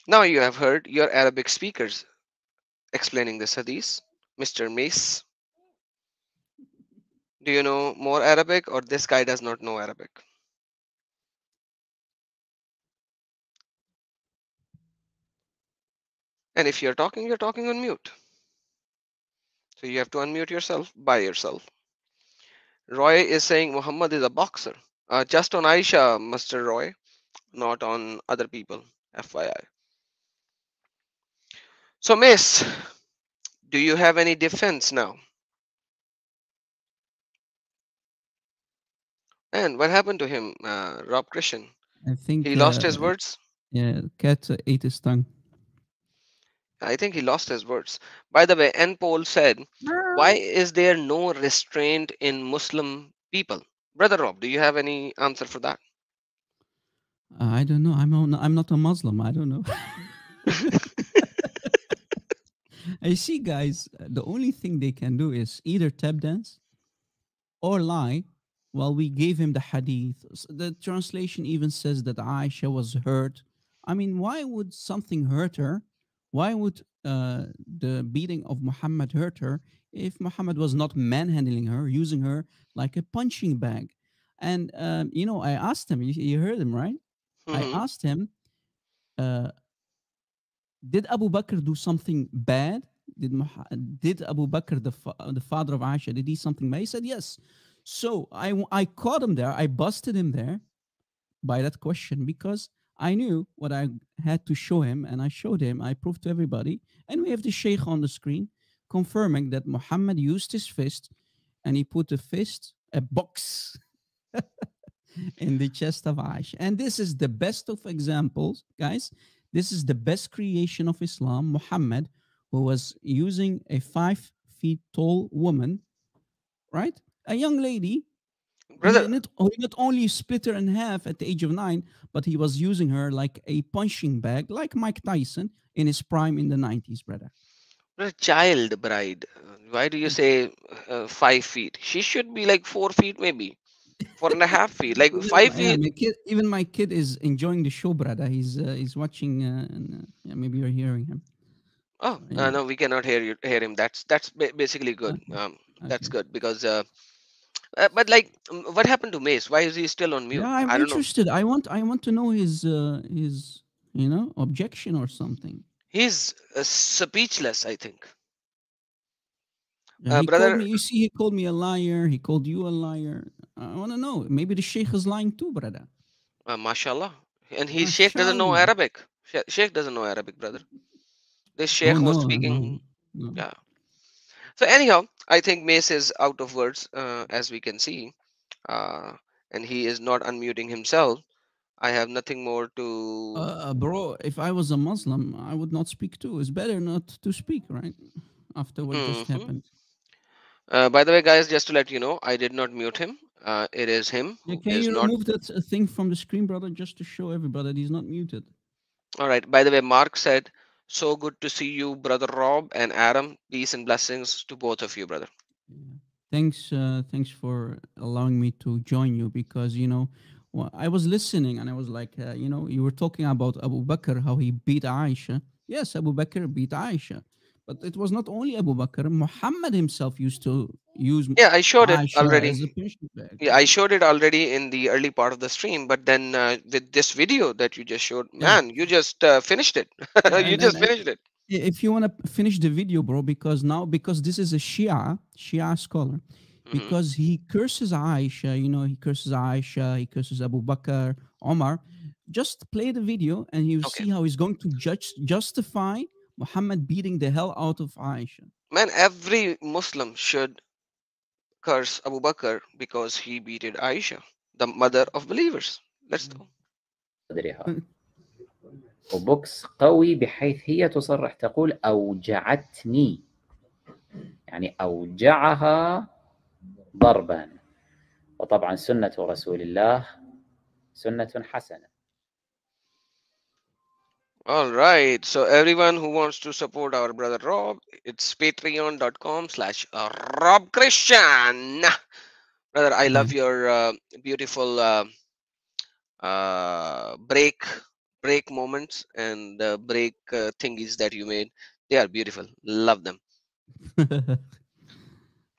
Now you have heard your Arabic speakers explaining this hadith. Mr. Mace, do you know more Arabic, or this guy does not know Arabic? And if you're talking on mute. So you have to unmute yourself by yourself. Roy is saying Muhammad is a boxer. Just on Aisha, Mr. Roy, not on other people, FYI. So Miss, do you have any defense now? And what happened to him, Rob Christian? I think He lost his words? Yeah, cat ate his tongue. I think he lost his words. By the way, N Paul said, why is there no restraint in Muslim people? Brother Rob, do you have any answer for that? I don't know. I'm not a Muslim. I don't know. I see, guys. The only thing they can do is either tap dance or lie. While we gave him the hadith, the translation even says that Aisha was hurt. I mean, why would something hurt her? Why would the beating of Muhammad hurt her if Muhammad was not manhandling her, using her like a punching bag? And I asked him. You heard him, right? I Hmm. asked him, uh, did Abu Bakr do something bad? Did Abu Bakr, the father of Aisha, did he something bad? He said yes. So I caught him there. I busted him there by that question because I knew what I had to show him, and I showed him. I proved to everybody, and we have the sheikh on the screen confirming that Muhammad used his fist, and he put a box in the chest of Aisha. And this is the best of examples, guys. This is the best creation of Islam, Muhammad, who was using a 5 feet tall woman, right? A young lady. Brother, He not only split her in half at the age of 9, but he was using her like a punching bag, like Mike Tyson in his prime in the 90s, brother. brother, child bride. Why do you say 5 feet? She should be like 4 feet, maybe 4.5 feet. Like five Yeah, feet. even my kid is enjoying the show, brother. He's watching, and yeah, maybe you're hearing him. Oh, Yeah. no, we cannot hear him. That's basically good. Okay. That's Okay. good because but like, what happened to Mace? Why is he still on Yeah, mute? I'm I don't know. interested. I want to know his objection or something. He's speechless, I think. Yeah, he called Brother, me. You see, he called me a liar. He called you a liar. I want to know. Maybe the sheikh is lying too, brother. mashallah. And he Sheikh doesn't know Mashallah. Arabic. Sheikh doesn't know Arabic, brother. This Oh Sheikh was no, no, speaking. no. Yeah. So anyhow, I think Mace is out of words, as we can see, uh, and he is not unmuting himself. I have nothing more to. Bro, if I was a Muslim, I would not speak too. It's better not to speak, right? After what just Mhm. happened. By the way, guys, just to let you know, I did not mute him. It is him Yeah, who can is you not. remove that thing from the screen, brother, just to show everybody that he's not muted? All right. By the way, Mark said, "So good to see you, brother Rob and Adam. Peace and blessings to both of you, brother." Yeah. Thanks for allowing me to join you because I was listening and I was like, you were talking about Abu Bakr, how he beat Aisha. Yes, Abu Bakr beat Aisha, but it was not only Abu Bakr. Muhammad himself used to use Yeah, I showed it Aisha already. as a punching bag. Yeah, I showed it already in the early part of the stream, but then with this video that you just showed, Yeah, man, you just finished it. yeah, You just finished it. if you want to finish the video, bro, because this is a Shia scholar, Hmm. because he curses Aisha, he curses Aisha, he curses Abu Bakr, Omar. Just play the video, and you Okay, see how he's going to justify Muhammad beating the hell out of Aisha. man, every Muslim should curse Abu Bakr because he beated Aisha, the mother of believers. Let's go. صدرها وبوكس قوي بحيث هي تصرح تقول أوجعتني، يعني أوجعها ضربا. وطبعا سنة رسول الله سنة حسنة. All right. So everyone who wants to support our brother Rob, it's patreon.com/Rob Christian. Brother, I Yeah. love your beautiful break moments and break thingies that you made. They are beautiful. Love them.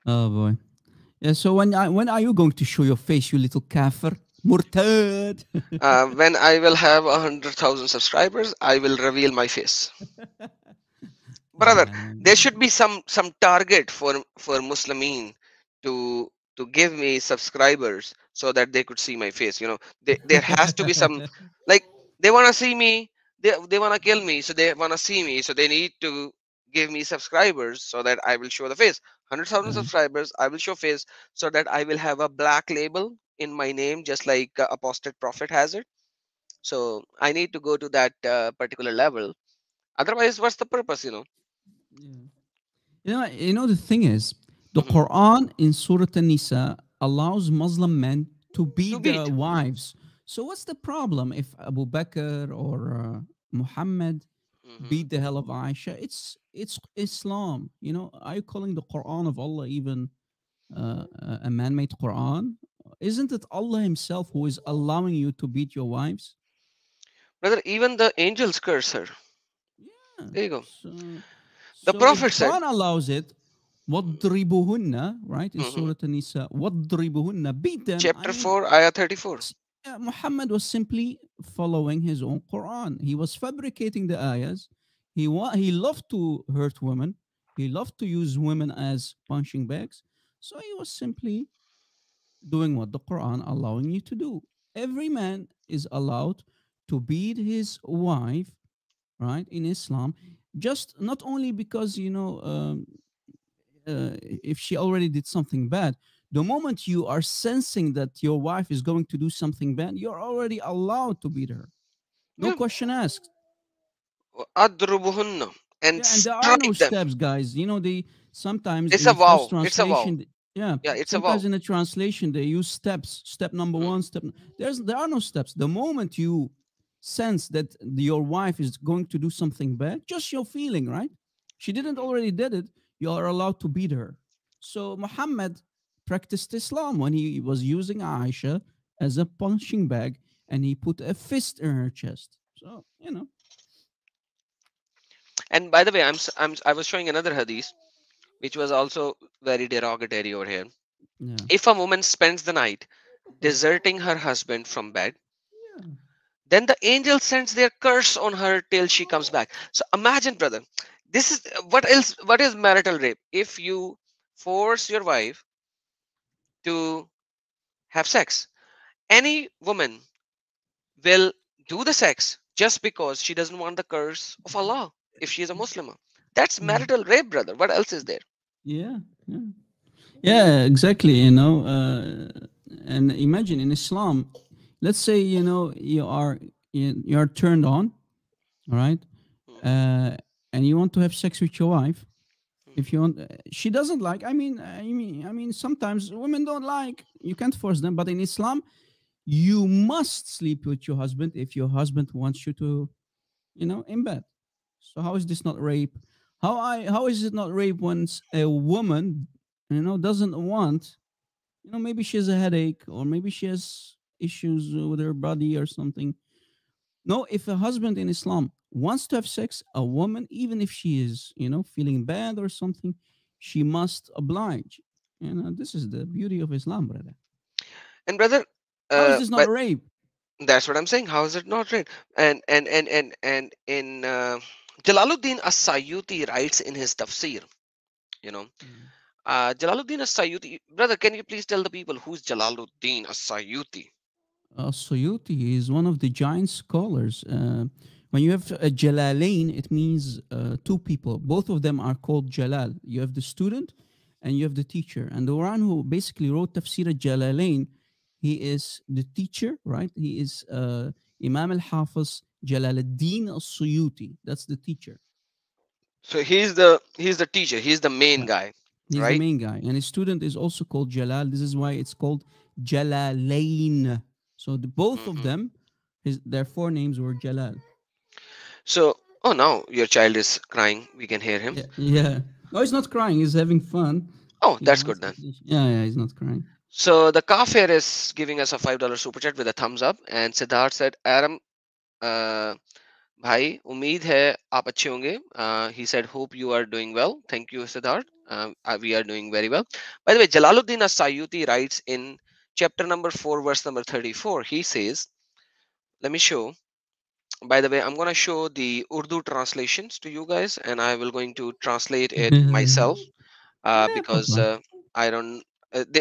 Oh boy. Yeah. So when are you going to show your face, you little kafir? Murtad. When I will have 100,000 subscribers, I will reveal my face. Brother, Nah, nah, there should be some target for Muslimin to give me subscribers so that they could see my face. There has to be some, nah. like, they want to see me. They want to kill me, so they want to see me, so they need to give me subscribers so that I will show the face. 100,000 Yeah. subscribers, I will show face so that I will have a black label in my name, just like apostate prophet has it, So I need to go to that particular level. Otherwise, what's the purpose, you know? Yeah. You know the thing is, the Hmm. Quran in Surah An-Nisa allows Muslim men to To beat their beat. wives. So what's the problem if Abu Bakr or Muhammad Hmm. beat the hell of Aisha? It's Islam. Are you calling the Quran of Allah even a man-made Quran? Isn't it Allah Himself who is allowing you to beat your wives? Brother, even the angels curse her. Yeah. There you go. So, The so if the Prophet said, Quran allows it, وَاضْرِبُهُنَّ, right, in mhm, Surah An-Nisa, وَاضْرِبُهُنَّ, beat them. I chapter mean, 4, ayah 34. Muhammad was simply following his own Quran. He was fabricating the ayahs. He loved to hurt women. He loved to use women as punching bags. So he was simply doing what the Quran allowing you to do. Every man is allowed to beat his wife, right, in Islam, just not only because if she already did something bad. The moment you are sensing that your wife is going to do something bad, you're already allowed to beat her. No Yeah, question asked. adrubuhunna, and Yeah, and there are no strike them. steps, guys. They sometimes It's in a the first vow. It's a vow. translation, yeah, Yeah, it's a sometimes vow. in the translation they use steps. Step number Mm, one, there are no steps. The moment you sense that your wife is going to do something bad, just your feeling, right? She didn't mhm. already did it, you are allowed to beat her. So Muhammad practiced Islam when he was using Aisha as a punching bag and he put a fist in her chest. So, And by the way, I was showing another hadith, which was also very derogatory over here. yeah. If a woman spends the night deserting her husband from bed, Yeah. then the angel sends their curse on her till she comes back. So imagine, brother, this is what else? What is marital rape? If you force your wife to have sex, any woman will do the sex just because she doesn't want the curse of Allah if she is a Muslim. That's Yeah. marital rape, brother. What else is there? Yeah. Yeah. Yeah, exactly. And imagine in Islam, let's say you are turned on, all right, Mhm, uh, and you want to have sex with your wife. If mhm, you want, she doesn't like. Sometimes women don't like. You can't force them, but in Islam, you must sleep with your husband if your husband wants you to, in bed. So how is this not rape? How is it not rape when a woman, doesn't want, maybe she has a headache or maybe she has issues with her body or something. No, if a husband in Islam wants to have sex, a woman, even if she is, feeling bad or something, she must oblige. This is the beauty of Islam, brother. And brother, How is this not but rape? that's what I'm saying. How is it not rape? And in Jalaluddin As-Sayyuti writes in his tafsir, you know, Yeah. Jalaluddin As-Sayyuti, brother, can you please tell the people who's Jalaluddin As-Sayyuti? Suyuti is one of the giant scholars. When you have a Jalalain, it means two people. Both of them are called Jalal. You have the student and you have the teacher. And the one who basically wrote Tafsir al-Jalalain, he is the teacher, right? He is Imam al-Hafiz Jalal al-Din al-Suyuti. That's the teacher. So he's the teacher. He's the main Yeah. guy, He's the right? main guy. And his student is also called Jalal. This is why it's called Jalalain. So both of Hmm. them, their four names were Jalal. So, oh, now your child is crying. We can hear him. Yeah, yeah. No, he's not crying. He's having fun. Oh, He that's wants good then. attention. Yeah, yeah. He's not crying. So the Kafir is giving us a $5 super chat with a thumbs up, and Siddharth said, "Aram, uh, भाई उम्मीद है आप अच्छे होंगे." He said, "Hope you are doing well." Thank you, Siddharth. We are doing very well. By the way, Jalaluddin As-Sayyuti writes in chapter number 4, verse number 34. He says, "Let me show." By the way, I'm gonna show the Urdu translations to you guys, and I will going to translate it myself Yeah, because Papa. I don't.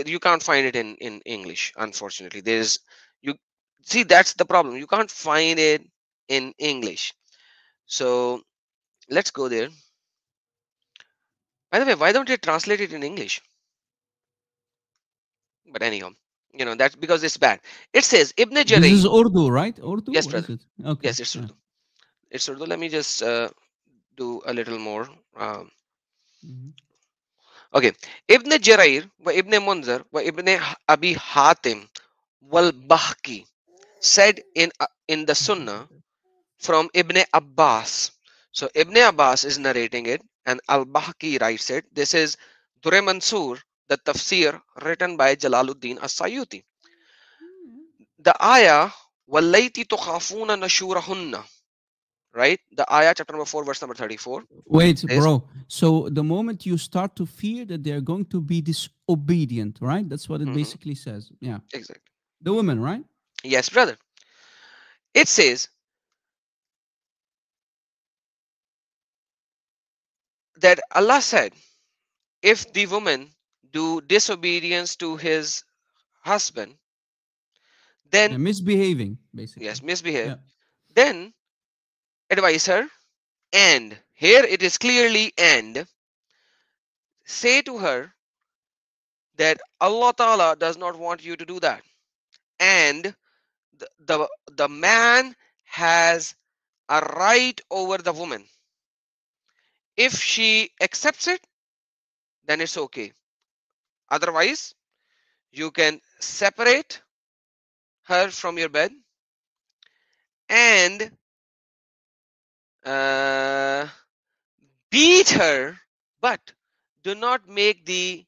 You can't find it in English, unfortunately. There's you see that's the problem. You can't find it in English. So let's go there. By the way, why don't you translate it in English? But anyhow. That's because it's bad. It says Ibn This is Jarir. Urdu, right? Urdu? Yes, What is brother. it? Okay. Yes, it's Yeah. Urdu. It's Urdu. Let me just do a little more. Mhm. Okay. Ibn Jarir wa Ibn Munzir wa Ibn Abi Hatim wal Bahki said in the Sunnah from Ibn Abbas. So Ibn Abbas is narrating it, and Al Bahki writes it. This is Durre Mansur, the tafsir written by Jalaluddin As-Sayuti. The ayah وَاللَّيْتِ تُخَافُونَ نَشُورَهُنَّ, right? The ayah, chapter number 4, verse number 34 Wait, says, bro. So the moment you start to fear that they're going to be disobedient, right? That's what it mhm, basically says. Yeah. exactly. The women, right? Yes, brother. It says that Allah said, if the woman do disobedience to his husband, Yeah, then, misbehaving, basically. yes, misbehave, Yeah. then advise her, and here it is clearly, and say to her that Allah Ta'ala does not want you to do that. And the man has a right over the woman. If she accepts it, then it's okay. Otherwise, you can separate her from your bed and uh, beat her, but do not make the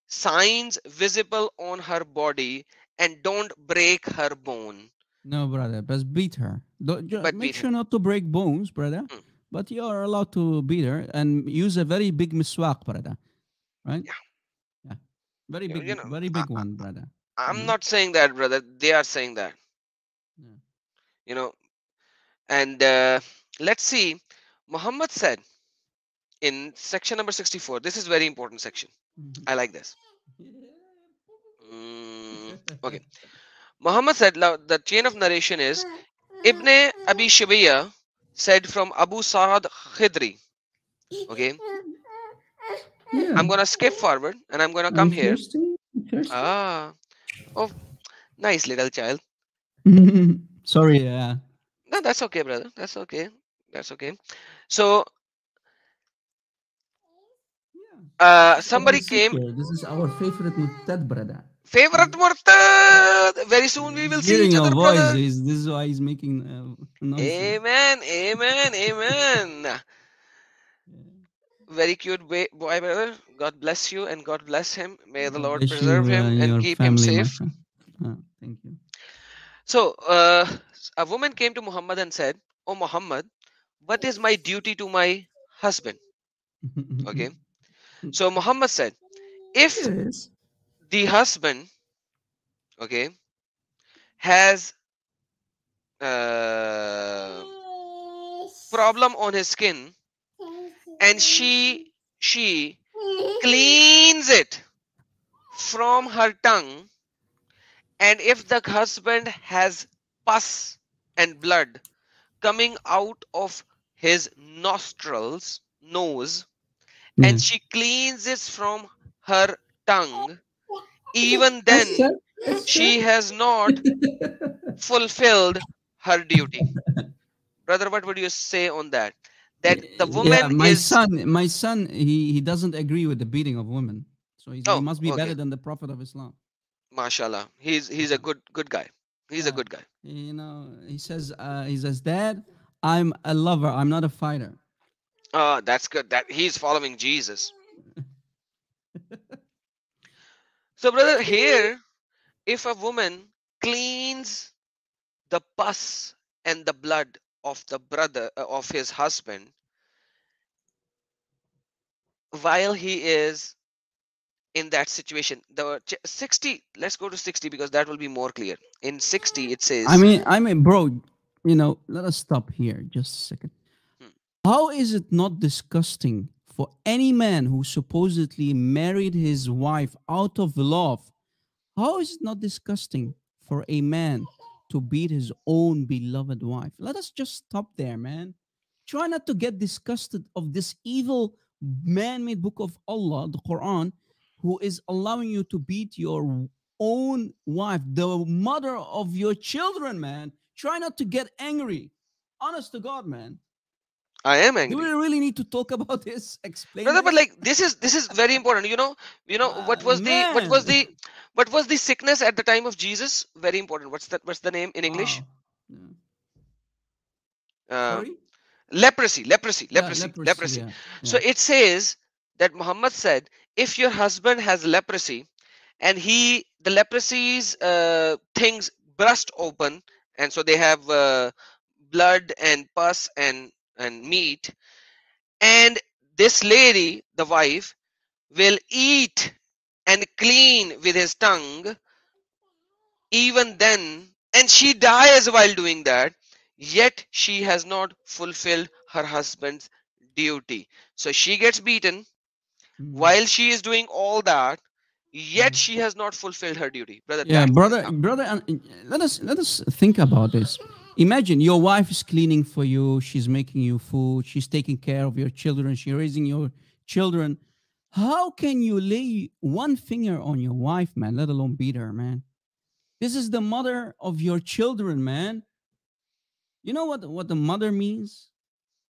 signs visible on her body and don't break her bone, No, brother, but beat her. but Make beat her. sure not to break bones, brother. Mm, But you are allowed to beat her and use a very big miswak, brother. Right? yeah, Yeah. Very you know, you big, know very I, big one, brother. You I'm know? not saying that, brother. They are saying that, Yeah. you know. And let's see. Muhammad said in section number 64. This is very important section. I like this. Okay. Muhammad said, the chain of narration is Ibn Abi Shabiya said from Abu Sa'ad Khidri. Okay. Yeah. I'm gonna skip forward and I'm gonna Are you come here. thirsty? You thirsty? Ah, oh, nice little child. Sorry, yeah. No, that's okay, brother. That's okay. That's okay. So, Yeah. This is our somebody came. secret. This is our favorite Muttad, brother. Favorite Murtad. Very soon we will He's see hearing each your other, voice. brother. This is why he's making noises. Amen. Amen. Amen. Very cute boy, brother. God bless you and God bless him. May the God Lord bless you preserve him and and your keep him family, my safe. friend. Thank you. So, a woman came to Muhammad and said, "Oh Muhammad, what is my duty to my husband?" Okay. So Muhammad said, if Yes. the husband, okay, has uh, problem on his skin and she cleans it from her tongue, and if the husband has pus and blood coming out of his nostrils, nose, Yeah. and she cleans it from her tongue, even then Aisha, Aisha. she has not fulfilled her duty. Brother, what would you say on that? That the Yeah, woman is, my son, he doesn't agree with the beating of women. So he oh, must be better okay, than the Prophet of Islam. mashallah, he's a good guy. He's a Yeah. good guy. He says, Dad, I'm a lover. I'm not a fighter. That's good. That he's following Jesus. So, brother, here, if a woman cleans the pus and the blood of the brother of his husband while he is in that situation, the 60, let's go to 60 because that will be more clear. In 60 it says, Bro, let us stop here just a second. hmm, How is it not disgusting for any man who supposedly married his wife out of love? How is it not disgusting for a man to beat his own beloved wife? Let us just stop there, man. Try not to get disgusted of this evil man-made book of Allah, the Quran, who is allowing you to beat your own wife, the mother of your children, man. Try not to get angry. Honest to God, man. I am Do we angry, really need to talk about this? Explain brother. But this? like this is very important. What was the what Man. was the what was the sickness at the time of Jesus? Very important. What's the name in English? Wow. Yeah. Uh, Sorry? leprosy, leprosy, Yeah, leprosy, leprosy. leprosy. Yeah. So Yeah. it says that Muhammad said, if your husband has leprosy and the leprosy's things burst open, and so they have blood and pus and meat, and this lady, the wife, will eat and clean with his tongue, even then, and she dies while doing that, yet she has not fulfilled her husband's duty. So she gets beaten Mm, while she is doing all that, yet mm. she has not fulfilled her duty. Brother, Yeah, that's brother, Islam. brother, let us think about this. Imagine your wife is cleaning for you, she's making you food, she's taking care of your children, she's raising your children. How can you lay one finger on your wife, man, let alone beat her, man? This is the mother of your children, man. You know what the mother means?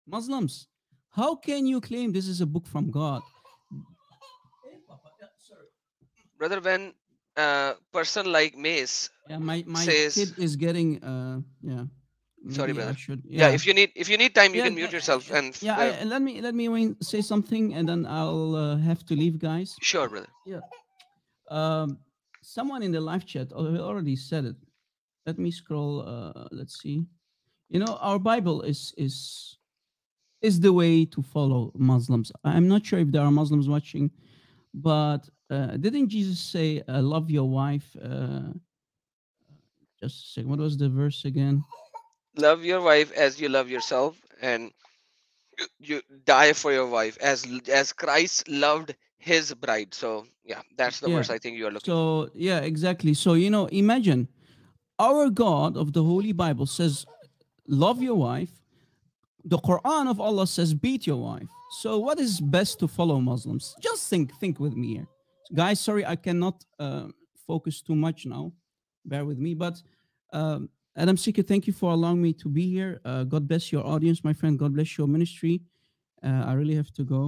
Muslims. How can you claim this is a book from God? Brother, when a person like Mace Yeah, my says, kid is getting yeah. sorry, Maybe I brother. should, Yeah, yeah. if you need time, you Yeah, can mute yourself and yeah. Let me say something, and then I'll have to leave, guys. sure, brother. Yeah. Um, someone in the live chat already said it. Let me scroll. Let's see. You know, our Bible is the way to follow Muslims. I'm not sure if there are Muslims watching, but didn't Jesus say, "Love your wife"? Just a second. What was the verse again? Love your wife as you love yourself, and you die for your wife as Christ loved his bride. So yeah, that's the Yeah. verse I think you are looking for. So yeah, exactly. So imagine our God of the Holy Bible says, "Love your wife." The Quran of Allah says, "Beat your wife." So what is best to follow, Muslims? Just think with me here, guys. Sorry, I cannot focus too much now. Bear with me, but. Adam Sika, thank you for allowing me to be here. God bless your audience, my friend. God bless your ministry. I really have to go.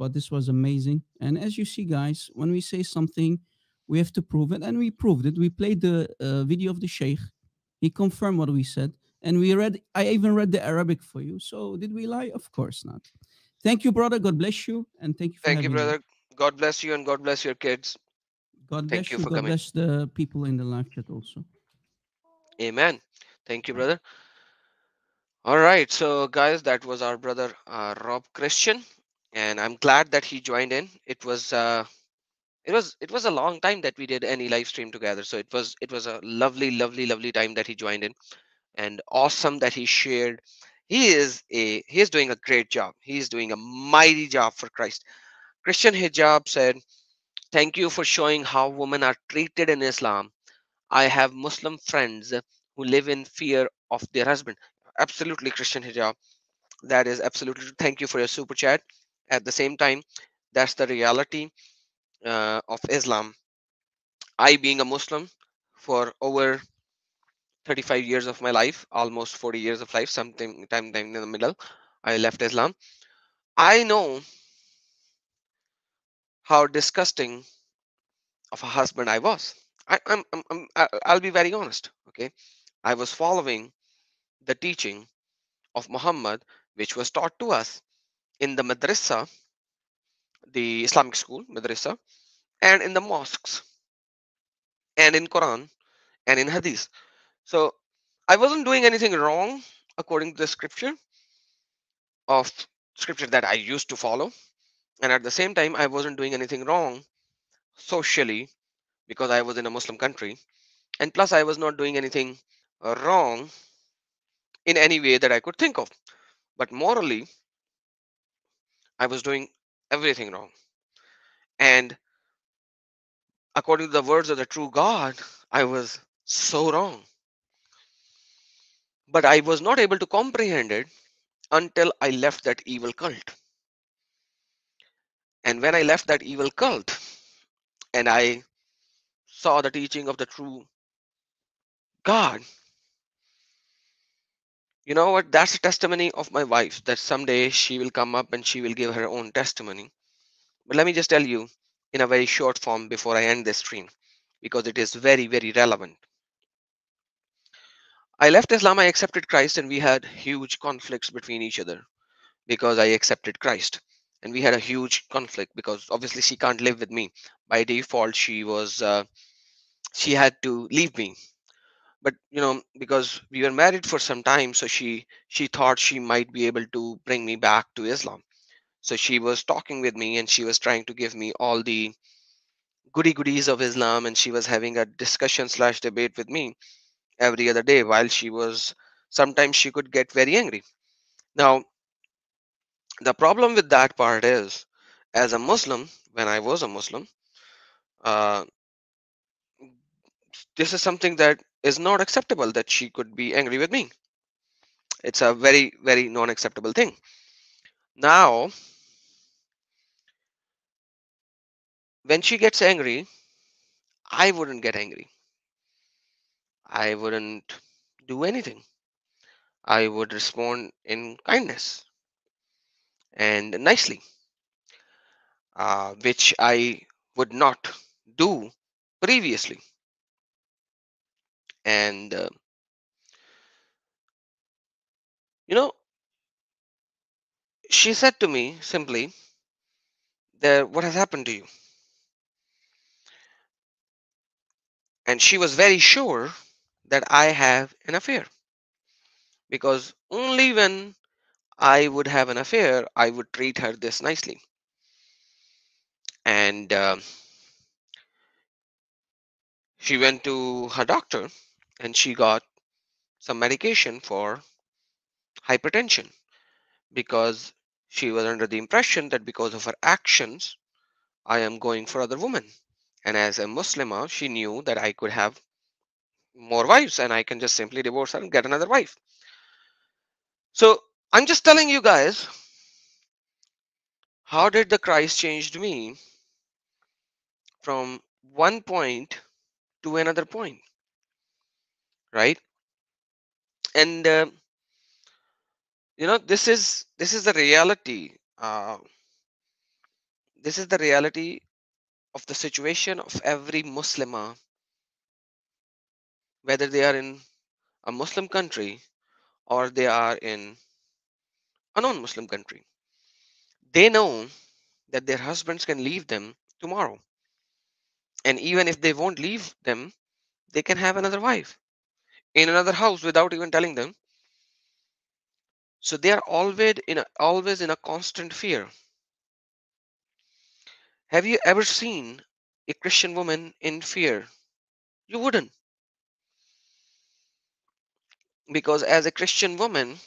But this was amazing. And as you see, guys, when we say something, we have to prove it. And we proved it. We played the video of the Sheikh. He confirmed what we said. And I even read the Arabic for you. So did we lie? Of course not. Thank you, brother. God bless you. And thank you for Thank you, having me. brother. God bless you and God bless your kids. God Thank bless you you. for God coming. bless the people in the live chat also. Amen. Thank you, brother. All right, so guys, that was our brother Rob Christian, and I'm glad that he joined in. It was a long time that we did any live stream together, so it was a lovely time that he joined in, and awesome that he shared. He is doing a great job. He's doing a mighty job for Christ. Christian Hijab said, "Thank you for showing how women are treated in Islam. I have Muslim friends who live in fear of their husband." Absolutely, Christian Hijab. That is absolutely. Thank you for your super chat. At the same time, that's the reality of Islam. I, being a Muslim for over 35 years of my life, almost 40 years of life, time in the middle, I left Islam. I know how disgusting of a husband I was. I'll be very honest. Okay, I was following the teaching of Muhammad, which was taught to us in the madrasa, the Islamic school madrasa, and in the mosques, and in Quran, and in Hadith. So I wasn't doing anything wrong according to the of scripture that I used to follow, and at the same time I wasn't doing anything wrong socially because I was in a Muslim country, and plus I was not doing anything wrong in any way that I could think of. But morally, I was doing everything wrong. And according to the words of the true God, I was so wrong. But I was not able to comprehend it until I left that evil cult. And when I left that evil cult and I saw the teaching of the true God. You know what? That's a testimony of my wife that someday she will come up and she will give her own testimony. But let me just tell you in a very short form before I end this stream, because it is very, very relevant. I left Islam, I accepted Christ, and we had huge conflicts between each other because I accepted Christ. And we had a huge conflict because obviously she can't live with me. By default, she had to leave me. But because we were married for some time, so she thought she might be able to bring me back to Islam. So she was talking with me and she was trying to give me all the goodies of Islam, and she was having a discussion slash debate with me every other day while she was sometimes she could get very angry. Now, the problem with that part is, as a Muslim, when I was a Muslim, uh, this is something that is not acceptable that she could be angry with me. It's a very, very non acceptable thing. Now, when she gets angry, I wouldn't get angry. I wouldn't do anything. I would respond in kindness and nicely, which I would not do previously. And, you know, she said to me simply, that what has happened to you? And she was very sure that I have an affair, because only when I would have an affair, I would treat her this nicely. And she went to her doctor and she got some medication for hypertension, because she was under the impression that because of her actions, I am going for other women. And as a Muslimah, she knew that I could have more wives and I can just simply divorce her and get another wife. So I'm just telling you guys, how did the Christ changed me from one point to another point, right? And this is the reality. This is the reality of the situation of every Muslimah, whether they are in a Muslim country or they are in a non-Muslim country. They know that their husbands can leave them tomorrow, and even if they won't leave them, they can have another wife in another house without even telling them. So they are always in a constant fear. Have you ever seen a Christian woman in fear? You wouldn't, because as a Christian woman,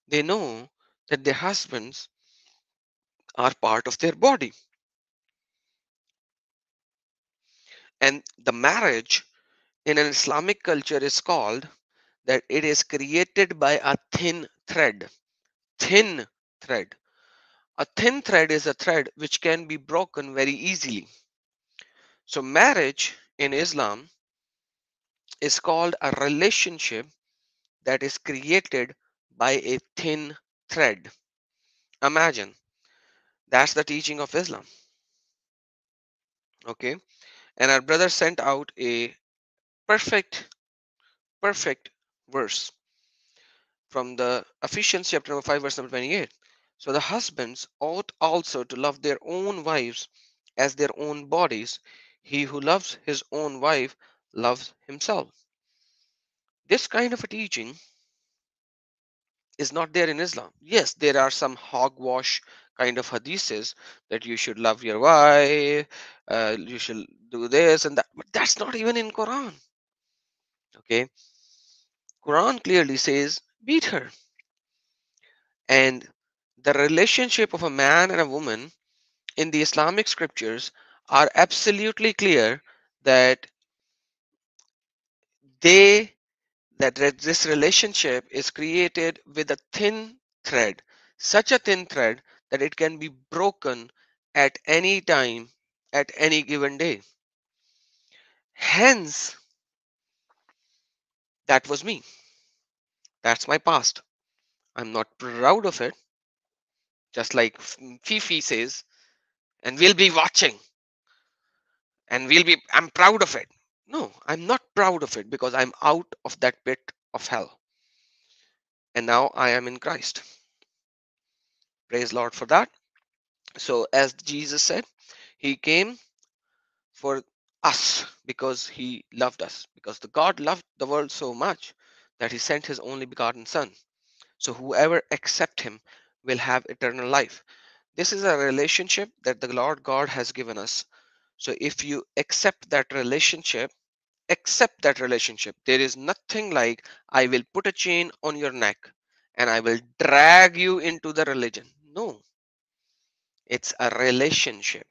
they know that their husbands are part of their body. And the marriage in an Islamic culture is called that it is created by a thin thread. Thin thread. A thin thread is a thread which can be broken very easily. So marriage in Islam is called a relationship that is created by a thin thread. Imagine, that's the teaching of Islam. Okay, and our brother sent out a perfect, perfect verse from the Ephesians chapter number 5, verse number 28. So the husbands ought also to love their own wives as their own bodies. He who loves his own wife loves himself. This kind of a teaching is not there in Islam. Yes, there are some hogwash kind of hadiths that you should love your wife, you should do this and that, but that's not even in Quran. Okay, Quran clearly says beat her. And the relationship of a man and a woman in the Islamic scriptures are absolutely clear that they this relationship is created with a thin thread, such a thin thread that it can be broken at any time, at any given day. Hence, that was me. That's my past. I'm not proud of it, just like Fifi says, and we'll be watching and I'm proud of it. No, I'm not proud of it because I'm out of that pit of hell. And now I am in Christ. Praise Lord for that. So as Jesus said, he came for us because he loved us, because the God loved the world so much that he sent his only begotten son. So whoever accept him will have eternal life. This is a relationship that the Lord God has given us. So if you accept that relationship, there is nothing like I will put a chain on your neck and I will drag you into the religion. No, it's a relationship.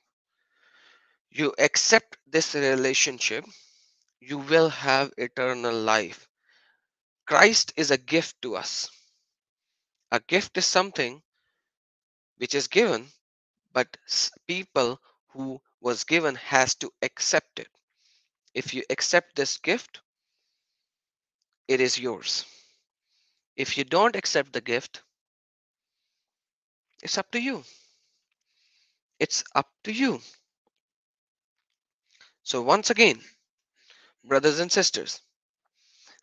You accept this relationship, you will have eternal life. Christ is a gift to us. A gift is something which is given, but people who was given has to accept it. If you accept this gift, it is yours. If you don't accept the gift, it's up to you. It's up to you. So once again, brothers and sisters,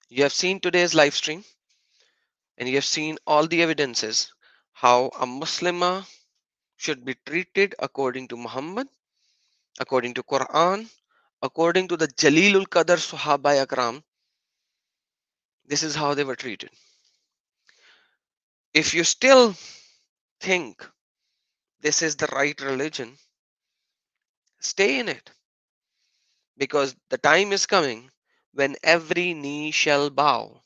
you have seen today's live stream and you have seen all the evidences how a Muslimah should be treated according to Muhammad, according to Quran, according to the Jalilul Qadr Sahaba Akram. This is how they were treated. If you still think this is the right religion, stay in it, because the time is coming when every knee shall bow.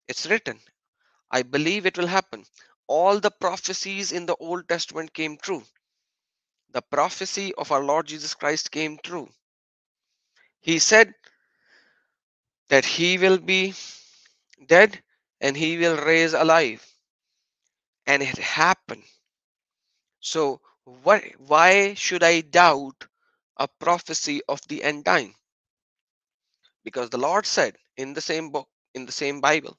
It's written. I believe it will happen. All the prophecies in the Old Testament came true. The prophecy of our Lord Jesus Christ came true. He said that he will be dead and he will raise alive. And it happened. So why should I doubt a prophecy of the end time? Because the Lord said in the same book, in the same Bible,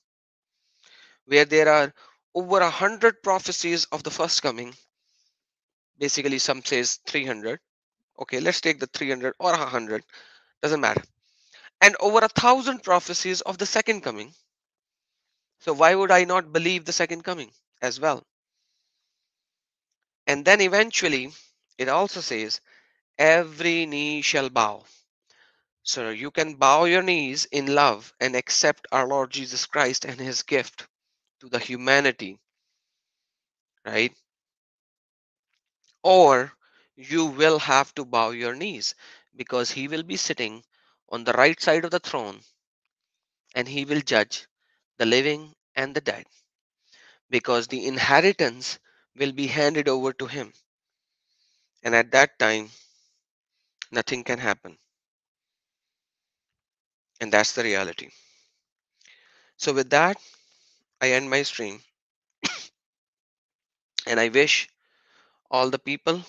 where there are over 100 prophecies of the first coming. Basically, some says 300. Okay, let's take the 300 or 100, doesn't matter. And over 1,000 prophecies of the second coming. So why would I not believe the second coming as well? And then eventually it also says every knee shall bow. So you can bow your knees in love and accept our Lord Jesus Christ and his gift to the humanity, right? Or you will have to bow your knees, because he will be sitting on the right side of the throne and he will judge the living and the dead, because the inheritance will be handed over to him. And at that time, nothing can happen. And that's the reality. So, with that, I end my stream. And I wish all the people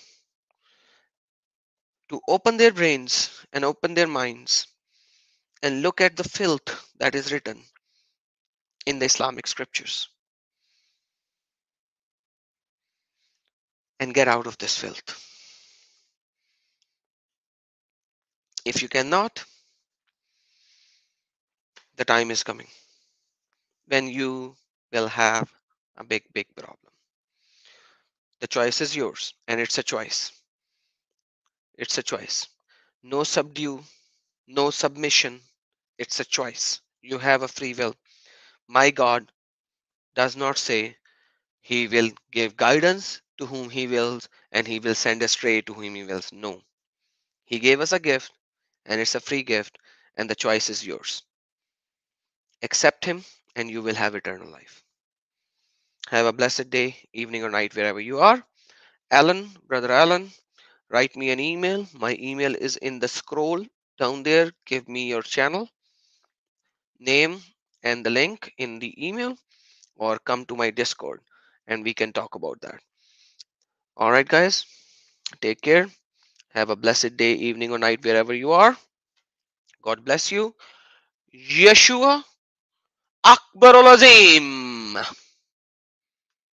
to open their brains and open their minds and look at the filth that is written in the Islamic scriptures and get out of this filth. If you cannot, the time is coming when you will have a big, big problem. The choice is yours, and it's a choice. It's a choice. No subdue, no submission. It's a choice. You have a free will. My God does not say he will give guidance to whom he wills and he will send astray to whom he wills. No. He gave us a gift, and it's a free gift, and the choice is yours. Accept him and you will have eternal life. Have a blessed day, evening or night, wherever you are. Alan, brother Alan, write me an email. My email is in the scroll down there. Give me your channel name and the link in the email, or come to my Discord and we can talk about that. All right, guys, take care. Have a blessed day, evening or night, wherever you are. God bless you. Yeshua Akbarul Azim.